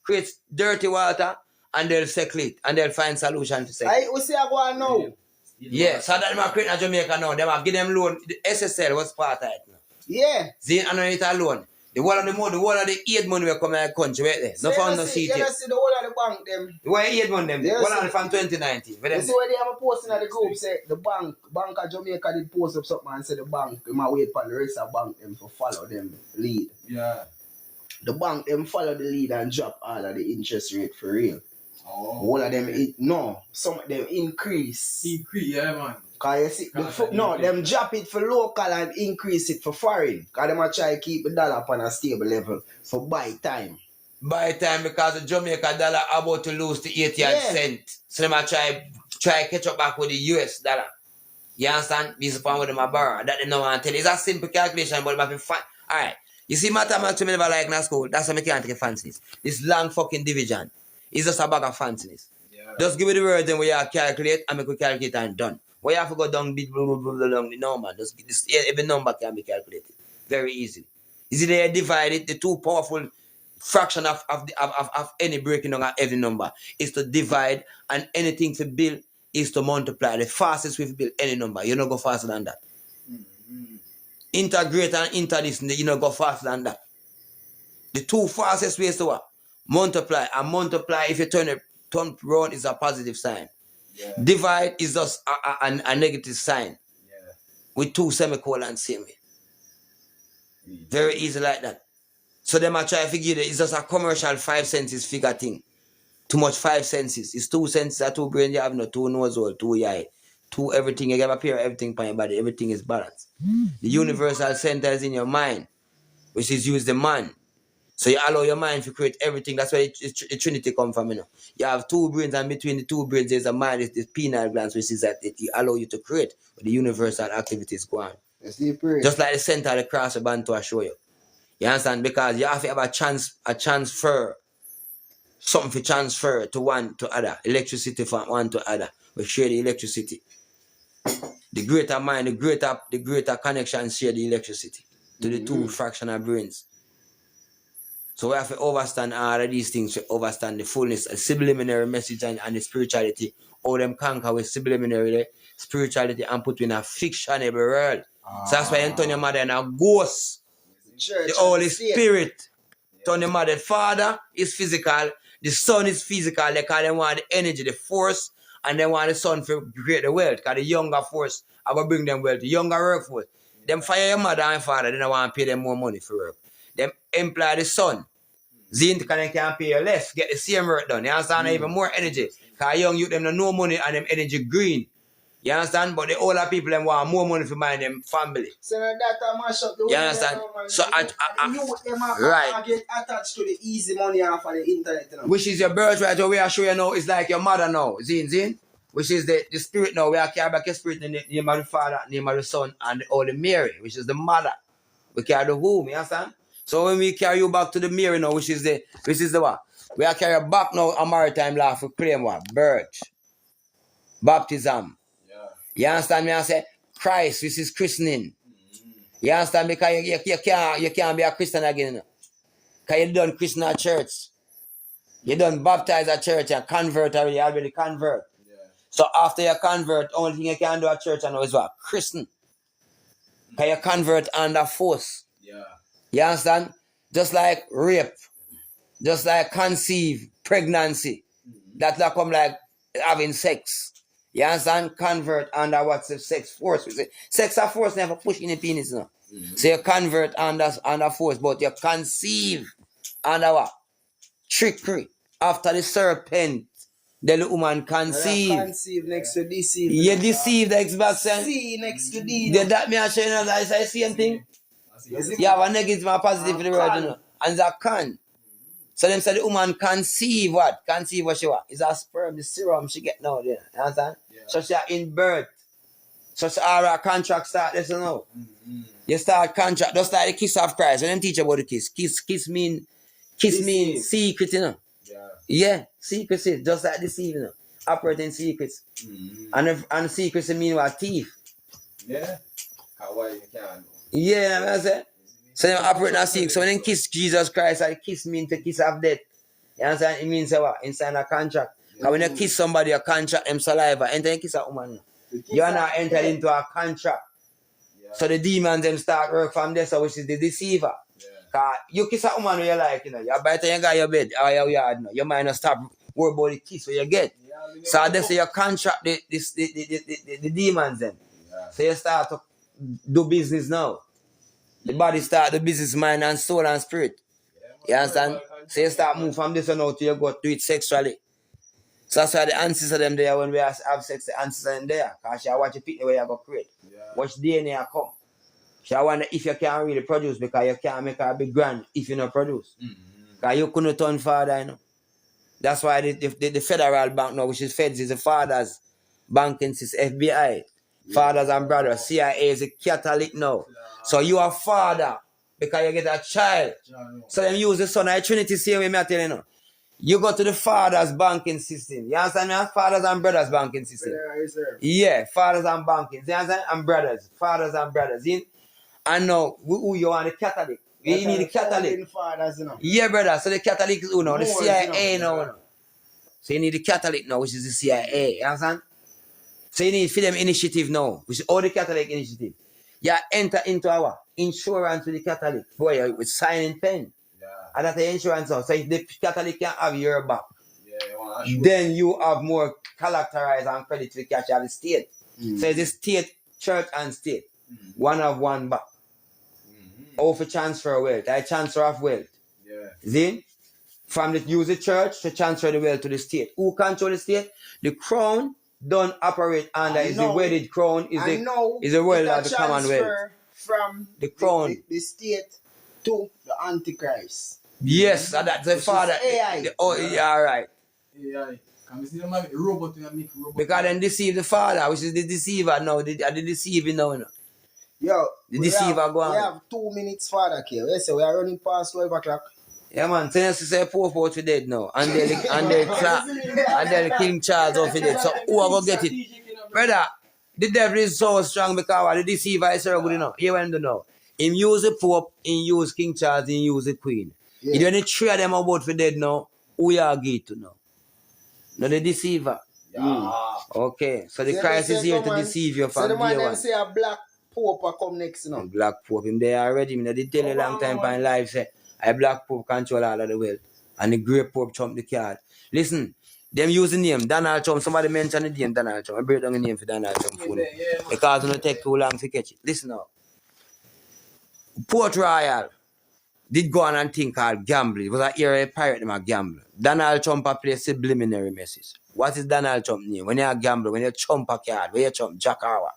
create dirty water and they'll settle it. And they'll find solution to settle it. We see I go on now. Yeah, so that them create in Jamaica now. Them have give them loan. The SSL was part of it now. Yeah. See, underneath a loan. The whole of the money, the whole of the aid money will come in the country, right there. No found no seat yet. You yet. see the whole of the bank them. The way aid money them, the whole of it from 2019. You see where they have a post in the group say the bank of Jamaica did post up something and say the bank they might wait for the rest of the bank them to follow them lead. Yeah. The bank them follow the lead and drop all of the interest rate for real. Oh. All of them some of them increase. Yeah, man. Cause you see, them drop it for local and increase it for foreign. Cause them a try to keep the dollar on a stable level for buy time. Buy time because the Jamaica dollar about to lose to 80 cents. So them a try catch up back with the US dollar. You understand? This is what them a borrow. That they know and tell. It's a simple calculation, but it must be fun. Alright. You see mathematics me never like in school. That's why I can't take fanciness. This long fucking division. It's just a bag of fanciness. Yeah. Just give me the word then we have calculate and make we calculate and done. Why you have to go down bit the number? Just every number can be calculated very easily. Is it they divide it? The two powerful fraction of any breaking down of every number is to divide, and anything to build is to multiply. The fastest way to build any number, you don't go faster than that. Mm-hmm. Integrate and inter this, you don't go faster than that. The two fastest ways to what? Multiply, and multiply if you turn around is a positive sign. Yeah. Divide is just a negative sign. Yeah. With two semicolons same way. Very easy like that. So them I try to figure it's just a commercial 5 senses figure thing. Too much 5 senses. It's 2 senses, 2 brains you have, no 2 nose hole, 2 eye, 2 everything. You get a pair of everything for your body. Everything is balanced. The universal center is in your mind, which is use the man. So you allow your mind to create everything. That's where the Trinity come from, you know. You have 2 brains, and between the 2 brains there's a mind, it's the pineal gland, which is that it allow you to create. But the universal activities go on. Just like the center of the cross of Bantu I show you. You understand? Because you have to have a transfer. Something to transfer to one to other. Electricity from one to other. We share the electricity. The greater mind, the greater connection share the electricity to the 2 fractional brains. So we have to understand all of these things, to understand the fullness, the subliminary message and the spirituality. How them conquer with subliminary spirituality and put in a fictionable world. So that's why Antonio Mother and a ghost. The Holy Spirit. Antonio Mother, Father is physical, the Son is physical. They call them want the energy, the force, and they want the Son to create the wealth. Because the younger force, I will bring them wealth. The younger workforce. Them fire your mother and father, they don't want to pay them more money for work. Them employ the Son. Zine can pay you less, get the same work done. You understand? Even more energy. Because young youth them no money and them energy green. You understand? But the older people them want more money for buy them family. So that mash up the you understand? So right. Get attached to the easy money off of the internet. You know? Which is your birthright, we are sure you know, it's like your mother now. Zine. Which is the spirit now. We are carry back your spirit in the name of the Father, name of the Son, and the Holy Mary, which is the mother. We carry the womb, you understand? So when we carry you back to the Mary now, which is the what? We are carry back now a maritime law for claim what? Birth. Baptism. Yeah. You understand me? I say Christ, which is christening. Mm-hmm. You understand? Because you can't be a Christian again. Because you done Christian at church. You done baptize at church and convert already. You already convert. Yeah. So after you convert, only thing you can do at church and know is what? Christian. Because you convert under force. Yeah. You understand? Just like rape, just like conceive, pregnancy, that come like having sex. You understand? Convert under what's the sex force. We say, sex of force never push in the penis, no. So you convert under force, but you conceive under what? Trickery. After the serpent, the woman conceive. Conceive next to deceive. You deceive the Xbox. See next to D. Did that me and show you know that is the same thing? You have a negative and a positive in the word, you know. And it's a con. So them say the woman conceive what? Conceive what she want? It's a sperm, the serum she get now there. You understand? Yeah. So she are in birth. So our contract start, listen now. You start contract, just like the kiss of Christ. When them teach about the kiss. Kiss mean secret, you know. Yeah, secrecy, just like deceiving, you know. Operating secrets. And secrecy mean what? Thief. Yeah. Why you can't. Yeah, you know what I'm saying? So they operate in a secret. So when they kiss Jesus Christ, I kiss mean to kiss of death. You understand? It means what? Inside a contract. Because when you kiss somebody, you contract them saliva. Enter and kiss a woman. You are not entered into a contract. Yeah. So the demons them start work from there, so which is the deceiver. Because you kiss a woman you like, you know, you bite and you got your bed or your yard, you know, your mind not stop worry about the kiss what you get. Yeah, so they say you contract the demons then. Yeah. So you start to do business now. The body start the business, mind and soul and spirit. You understand? So you start move from this one out to you go do it sexually. So that's why the ancestors them there when we have sex, the ancestors them there. Because she watch the picture where you go create. Yeah. Watch DNA come. She wonder if you can't really produce because you can't make her big grand if you not produce. Because you couldn't turn father, you know. That's why the federal bank now, which is Feds, is the father's banking system, FBI. Fathers and brothers. CIA is a Catholic now. So you are father because you get a child. So them use the son of the Trinity same way I tell you now. You go to the father's banking system. You understand me? Fathers and brothers banking system. Yeah, fathers and banking. You understand? And brothers. Fathers and brothers. And now, who you are the Catholic? You need the Catholic. Fathers, you know. Yeah, brother. So the Catholic is who now? The CIA now. So you need the Catholic now, which is the CIA. You understand? So you need for them initiative now, which is all the Catholic initiative. You enter into our insurance with the Catholic. Boy, with signing pen. Yeah. And that's the insurance now. So if the Catholic can have your back, then you have more characterized and credit to catch the state. So it's the state, church and state. One have one back. Or for transfer wealth. I transfer of wealth. Yeah. See? From the use the church to transfer the wealth to the state. Who control the state? The crown don't operate under is the wedded crown is the world of the commonwealth. From the crown, the state to the Antichrist. Yes, and that's the father. AI. Yeah, right. AI. Because then deceive the father, which is the deceiver now. The deceiving now. Yo, the deceiver go on. We have 2 minutes, Father Kill. Let's say we are running past 12 o'clock. Yeah, man. So you say Pope out for dead now. And then the King Charles out for dead. So who are going to get it? Brother, the devil is so strong because the deceiver is so good enough. You want to know. Him use the Pope, him use King Charles, him use the Queen. Yeah. You don't three of them about for dead now. Who you are going to know? No, the deceiver. Yeah. Okay. So the Christ is here to deceive you from day one. So the man them say a black Pope will come next, you know. Black Pope, him there already. I did tell you a long time in life, say, I Black Pope control all of the world. And the great Pope trump the card. Listen, them use the name Donald Trump. Somebody mentioned the name Donald Trump. I break down the name for Donald Trump. Because it don't take too long to catch it. Listen now. Port Royal did go on and think called gambling. It was an era of pirate them a gamble. Donald Trump play subliminary message. What is Donald Trump name? When you gamble, when you chump a card, when you chump Jack Hour.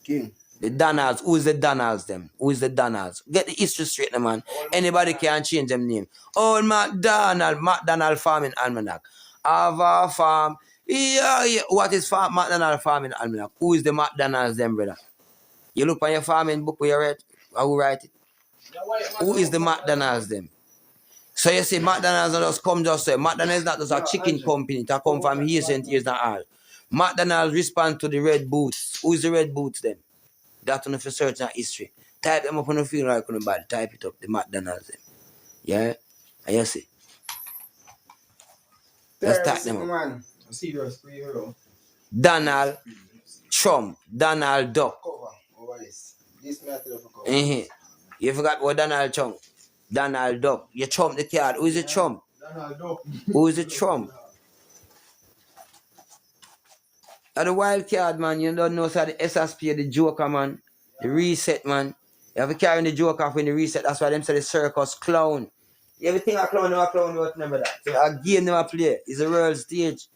King. The Donalds, who is the Donalds them? Who is the Donalds? Get the history straight, man. Anybody can change them name. Old MacDonald Farming Almanac. Ava Farm. Yeah. What is MacDonald Farming Almanac? Who is the MacDonalds them, brother? You look on your farming book where you read. Who write it? Who is the MacDonalds them? So you say McDonald's just come just say McDonald's is not just a chicken company that come from years and years and all. McDonald's respond to the red boots. Who is the red boots then? That one for search and history. Type them up on the field like on the body. Type it up, the McDonald's them. Yeah? And you see. Let's type them up. Donald Trump. Donald Duck. You forgot what Donald Trump. Donald Duck. You trump the card. Who is the Trump? Donald Duck. Who is the Trump? At the wild card, man, you don't know, so the SSP, the Joker, man, the reset, man. You have to carry the Joker off when the reset. That's why them say the circus clown. Everything a clown, you remember that. So a game never play. It's a world stage.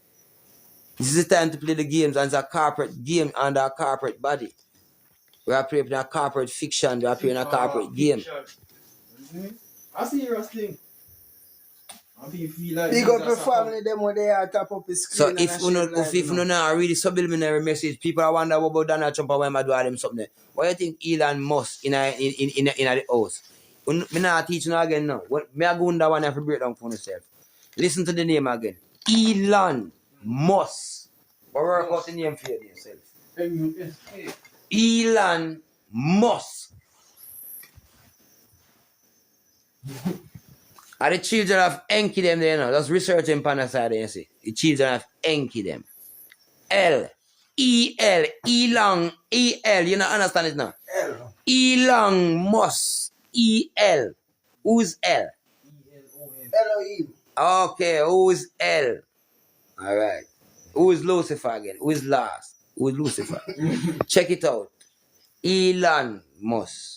This is the time to play the games, and it's a corporate game under a corporate body. We are playing a corporate fiction, we are playing a corporate game. I see your thing. Feel like Big up your family, them when they are top up his screen. So if you don't know really subliminary message, people are wonder about Donald Trump and when I do them something. What do you think Elon Musk in the house? Me not teach you again now. Me I go under one have to break down for myself. Listen to the name again. Elon Musk. What work out the name for yourself? M-U-S-K. Elon Musk. Are the children of Enki them there, you know? Just research in Panaside, you see. The children of Enki them. L-E-L, Elon, E-L, you don't understand it now? L. Elon Musk, E-L. Who's L? E-L-O-N. Elohim. Okay, who's L? Alright. Who's Lucifer again? Who's last? Who's Lucifer? Check it out. Elon Musk.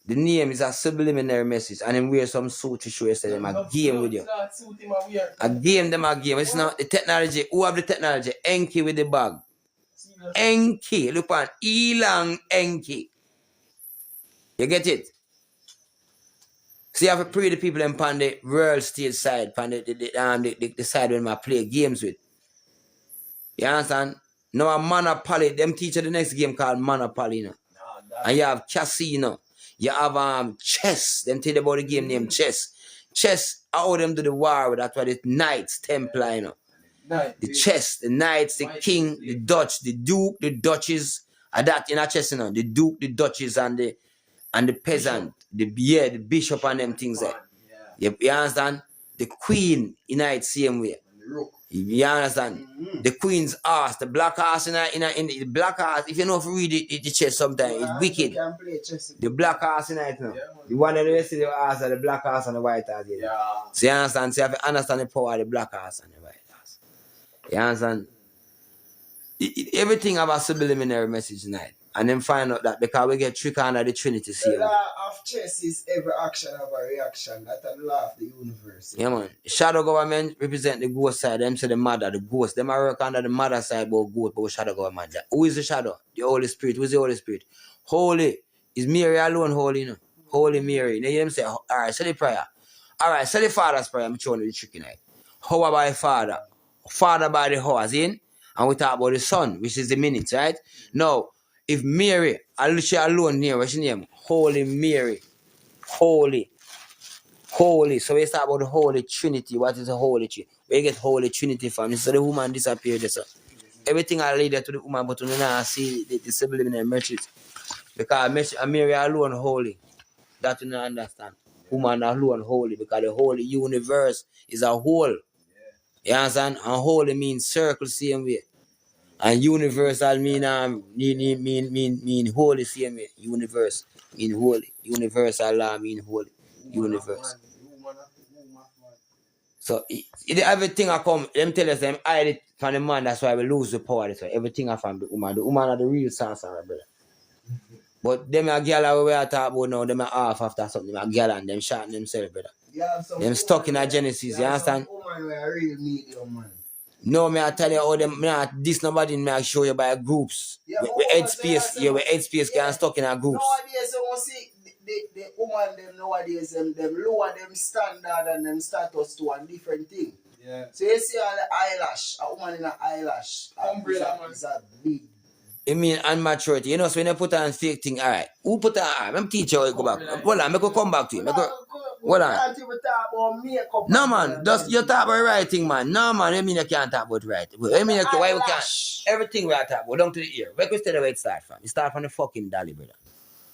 The name is a subliminary message, and then wear some suit to show you say them a game with you. A game, them a game. It's not the technology. Who have the technology? Enki with the bag. Enki. Look on Elon Enki. You get it? So you have to pray the people on the world stage side, on the side when I play games with. You understand? Now a Monopoly, them teach you the next game called Monopoly, you know. And you have Casino. You have chess. Them tell you about the game named chess. Chess, how them do the war, that's why the Knights Templar, you know. The chess, the knights, the king, the Dutch, the duke, the duchess, and that in a chess, you know, the duke, the duchess, and the peasant, the bishop and them things there. You understand? The queen in it same way. You understand? The queen's ass, the black ass in the black ass. If you know if you read the chess sometimes, it's wicked. The black ass in it now. You want to see the ass of the black ass and the white ass. Yeah. So you understand? So you have to understand the power of the black ass and the white ass. You understand? Everything about subliminary message tonight. And then find out that because we get tricked under the Trinity The seal. law of chess is every action of a reaction. That's the law of the universe. Yeah, man. Shadow government represent the ghost side. Them say the mother, the ghost. Them are work under the mother side, but ghost, but shadow government. Who is the shadow? The Holy Spirit. Who is the Holy Spirit? Holy. Is Mary alone holy, you know? Holy Mary. You hear them say, all right, say the prayer. All right, say the Father's prayer. I'm showing you the trick tonight. How by Father? Father by the horse, in? And we talk about the Son, which is the minutes, right? Now, if Mary, she alone here, what's her name? Holy Mary. Holy. Holy. So we talk about the Holy Trinity. What is the Holy Trinity? Where you get Holy Trinity from? So the woman disappeared. So everything I lead to the woman, but we now see the subliminal message. Because Mary alone holy. That we don't understand. Woman alone holy. Because the whole universe is a whole. You understand? And holy means circle same way. And universal mean holy same way. Universe mean holy. Universal law mean holy. Universe. So everything I come, them tell us them hide it from the man, that's why we lose the power. So everything I from the woman. The woman are the real sorcerer, brother. But them a girl we are talking about now, them are off after something. Them a girl and them shot themselves, brother. Them stuck in a Genesis, you understand? Woman were a real medium, man. No, me I tell you how them this nobody may I show you by groups. Yeah, with headspace, with headspace get stuck in a groups. Nowadays, you see the woman them nowadays them lower them standard and them status to a different thing. Yeah. So you see all the eyelash, a woman in an eyelash, is a big. You mean immaturity? You know, so when you put on fake thing, alright. Who put on? I'm teacher how you go back. Hold on, make go come back to you. Hold on. No man, just you talk about the right thing, man. No man, you mean you can't talk about the right thing. You mean why we can't? Everything we are talking about, down to the ear. Where can we tell you where it start from? It start from the fucking dolly, brother.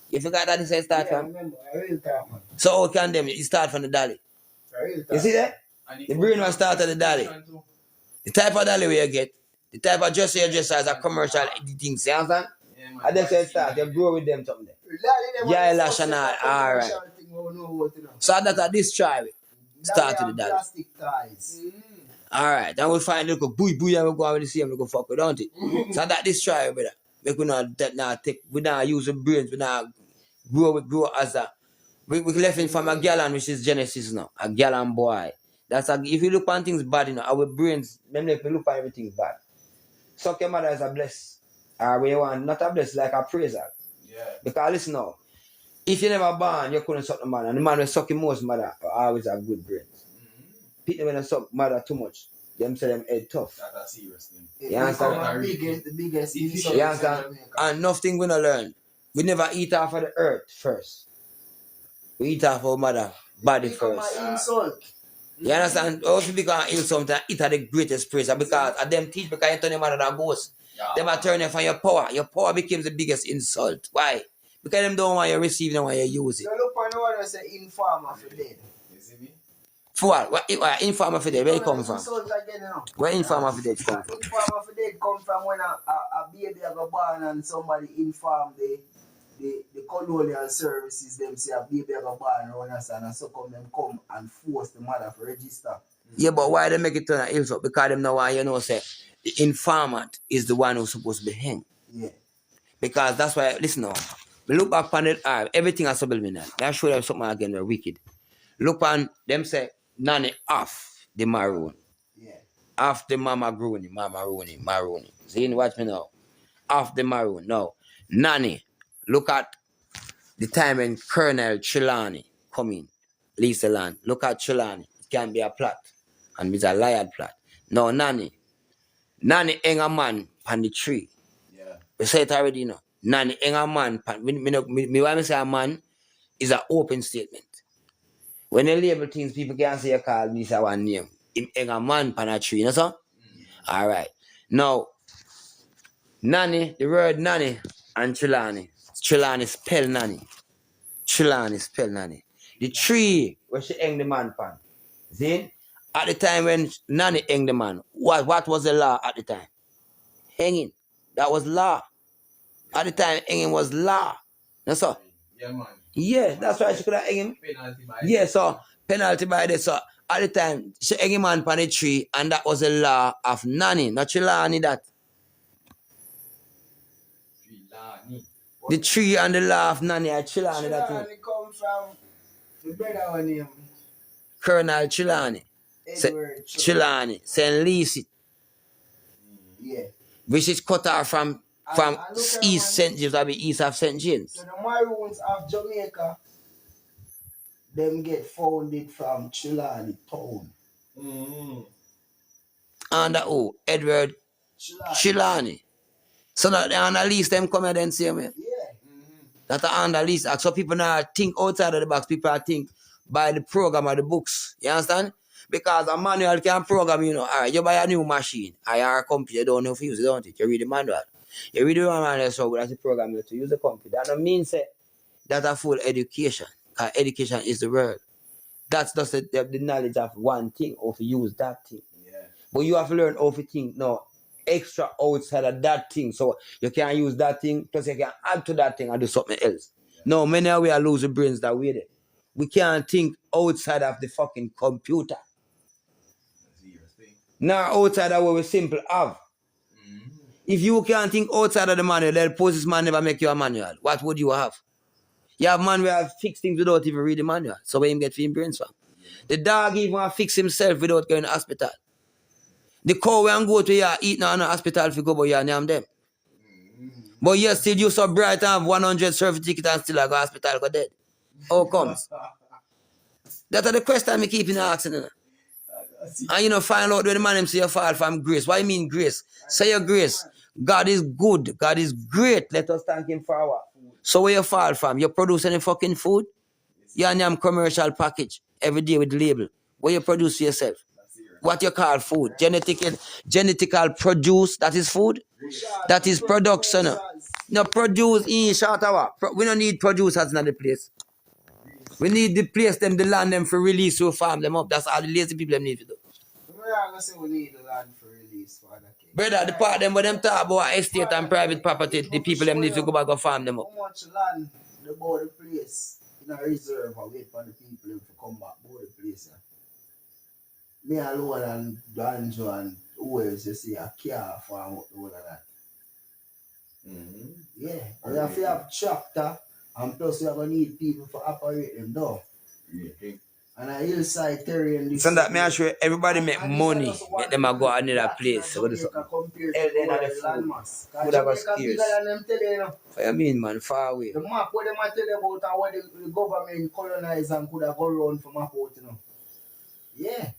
You forgot that it says start from? Remember, I real talk, man. So how can them? It start from the dolly. I real talk. You see that? The brain was start at the dolly. The type of dolly we you get, the type of dress you dress as a commercial editing, see what I'm saying? And then say start, you grow with them something. Yeah, lash and alright. So that at this try start to the dolly. Plastic ties. Alright, then we find little booey booey and we go with the same little fucker, don't it? So that destroy brother. We not that now take we not use the brains, we not grow as a we left it from a gallon which is Genesis now. A gallon boy. That's a, if you look on things bad, you know, our brains, them if you look on everything bad. Suck your mother as a bless. Or when you want not a bless like a praiser. Yeah. Because listen now, if you never born, you couldn't suck the man, and the man will suck him most mother always have good brains. People when they suck mother too much, them say them head tough. That's a serious thing. You understand? The biggest insult. You understand? And nothing we not learn. We never eat off of the earth first. We eat off our mother body first. Insult. You understand? Also because insult and it are the greatest praise because of them teach because you turn your mother that ghost. Them are turning from your power. Your power becomes the biggest insult. Why? Because them don't want you receive, them want you use it. So look on the one that say informer for dead. You see me? For what? What informer for dead? Where it come from? Insult again, you know. Where informer for dead come from? Informer for dead come from when a baby a go born and somebody inform the colonial services them say a baby a go born around us and so come and force the mother to register. Yeah, but why they make it turn an insult? Because them know why you know say the informant is the one who's supposed to be hanged. Yeah. Because that's why, listen now, we look back on it, everything has subliminal. I'll show them something again, they're wicked. Look on them say, nanny off the maroon. Yeah. Off the mama groony, maroony. See, watch me now. Off the maroon. No. Nanny, look at the time when Colonel Trelawney come in, Lisa Land. Look at Trelawney. It can be a plot. And it's a liar plot. No, Nanny hang a man on the tree. Yeah. We say it already, you know. Nanny hang a man. Me why me say a man is an open statement. When you label things, people can't say you call me say one name. Him hang a man on a tree, you know so? Alright. Now, Nanny, the word nanny and Trelawney. Trelawney spell nanny. The tree where she hang the man pan. See? At the time when Nanny hang the man, what was the law at the time? Hanging. That was law. At the time, hanging was law. That's all. Yeah, man. Yeah, that's why she could have hang him. Penalty by Yeah, so penalty by this. So at the time, she hang him on the tree, and that was the law of Nanny, not Trelawney that. Trelawney. The tree and the law of Nanny are Trelawney that. Trelawney come from the brother one name Colonel Trelawney. Edward Trelawney. St. Lucie. Yeah. Which is cut off from And look at East one- St. James, that be east of St. James. So the Maroons of Jamaica, them get founded from Trelawney town. Mm-hmm. Under who? Edward Trelawney. So that on the list them come here then say me. Yeah. That are on the list. So people now think outside of the box. People are think by the program or the books. You understand? Because a manual can program, you know. Alright, you buy a new machine. Or a computer, you don't know if you use it, don't it? You read the manual. You read the manual, so that's the program you to use the computer. That don't mean say that's a full education. Because education is the word. That's just the knowledge of one thing, or to use that thing. Yeah. But you have to learn how to think now extra outside of that thing. So you can use that thing, plus you can add to that thing and do something else. Yeah. No, many of we are losing brains that way. We can't think outside of the fucking computer. Now outside of what we simply have. Mm-hmm. If you can't think outside of the manual, then Post's man never make you a manual. What would you have? You have man who have fixed things without even reading the manual. So where him get him brains from? The dog even have fix himself without going to hospital. The cow when go to here eat now in the hospital if you go but you name them. But you still you so bright and have 100 certificate and still go to hospital go dead. How comes? That's the question I keep asking. And you know, find out where the man him say you fall from grace. What you mean grace? Say your grace. God is good. God is great. Let us thank him for our. So where you fall from? You produce any fucking food? You name commercial package every day with label. What you produce for yourself? What you call food? Genetical produce, that is food? That is production. No produce in short hour. We don't need producers in the place. We need the place them, the land them for release to farm them up. That's all the lazy people them need to do. We're not gonna say we need the land for release for that case. Brother, the part them when them talk about estate and private property, the people them need to go back and farm them up. How much land they bought the place in a reserve and wait for the people to come back, bought the place. Yeah. Me alone and Danjo and who else you see a car for all of that. Yeah. We have to have tractor and plus we are gonna need people for operate them though. And a hillside terrain. So that me assure everybody make money, make them a go another place. What is something? Would have a scarce. What you mean, man? Far away. The map where they might tell you about and where the government colonized and could have gone around for map out, you know. Yeah.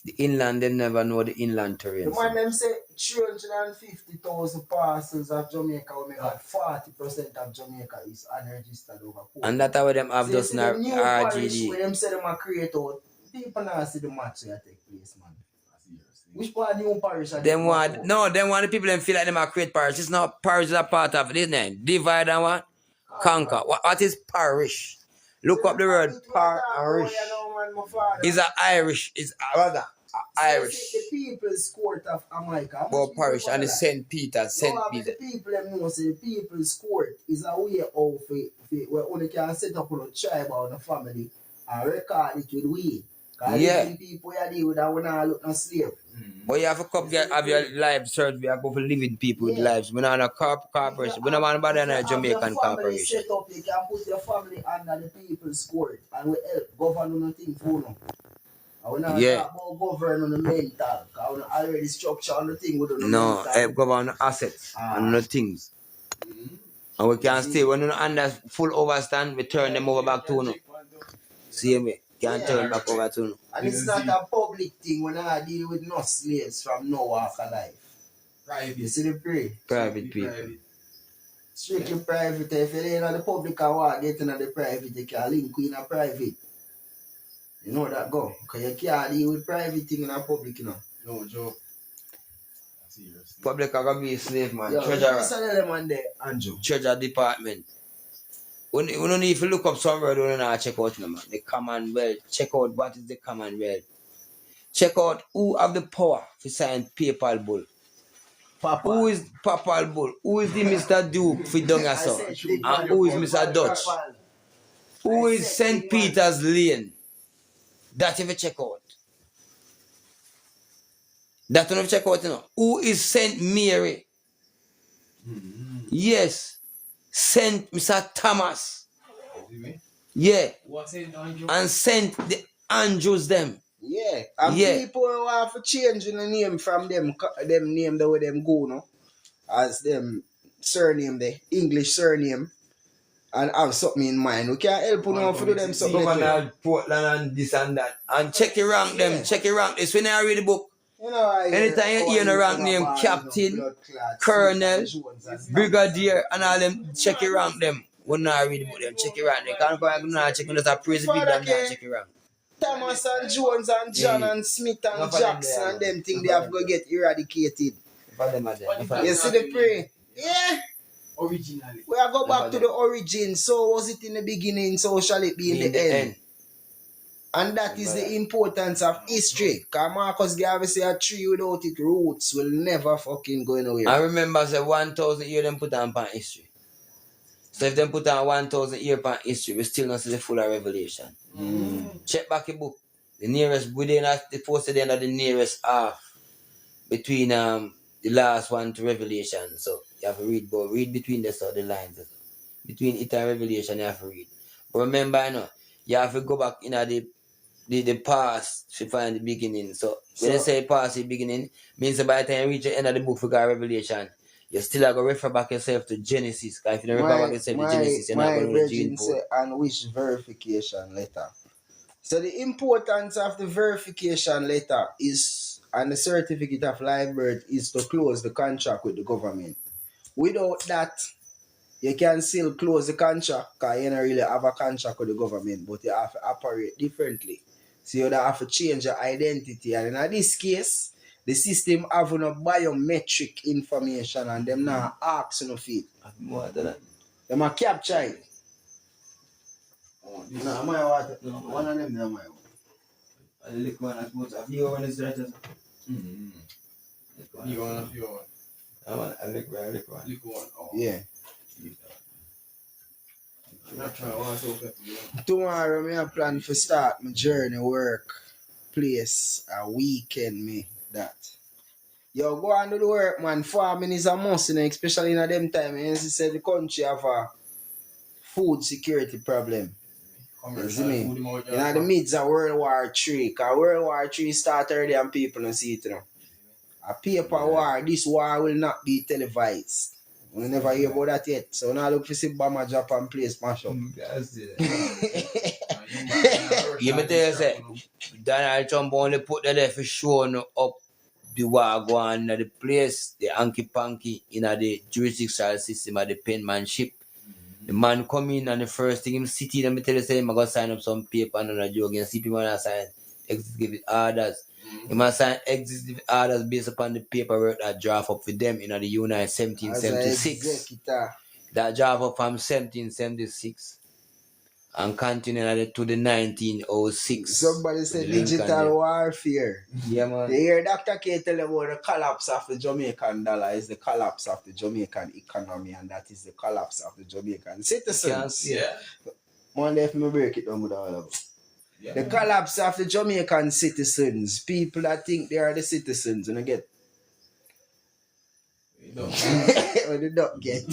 The inland, they never know the inland The terrain. man them say 350,000 parcels of Jamaica will make up 40% of Jamaica is unregistered over poor. And that's how them have So just you see now the new parish RGD. where them say them a create out, people now see the match that take place, man. Which part of new parish are Them want the people them feel like them are create parish. It's not parish is a part of it, isn't it? Divide and what? Conquer. What is parish? Look up the word parish. It's a Irish. It's rather Irish. The people's court of Jamaica. But parish and the St. Peter, St. No, Peter. the people them know say the people's court is a way of where only can set up on a tribe or a family and record it with we. Because Yeah. people you deal with that when I look no slave. But you have to come get have your life search. We are going for living people with lives. We're not a corporation. We don't want to bother in a Jamaican corporation. Set up, you can put your family under the people's court and we help govern nothing for you. I will not talk about govern on the mental. Because we already structure on the thing with the No, mental. help govern assets and no things. And we can stay when you under full overstand, we turn them over back to you. See me? Can't turn back over to you. And it's not a public thing when I deal with no slaves from no walk of life. Private. You see the pray? Private people. Strictly private. If you ain't in the public and walk get in the private, you can link in a private. You know that go. Because you can't deal with private thing in a public, you know. No joke. Serious. Public are going to be a slave, man. Yo, Treasurer. them on there, Andrew. Treasure department. We don't need to look up somewhere, we don't know how to check out, no, man. The Commonwealth. Check out what is the Commonwealth. Check out who have the power to sign papal bull. Papa. Who is papal bull? Who is the Mr. Duke for Dungaso? And who is Mr. Dutch? Who is St. Peter's Lane? That you have to check out. That you have to check out, you know. Who is St. Mary? Yes. Saint Mr. Thomas. Yeah. What's it, Andrew? And Saint the Andrews them. Yeah. And Yeah. people who have to change the name from them name the way them go, no? As them surname, the English surname. And have something in mind. We can't help you now to do them something. Governor Portland and this and that. And check your rank them. Check your rank. It's when I read the book. You know, Anytime you hear a rank name, Captain, Colonel, Brigadier, and all them, check your rank them. When I read the book them, check your rank. They can't go and check just a praise the big them, check your rank. Thomas and Jones and John and Smith and Jackson and them think they have to get eradicated. You see the pray? Yeah. Originally. We are go back to the origin. So was it in the beginning, so shall it be in the end. And that is the importance of history. Because Marcus Garvey say a tree without its roots will never fucking go anywhere. I remember say 1,000 years them put on history. So if them put on 1,000 years on history, we still not see the full of revelation. Check back your book. The nearest, within the post at the end of the nearest half between the last one to Revelation. So you have to read between the lines. Between it and Revelation you have to read. But remember, you have to go back in the past to find the beginning. So when they say past the beginning, means that by the time you reach the end of the book for Revelation, you still have to refer back yourself to Genesis. Because if you don't refer back yourself to Genesis, you're not going to know the gene pool. And which verification letter. So the importance of the verification letter is, and the certificate of live birth is to close the contract with the government. Without that, you can still close the contract because you don't really have a contract with the government, but you have to operate differently. So you have to change your identity. And in this case, the system have no biometric information and them now ask no feed. Them a capture it. No, my water. One of them there, my water. I lick one, I suppose. A few one is right. You want? I lick one. Lick one. Oh. Yeah. I'm not trying to want to Tomorrow, I plan to start my journey work. place a weekend me that. Yo, go on do the work, man. Farming is a must, you know, especially in a them time. You see, the country have a food security problem. You see me? You know, the midst of World War III. Because World War III started early and people don't see it, you know. A paper war, this war will not be televised. We never hear about that yet. So now look for see Bama Japan place mash up. You may tell you, say, Donald Trump only put that there for showing up the war going at the place, the hanky panky in the jurisdictional system of the penmanship. The man come in and the first thing him city, let me tell you, say, I'm going to sign up some paper and a joke and see people want to sign executive orders. He must sign executive orders based upon the paperwork that draft up for them in the United 1776. That draft up from 1776 and continuing to the 1906. Somebody said digital warfare. Yeah, man. You hear Dr. K tell about the collapse of the Jamaican dollar is the collapse of the Jamaican economy, and that is the collapse of the Jamaican citizens. Yeah. Man, let me break it down with all of it. Yeah. The collapse of the Jamaican citizens, people that think they are the citizens, and I get what the duck get.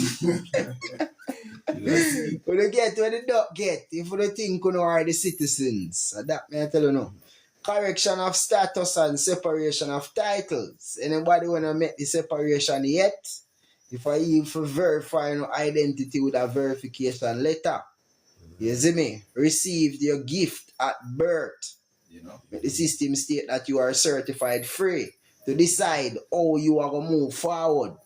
What the duck get if you think you are the citizens. So that may I tell you now. Correction of status and separation of titles. Anybody wanna make the separation yet? If I even verify no identity with a verification letter. You see me? Received your gift at birth. You know? But the system state that you are certified free to decide how you are gonna move forward.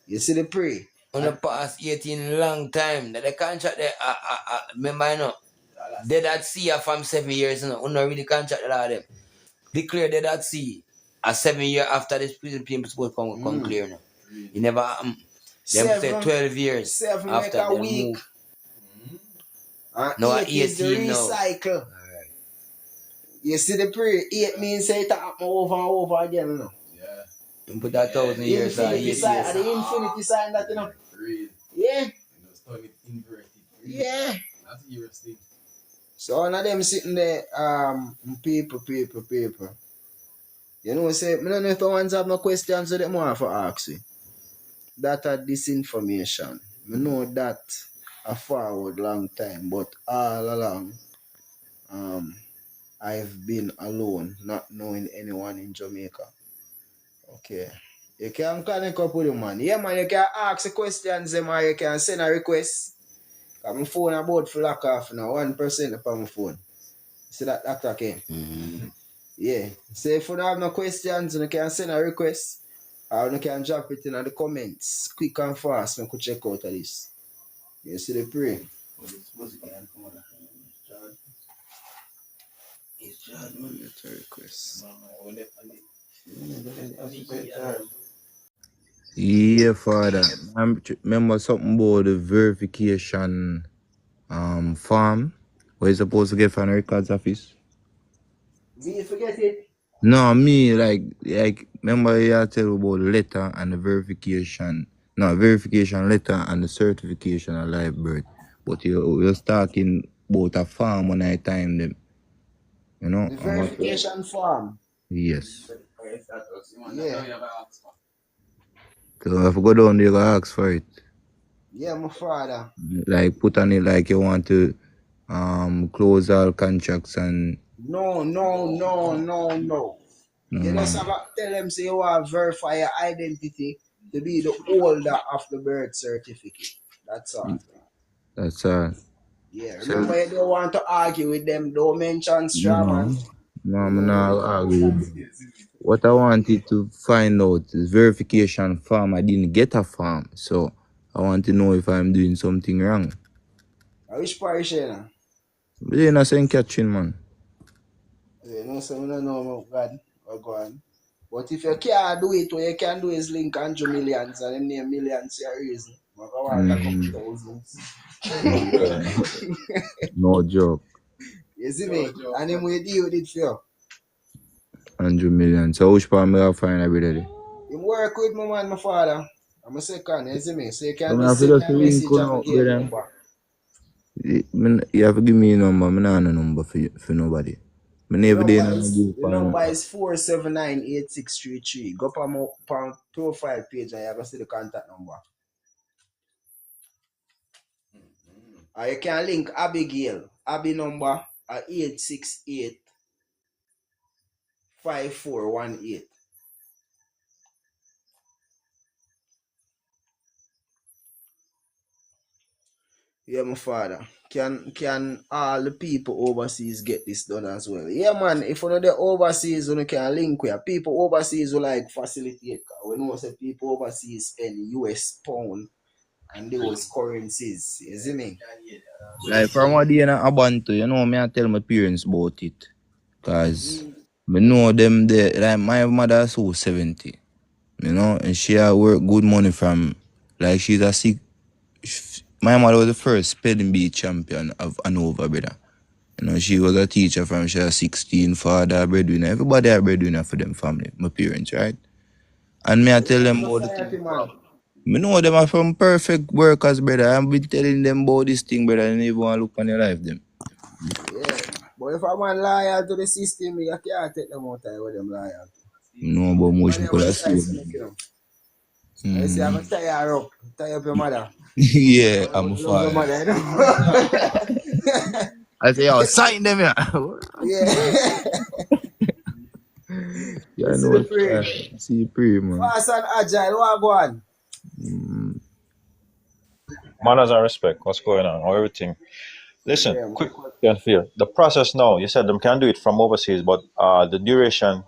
You see the pre? On the past 18 long time, that the contract there, remember, you know, they that see her from 7 years, you know, not really contract all of them. Declare they that see a 7 year after this prison people supposed to come clear now. You never, them say 12 years 7 after make a they week. move. And No, 8 is the 18 now. recycle. Alright. You see the pre? 8 means say it happen over and over again, you know. Yeah. You put that 1,000 years or 8 Infinity years. sign, the infinity sign that, you know. Real. Yeah. You know, turn it inverted. Yeah. That's a serious thing. So one of them sitting there, people. You know, say, I don't know if I want to have no questions that them want to ask you. That are disinformation. I know that a forward long time, but all along, I've been alone, not knowing anyone in Jamaica. Okay. You can connect up with him, man. Yeah, man, you can ask the questions, them, or you can send a request. Because my phone about to lock off now, 1% upon my phone. See that, Dr. K? Mm-hmm. Yeah. So if you don't have no questions, you can send a request. Or you can drop it in the comments. Quick and fast, you could check out of this. You see the pray. It's a request. Yeah, Father. I remember something about the verification form where you supposed to get from the records office. Did you forget it? No, me like remember you tell about the letter and the verification. No, verification letter and the certification of live birth. But you're talking about a form one at a time them. You know? The verification form. Yes. Yeah. So if you go down there, you gotta ask for it. Yeah, my father. Like put on it like you want to close all contracts and No. You just have to tell them, say you want to verify your identity to be the holder of the birth certificate. That's all. that's all. Yeah, remember you don't want to argue with them, don't mention Straman. No, I'm not arguing with them. What I wanted to find out is verification form. I didn't get a form, so I want to know if I'm doing something wrong. Which parish you know? But you're not saying catching, man. You know, so I don't know about God or God. But if you can't do it, what you can do is link 100 millions and them name millions for a reason. But I want a couple thousands. No joke. You see me? And then we deal with it for you. 100 million. So which part I find every day? You work with my man, my father. I'm a second, you see me? So you can So just I send feel me a just message link and out give with me them. number. You have to give me a number. I don't have a number for nobody. Me The never did number in a is group. the number is 4798633. Go up on my profile page and you can see the contact number. Or you can link Abigail. Abby number 868 5418. Yeah, my father. Can all the people overseas get this done as well? Yeah, man. If you know the overseas, you can link with people overseas who like facilitate. We know say people overseas in US pound and those currencies. You see me? Like from what day na Abantu, you know me I tell my parents about it. Cause me know them there. Like my mother so 70. You know, and she had work good money from like she's a sick. My mother was the first spelling bee champion of Hanover, brother. You know, she was a teacher from she was 16, father, breadwinner. Everybody a breadwinner for them family, my parents, right? And me I tell them about the Society, thing. man. Me know them are from perfect workers, brother. I've been telling them about this thing, brother, and they even want to look on your life, them. Yeah. But if a man loyal to the system, you can't take them out of with them loyal. You know about Man, motion you could have must try saved something, them. you know. I say, I'm going to tie her up. Tie up your mother. Yeah, I I'm a love your father. mother, you know. I say, yo, sign them here. Yeah. Yeah, You I see know the it's prayer. see pray, man. Fast and agile, what go on? Mm. Manners and respect. What's going on? Or everything. Listen, Yeah, man. quick question for you. The process now, you said them can do it from overseas, but the duration,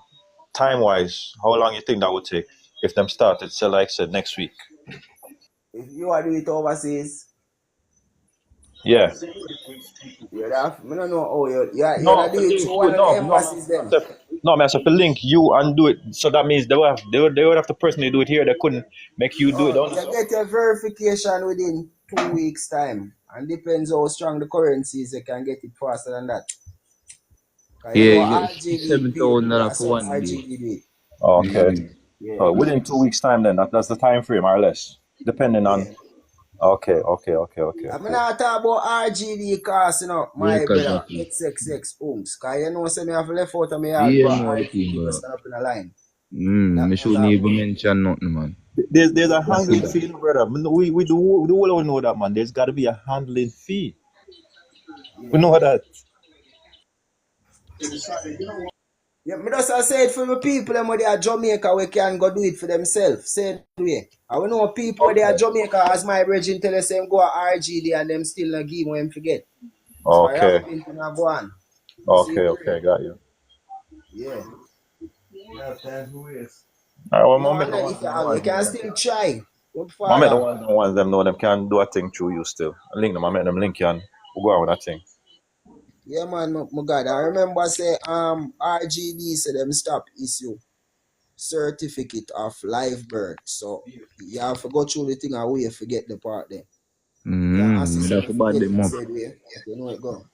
time wise, how long you think that would take if them started, say like I said, next week? If you are doing it overseas, Yeah. you have, I don't know how you're No, not for doing it link through you. one of the No, embassies then. no, man. So for link you and do it. So that means they would have to personally do it here. They couldn't make you do it No, down you so. get your verification within 2 weeks' time. And depends how strong the currency is, you can get it faster than that. Because you Yeah, know you get RGB $7,000 that's for how 1 day. RGB do it. Okay. Mm. Yeah. So within 2 weeks' time, then that's the time frame, or less, depending on. Yeah. Okay. I mean, I talk about RGB cost, you know, Yeah, my cause brother, of it. XXX ohms. Because you know, say me have left out of my yard Yeah, for know the thing, RGB to bro. stand up in a line. That Me me shouldn't talk even about. mention nothing, man. There's a That's it. handling fee, brother. We do all know that, man. There's got to be a handling fee. We Yeah. know that. Yeah, me just say it for the people them where they are Jamaica we can go do it for themselves. Say it way. I will know people where they are Okay. Jamaica as my brethren tell us them go to RGD and them still not give when forget. So I Okay. have been to go on. You see Okay. prayer. Got you. Yeah. Yeah, time to waste. All right. Well, No, I met and the if ones you them have, you ones know can them. still try. Good I met the father. ones them know them can do a thing through you still. I link them. I met them link you and we'll go on with that thing. Yeah man, my God. I remember say RGD say them stop issue certificate of live birth. So you have to go through the thing and we forget the part there. Yeah, Me assist have them to bad forget them it up. said way. You know it go.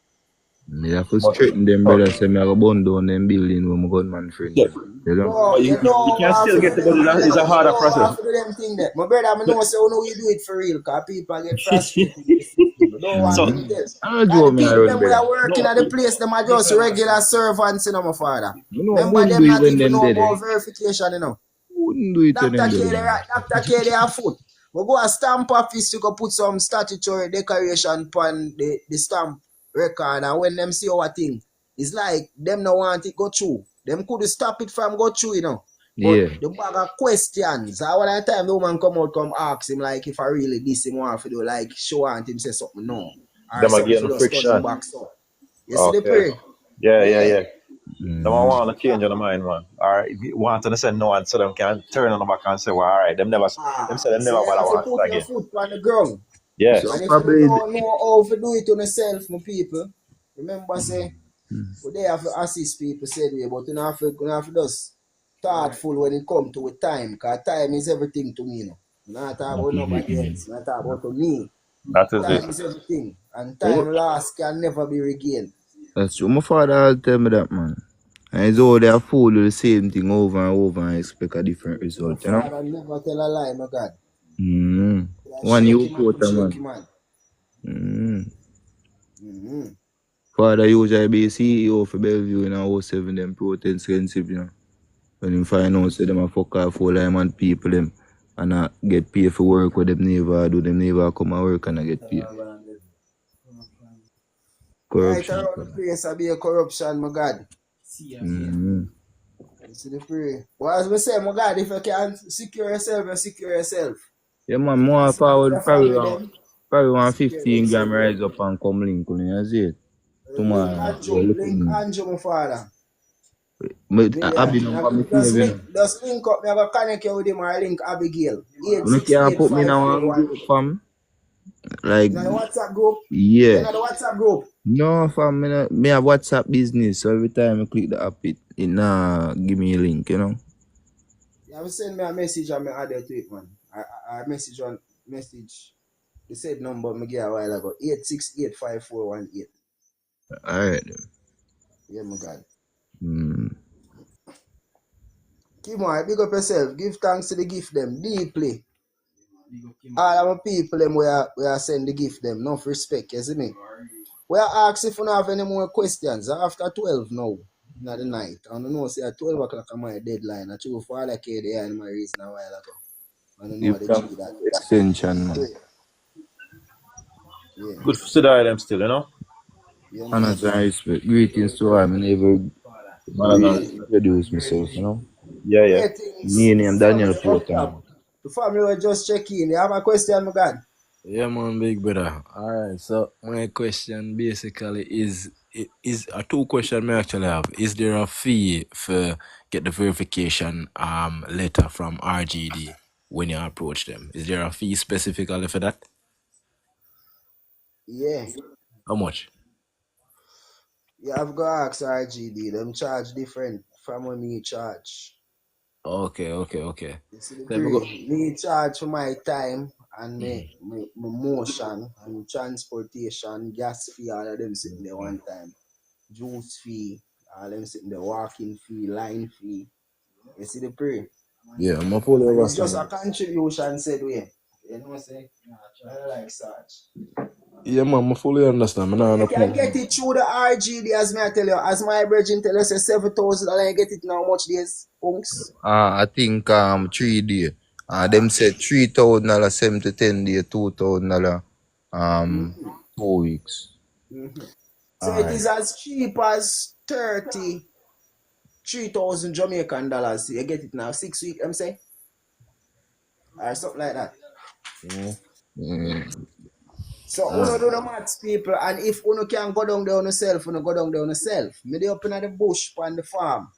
Me have to But straighten them, oh, brother. Say me have to burn down them building with my gunman friend yeah. them. You know? No, But you you know can what still to do get it, them but thing it's a there. You harder know process. what to do them thing there. My brother, I know say you do it for real because people get frustrated with the system. I don't want So to tell. I don't Like know the me I people run, them we brother. are working no, at the place, them are just regular servants, you know, my father. You know, Remember wouldn't them do it not when even them know dead, eh? about verification, you know. Wouldn't do it when Dr. them K, dead, man. Dr. K, they are foot. We go a stamp office to go put some statutory decoration on the stamp record, and when them see our thing, it's like them no want it go through. Them could stop it from go through, you know. But Yeah. the bag of questions. All the time the woman come ask him like if I really this him want to do, like show and him say something no. Or them something again for the just turn him friction. back so. You see the Okay. prayer? Yeah. Yeah. Them Mm-hmm. want to change their mind, man. All right, want to say no, and so them can turn on the back and say, well, all right, them say them So never you bother have to want put it your again. foot on the ground. Yeah. So And if you probably, don't know how to do it on yourself, my people, remember say, we they have to assist people said way, but you have to just thoughtful when it come to a time, because time is everything to me, you know. Not talk about nobody else, not talk about to me. That is it. Time is everything, and oh, time lost can never be regained. that's true. My father always tell me that, man. And it's all they are fool do the same thing over and over and expect a different My result, you know? father never tell a lie, my God. Mm-hmm. That One shaky you man, quote, man. shaky man. Mm-hmm. Mm-hmm. Father usually be CEO for Bellevue in a 07 them protein sensitive, you know. When him find out say them a fuck off whole and people them and get paid for work where them never do, them never come and work and I get paid. Right Corruption. around the place, I be a corruption, my God. Mm-hmm. You see the prayer. Well, as we say, my God, if you can secure yourself, you secure yourself. Yeah man, If you can more secure forward your family, them, probably one secure 15 gram themselves. rise up and come link on you see it. Link Tomorrow. Andrew, my father. But Me I there. be number me saving. Just link up. Me have a connect you with him or link Abigail. You can't put me in one 8685418. group fam. Like You know the WhatsApp group? yeah. You know the WhatsApp group? No fam, me have WhatsApp business, so every time I click the app it give me a link, you know. You have send me a message and me add it to it, man. I message the said number me get a while ago. 8685418. Alright. Yeah, my God. Mm. Keep on, big up yourself. Give thanks to the gift them deeply. All our people them we are send the gift them. Enough respect, you see me? We are asking if you have any more questions. After 12 now, in the night. I don't know, say at 12 o'clock on my deadline. I told Father K there in my reason a while ago. I don't know Give the them G that. extension man. Yeah, Good to see them still, you know. yeah, man. Honest and respect. Greetings to all. I never Man, really introduce myself, you know. yeah, yeah. Yeah, things. Me name Daniel Family up Porter. top. The family will just check in. You have a question, my God? Yeah, man, big brother. All right. So my question basically is a two question I actually have. Is there a fee for get the verification letter from RGD when you approach them? Is there a fee specifically for that? Yeah. How much? You have to ask RGD. Them charge different from when me charge. Okay. You see the Let me go. me charge for my time and my motion and transportation, gas fee, all of them sitting there one time. Juice fee, all them sitting there, walking fee, line fee. You see the pre? Yeah, I'm fully And it's just a understand. contribution said way. You know what I'm saying? I like such. Yeah, man, I fully understand. Man, You no can get problem. it through the RGD as me I tell you, as my brethren tell you, say $7,000 you get it now much days, punks. I think 3 day. Them said $3,000 7 to 10 day, $2,000 2 weeks. So All it right. is as cheap as 33,000 Jamaican dollars. You get it now, 6 weeks, I'm saying? Or something like that. Yeah. Mm. So uno do the maths, people, and if uno can go down there on yourself, uno go down there on yourself. Me dey up in the bush on the farm.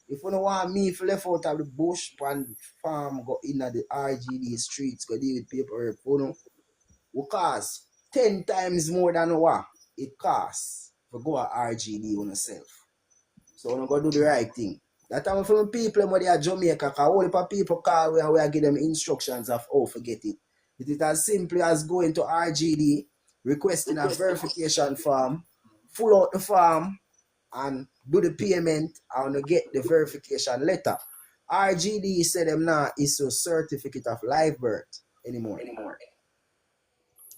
If uno want me if left out of the bush on the farm, go in the RGD streets, go deal with paperwork, uno will cost 10 times more than what it costs to go at RGD on yourself. So uno go do the right thing. That time from people when they are Jamaica, cause all the people call we are give them instructions of how to get it. It is as simple as going to RGD, requesting a verification form, fill out the form, and do the payment and get the verification letter. RGD said them now issue certificate of live birth anymore.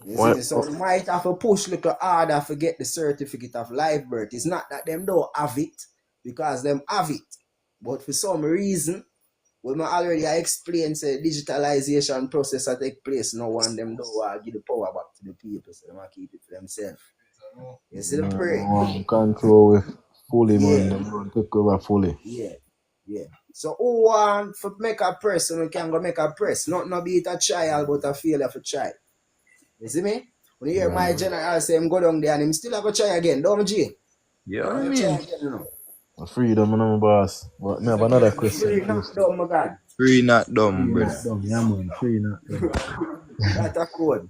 You see What? me? So they might have to push little harder to get the certificate of live birth. It's not that them don't have it, because them have it. But for some reason, when I already explained the digitalization process that take place, no one them don't want to give the power back to the people, so they want to keep it for themselves. You see the pray? Control with fully, man. Yeah, Them want to take over fully. yeah, yeah. So who want to make a press, and we can go make a press. Not be it a trial, but a failure for try. You see me? When you hear my general say him go down there and him still have to try again, don't G? Yeah, I Try mean. again, you know. Freedom, you know, boss. But me have another question Free for you. not dumb, my God. Free not dumb, Free brother. not dumb, yeah, man. Free not dumb. That's a code.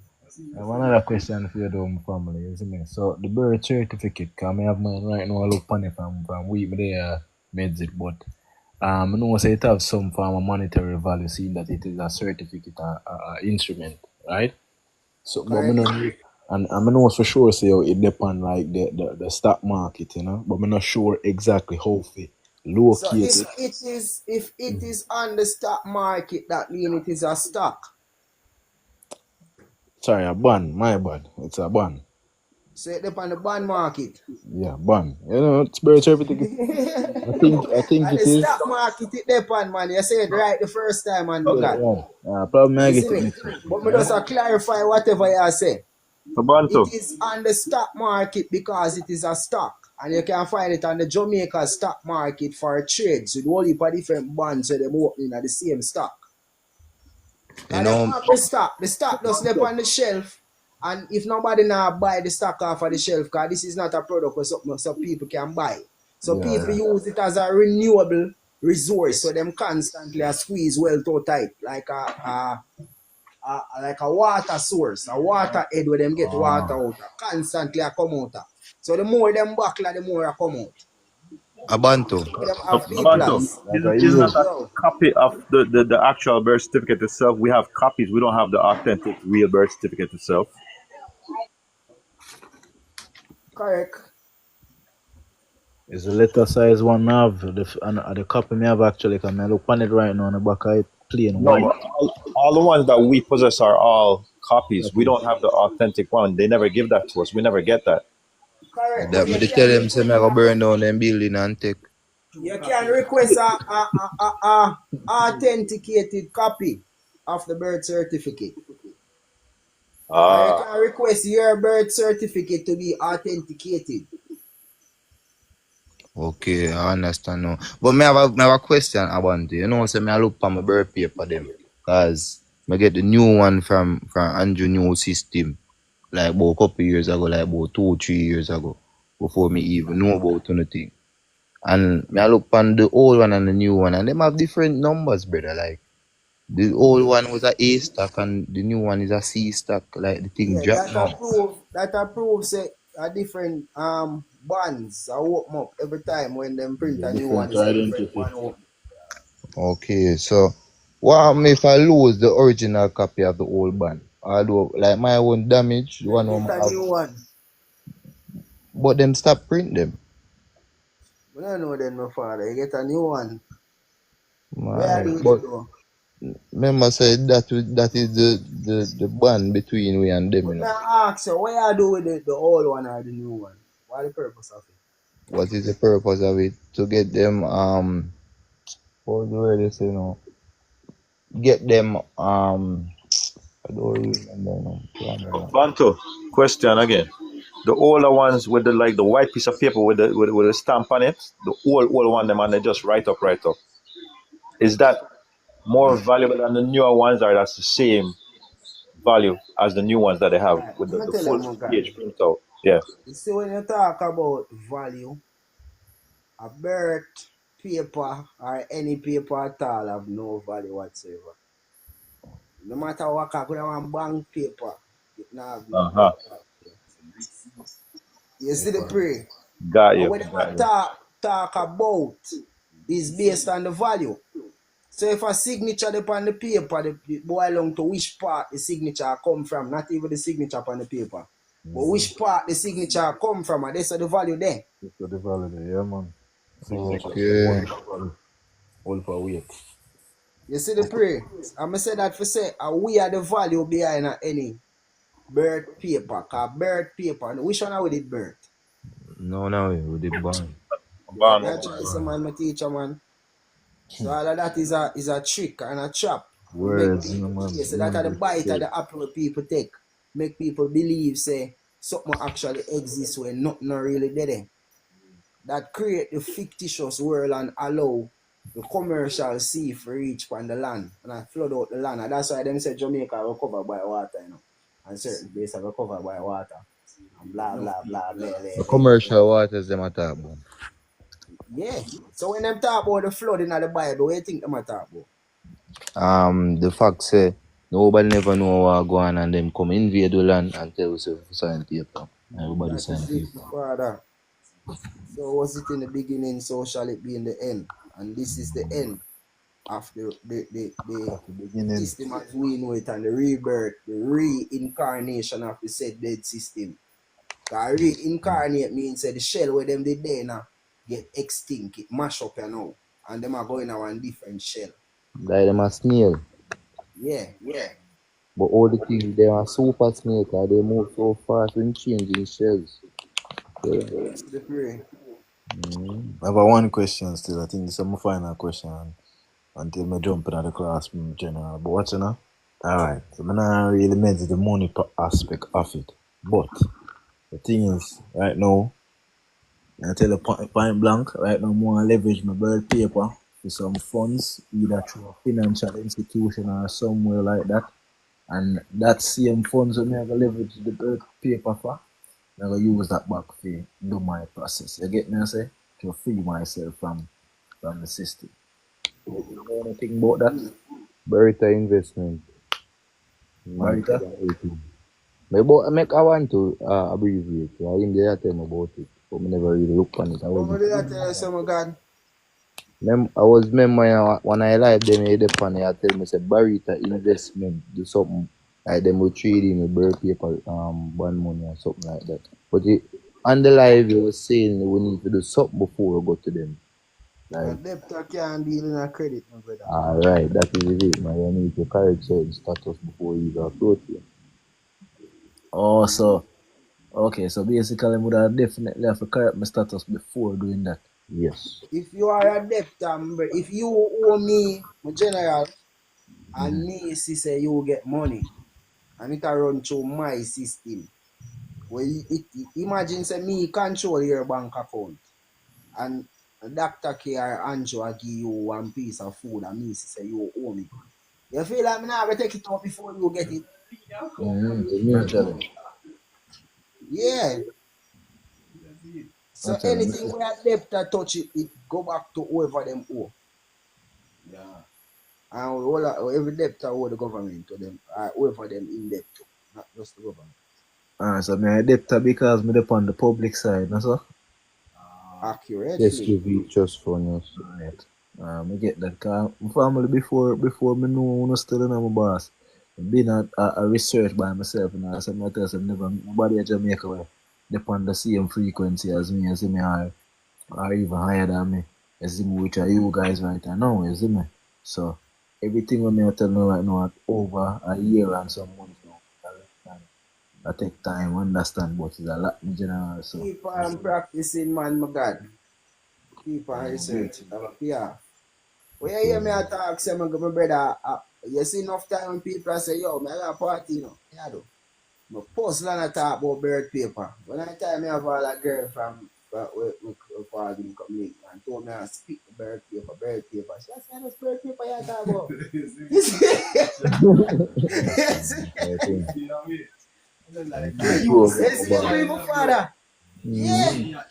I have another question for you, though, my family. You see me? So, the birth certificate, because I have mine right now, I look funny from week, but they meds it, but I know say it have some form of monetary value, seeing that it is a certificate, instrument, right? So, but me Correct. know, and I'm not for sure say it depend like the stock market, you know, but I'm not sure exactly how to So locate it. if it is on the stock market, that means it is a stock. Sorry, a bun, my bad. It's a bun. So it depends on the bond market. Yeah, ban. You know, it's birth certificate. I think And it the is. stock market, it depends, man. You say it right the first time, man, Yeah, God. right. Probably I You get see it me? mixed up. But me Yeah. just clarify whatever you say. So Bantu. It is on the stock market because it is a stock. And you can find it on the Jamaica stock market for trade. So the whole heap of different bonds so them opening at the same stock. You Because them know, have the stock just left on the shelf. And if nobody now buy the stock off of the shelf, because this is not a product where some people can buy. So people Yeah. use it as a renewable resource. So them constantly are squeeze well too tight. Like a water source, a water head where them get water out. Constantly a come out. So the more them buckler, the more I come out. Abantu. So them So have B Bantu. plus. Like a Is not yield. a Yo, copy of the actual birth certificate itself. We have copies. We don't have the authentic real birth certificate itself. correct. It's a letter size one have and the copy me have actually because I look on it right now on the back of it plain No, white. but all the ones that we possess are all copies. We Copy. don't have the authentic one. They never give that to us. We never get that. Correct. But That me dey tell them say me I go burn down them building and take. you can request a authenticated copy of the birth certificate. Or you Ah, can request your birth certificate to be authenticated. Okay, I understand now. But me have a question about it. You know, say me I look for my birth paper them. Cause me get the new one from Andrew New System. Like about a couple years ago, like about 2 3 years ago. Before me even know about anything. And me I look on the old one and the new one and them have different numbers, brother. Like the old one was a stack and the new one is a C stack. Like the thing Yeah, drop that now. approves a different bonds. I open up every time when them print The a new one. different It's a different identity. one open. Okay, so what happen if I lose the original copy of the old band? Although like my own damage, the Then one get I a have, new one. but them stop print them. We don't know then, my father. You get a new one. Where I My, do with it but though? remember said that is the band between we and them, you But know. now ask you, what I do with the old one or the new one? What the purpose of it? What is the purpose of it? To get them what the word they say now? Get them I don't remember now. Can't remember. Bantu. Question again. The older ones with the white piece of paper with the stamp on it, the old one them and they just write up. Is that more valuable than the newer ones, or that's the same value as the new ones that they have Right. with I'm the tell full you, my guy. page printout? Yeah. You see, when you talk about value, a birth paper or any paper at all have no value whatsoever. No matter what, I could have one bank paper, it not have no Uh huh. value. You see the pre? Got And you. when them Got you. talk about is based on the value. So if a signature upon the paper, the boy along to which part the signature come from, not even the signature upon the paper. But which part the signature come from, and that's the value there. That's the value, yeah, man. Signature. Okay. All for weight. You see the pre? I'm going to say that for say, we are the value behind any birth paper. Because birth paper, which one are we did birth? No, with the band. Yeah, Bond. me try some man, my teacher, man. So all of that is a trick and a trap. Make Words, you know, people, man. yeah, so that are the bite of the apple people take. Make people believe, say, something actually exists when nothing really there. That create the fictitious world and allow the commercial sea for reach on the land and I flood out the land. And that's why them say Jamaica are covered by water, you know. And certain places are covered by water. And blah blah blah blah blah The blah. commercial waters them attack about. Yeah. So when them talk about the flooding of the Bible, what do you think them talk about? The fact say nobody never know what go on and them come invade the land and tell us to sign paper. Everybody That sign is it, paper. Father. So was it in the beginning, so shall it be in the end. And this is the end of the Beginning. system as we know it and the rebirth, the reincarnation of the said dead system. Because reincarnate means that the shell where them did there now get extinct, it mash up you know. And them are going on a different shell. Like them a snail. Yeah. But all the things, they are super snake, and they move so fast when changing shells. Yeah. The prey. I have one question still. I think this is my final question until me jump into the class in general. But what you know? Alright. So I'm not really meant the money aspect of it. But the thing is, right now, I tell you point blank, right now, I want to leverage my bird paper for some funds, either through a financial institution or somewhere like that. And that same funds when I go leverage the bird paper for, I go use that back to do my process. You get me? I say to free myself from the system. You know anything about that? Berita investment. Marita? I want to abbreviate. I in there tell me about it, but I never really look on it. What did I tell you, some God? I was remember when I like them they depend I tell me say Barita investment do something like them will trading with bird paper bond money or something like that. But on the live you was saying we need to do something before we go to them. A Like debtor can't deal in a credit, my brother. alright, that is it, man. You need to correct certain status before you even approach you. Oh, so okay, so basically I would have definitely have to correct my status before doing that. Yes. If you are a debtor, if you owe me, my general, and me say you get money, and it a run through my system. Well, imagine say me control your bank account, and Dr. K or Andrew I give you one piece of food, and me say you owe me. You feel like me now take it out before you get it? Naturally. Yeah. So anything where debtor touch it, it go back to whoever them owe. And every debtor owe the government to them, whoever them in debt to, not just the government. So me a debtor because me dep on the public side, no so? Yes, Accurately. give you trust fund, yes. Right. Me get that cause my family before me know no still in my boss. Been a research by myself and I said myself never nobody in Jamaica where dep on the same frequency as me, you see me or even higher than me. You see me which are you guys right now, you see me? So everything when me I tell me right now at over a year and some months now. I take time, understand, but it's a lot in general. So Keep on practicing, man, my God. Keep on research. Yeah. When you hear me I talk, say my brother, you see enough time when people say, yo, me I got a party, you know. Yeah, do. But post long I talk about bird paper. When I tell me I have all a girl from we call him come link and told me I speak bird paper. She said, that's bird paper you talk about. You see my father? Yeah.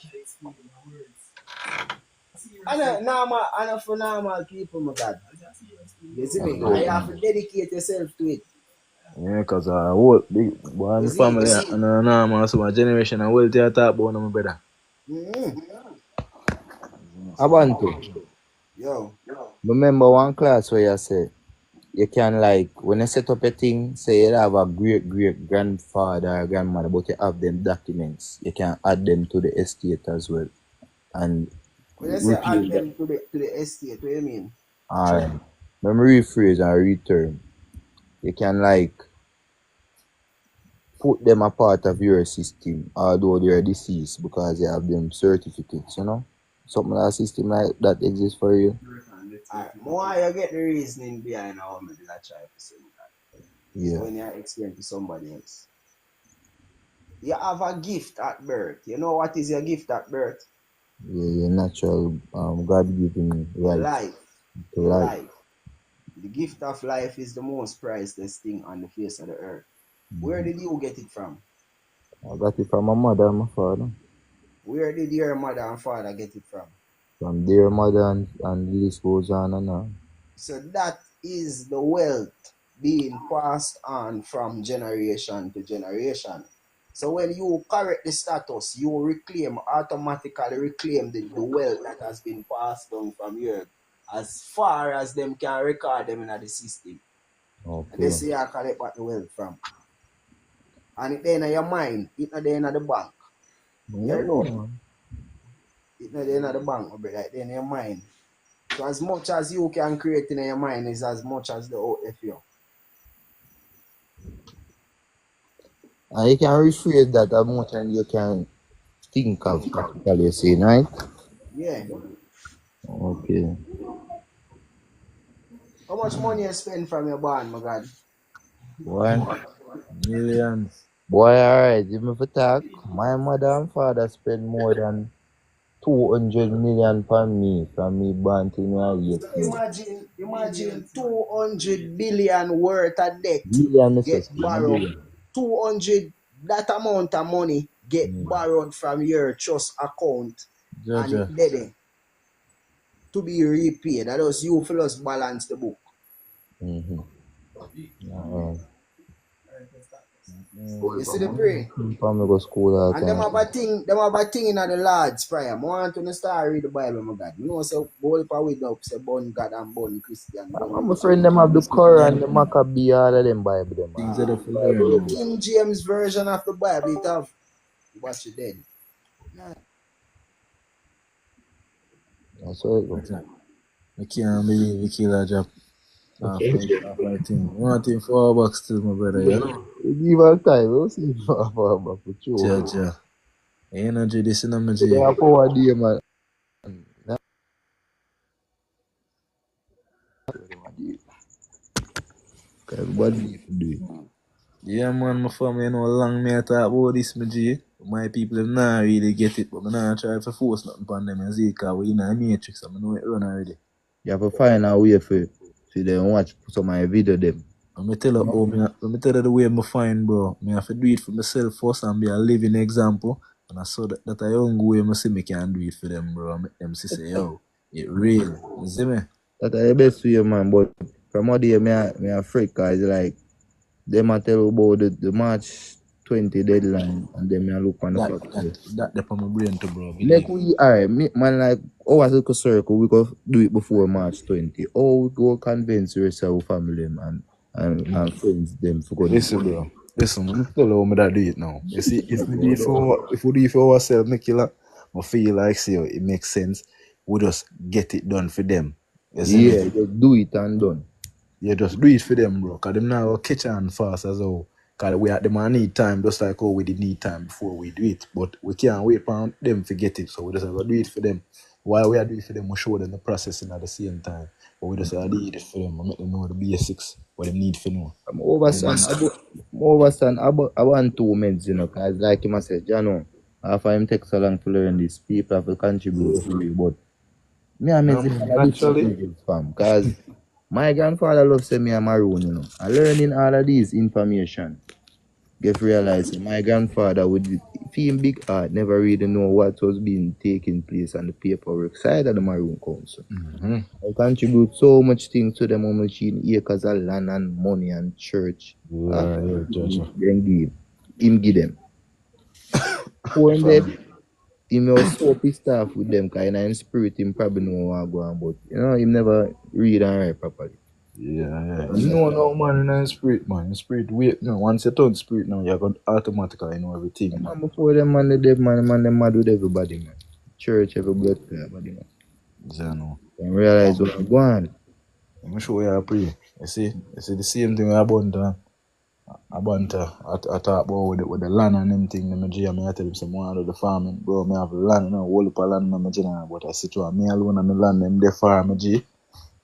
I know for normal people, my God. You see me? I have to dedicate yourself to it. yeah, cause I work big boy, my family and normal, so my generation I will tell talk about my brother. Mm-hmm. Abantu. Yo. Remember one class where you say you can like when you set up a thing, say you have a great grandfather or grandmother, but you have them documents. You can add them to the estate as well. And When you say repeal add that. them to the estate, what do you mean? Alright. Let me rephrase and return. You can like put them a part of your system, although they're deceased because you have them certificates, you know? Something like a system like that exists for you. More you get the reasoning behind how me did I try to say that. Yeah. When you explain to somebody else. You have a gift at birth. You know what is your gift at birth? Yeah, your natural God given right Life. to Your life. life. The gift of life is the most priceless thing on the face of the earth. Where did you get it from? I got it from my mother and my father. Where did your mother and father get it from? From their mother and the list goes on and on. So that is the wealth being passed on from generation to generation. So when you correct the status, you automatically reclaim the wealth that has been passed down from you as far as them can record them in the system. And they Okay. say I collect back the wealth from. And it there in your mind, it not there in the bank. Yeah, You know? man. It not there in the bank, but right there in your mind. So as much as you can create in your mind is as much as the OFU. And you can rephrase that as much as you can think of practically, you saying, right? Yeah. Okay. How much money you spend from your band, my God? Boy, Millions. boy, alright, if me for talk, my mother and father spend more than 200 million for me from me born till me are So 18. imagine 200 billion worth of debt Billion, Mr. get Steve, no borrowed. billion. 200, that amount of money get Mm. borrowed from your trust account and it Jaja. dead to be repaid. That was you for us balance the book. Mm-hmm. You see the pray? From me go school all the And them have time. a thing in the Lord's Prayer. I want to start read the Bible, my God. You know, say, bowl for with up, say, born God and born Christian, born I'm a Muslim. friend them have the Quran, the Maccabee, all of them Bible them. Things that I for Even learn, the man. King James version of the Bible, it have watch it then. That's what it go. I can't believe we kill a job after thing. One thing for our back still, my brother, you know. Give her time, we'll see for sure. Jaja. Energy, this in my They G. are power day, man. Everybody need to do it. Yeah, man, my family, you know, long me I talk about this, my G. My people have not really get it, but I not try to force nothing upon them and see, because we're in a matrix, and I know it run already. You have to find a way for them watch some of my video them. Let me tell you, let me tell you the way I find, bro. I have to do it for myself first and be a living example. And I saw that a young way I see me can do it for them, bro. I make them see say, yo, it real. You see me? That's the best way, man. But from out there, me afraid, because like, them I tell about the March 20 deadline, and then I look on the clock. That on my brain too, bro. Make Believe. we, alright, man, like, our little circle, we go do it before March 20. Or we go convince yourself, family, them, and friends, them, for go Listen, bro. Listen, I'm tell you how me that do it now. You see, if we do it for ourselves, make it I feel like say it makes sense. We just get it done for them. You see me? Yeah, just do it and done. Yeah, just do it for them, bro. Because them now catch on fast as well. Because we at them need time, just like how we did need time before we do it. But we can't wait for them to get it. So we just have to do it for them. While we are doing it for them, we show them the processing at the same time. But we just have to do it for them and make them know the basics, what they need for know. I'm overstand about 2 minutes, you know, because like him I said, you know, after him take so long to learn this, people have to contribute to it, but me and me kind of different fam, because my grandfather loves say me a maroon, you know. I learning all of these information. Get realized my grandfather with him big heart never really know what was being taking place on the paperwork side of the Maroon Council. Mm-hmm. I contribute so much things to them on machine, acres of land and money and church. Then him give them. For him dead, him was so pissed off with them because in spirit him probably know what go on, but you know him never read and write properly. Yeah. You know no man in the spirit, man. The spirit wait. No, once you turn spirit now, you're gonna automatically know everything, man. Man, before them man the dead man them mad with everybody, man. Church, every blood everybody, man. Yeah, no. And realize what go on. I'm sure you pray. You see the same thing with Abunta. I talk about with the land and them thing. I tell him some more of the farming, bro. I have land, whole heap of land in my general, but I sit to me alone and the land them they farm, G.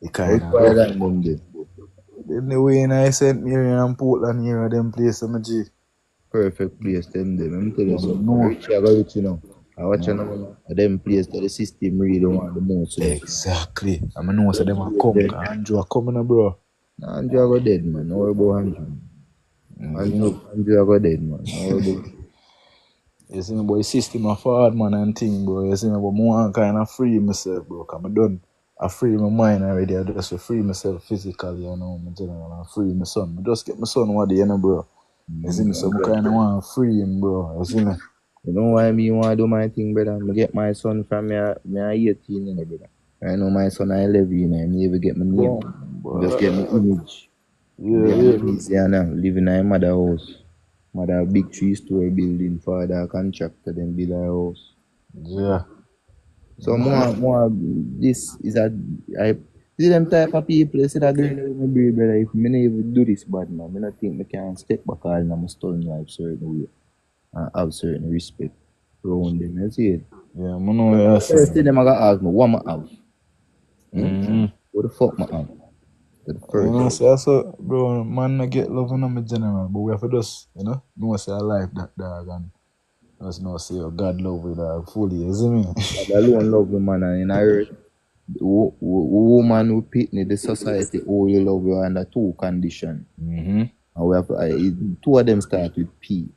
It kind of rough. Them the way I sent me here in Portland here, them place, G. Perfect place, them. Let me tell you something. Rich, I got rich, you know. I watch them place that the system really want the most. Exactly. I know so them are come. Andrew are coming, bro. Andrew go dead, man. No worry about Andrew. Andrew go dead, man. No worry about. You see me, boy, system of hard, man, and thing, bro. You see me, but I want kind of free myself, bro. Because I'm done. I free my mind already. I just free myself physically, you know, my general, and free my son. I just get my son one day, you know, bro. You see me, so I kind of want to free him, bro. You see me? You know why me want to do my thing, brother? I get my son from me 18, you know, brother. I know my son I 11, you know. I never get my name. Just get my image. Easy, you know. Living in my mother house. Mother big 3-story building. Father contractor, then build a house. Yeah. So more this is See them type of people, you see that girl with my breed, brother, if me never even do this bad, man, I don't think I can step back all in my stolen life certain way and have certain respect around them, you see it? Yeah, man, know what you're First thing saying. them I gotta ask me, what I have? Mm-hmm. What the fuck I have? To the You first. know, say so, bro, man, I get love in my general, but we have to just, know say I like that dog and just know say, oh, God love with dog fully, you see me? God alone love the man and in earth, woman who pitney, the society, all you love you under two conditions. Mm-hmm. And we have two of them start with P.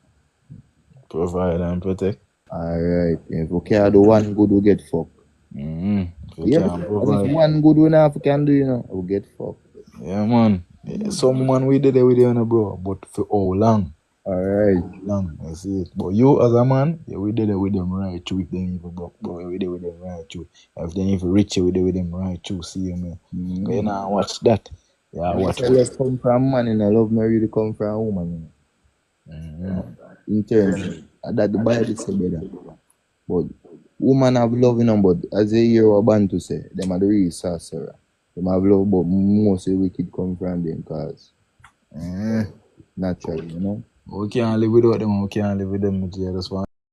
Provide and protect. Alright, if we can do one good, we get fucked. Mm-hmm. If you Yeah, can and if provide. one good we not can do, we get fucked. Yeah, man. Some man we did it with you, bro, but for how long? Alright. Long, I see it. But you as a man, yeah, we did it with them right through. If they even broke, bro, we did it with them right through. If they even rich, we did it with them right through. See you, man. You know, watch that. Yeah, And watch this love come from man, love not really come from woman, in terms of that the Bible say, brother. But woman have love in them, but as a year or band to say, them are the real sorcerer. Them have love, but most of the wicked come from them cause naturally, We can't live without them, we can't live with them. Just want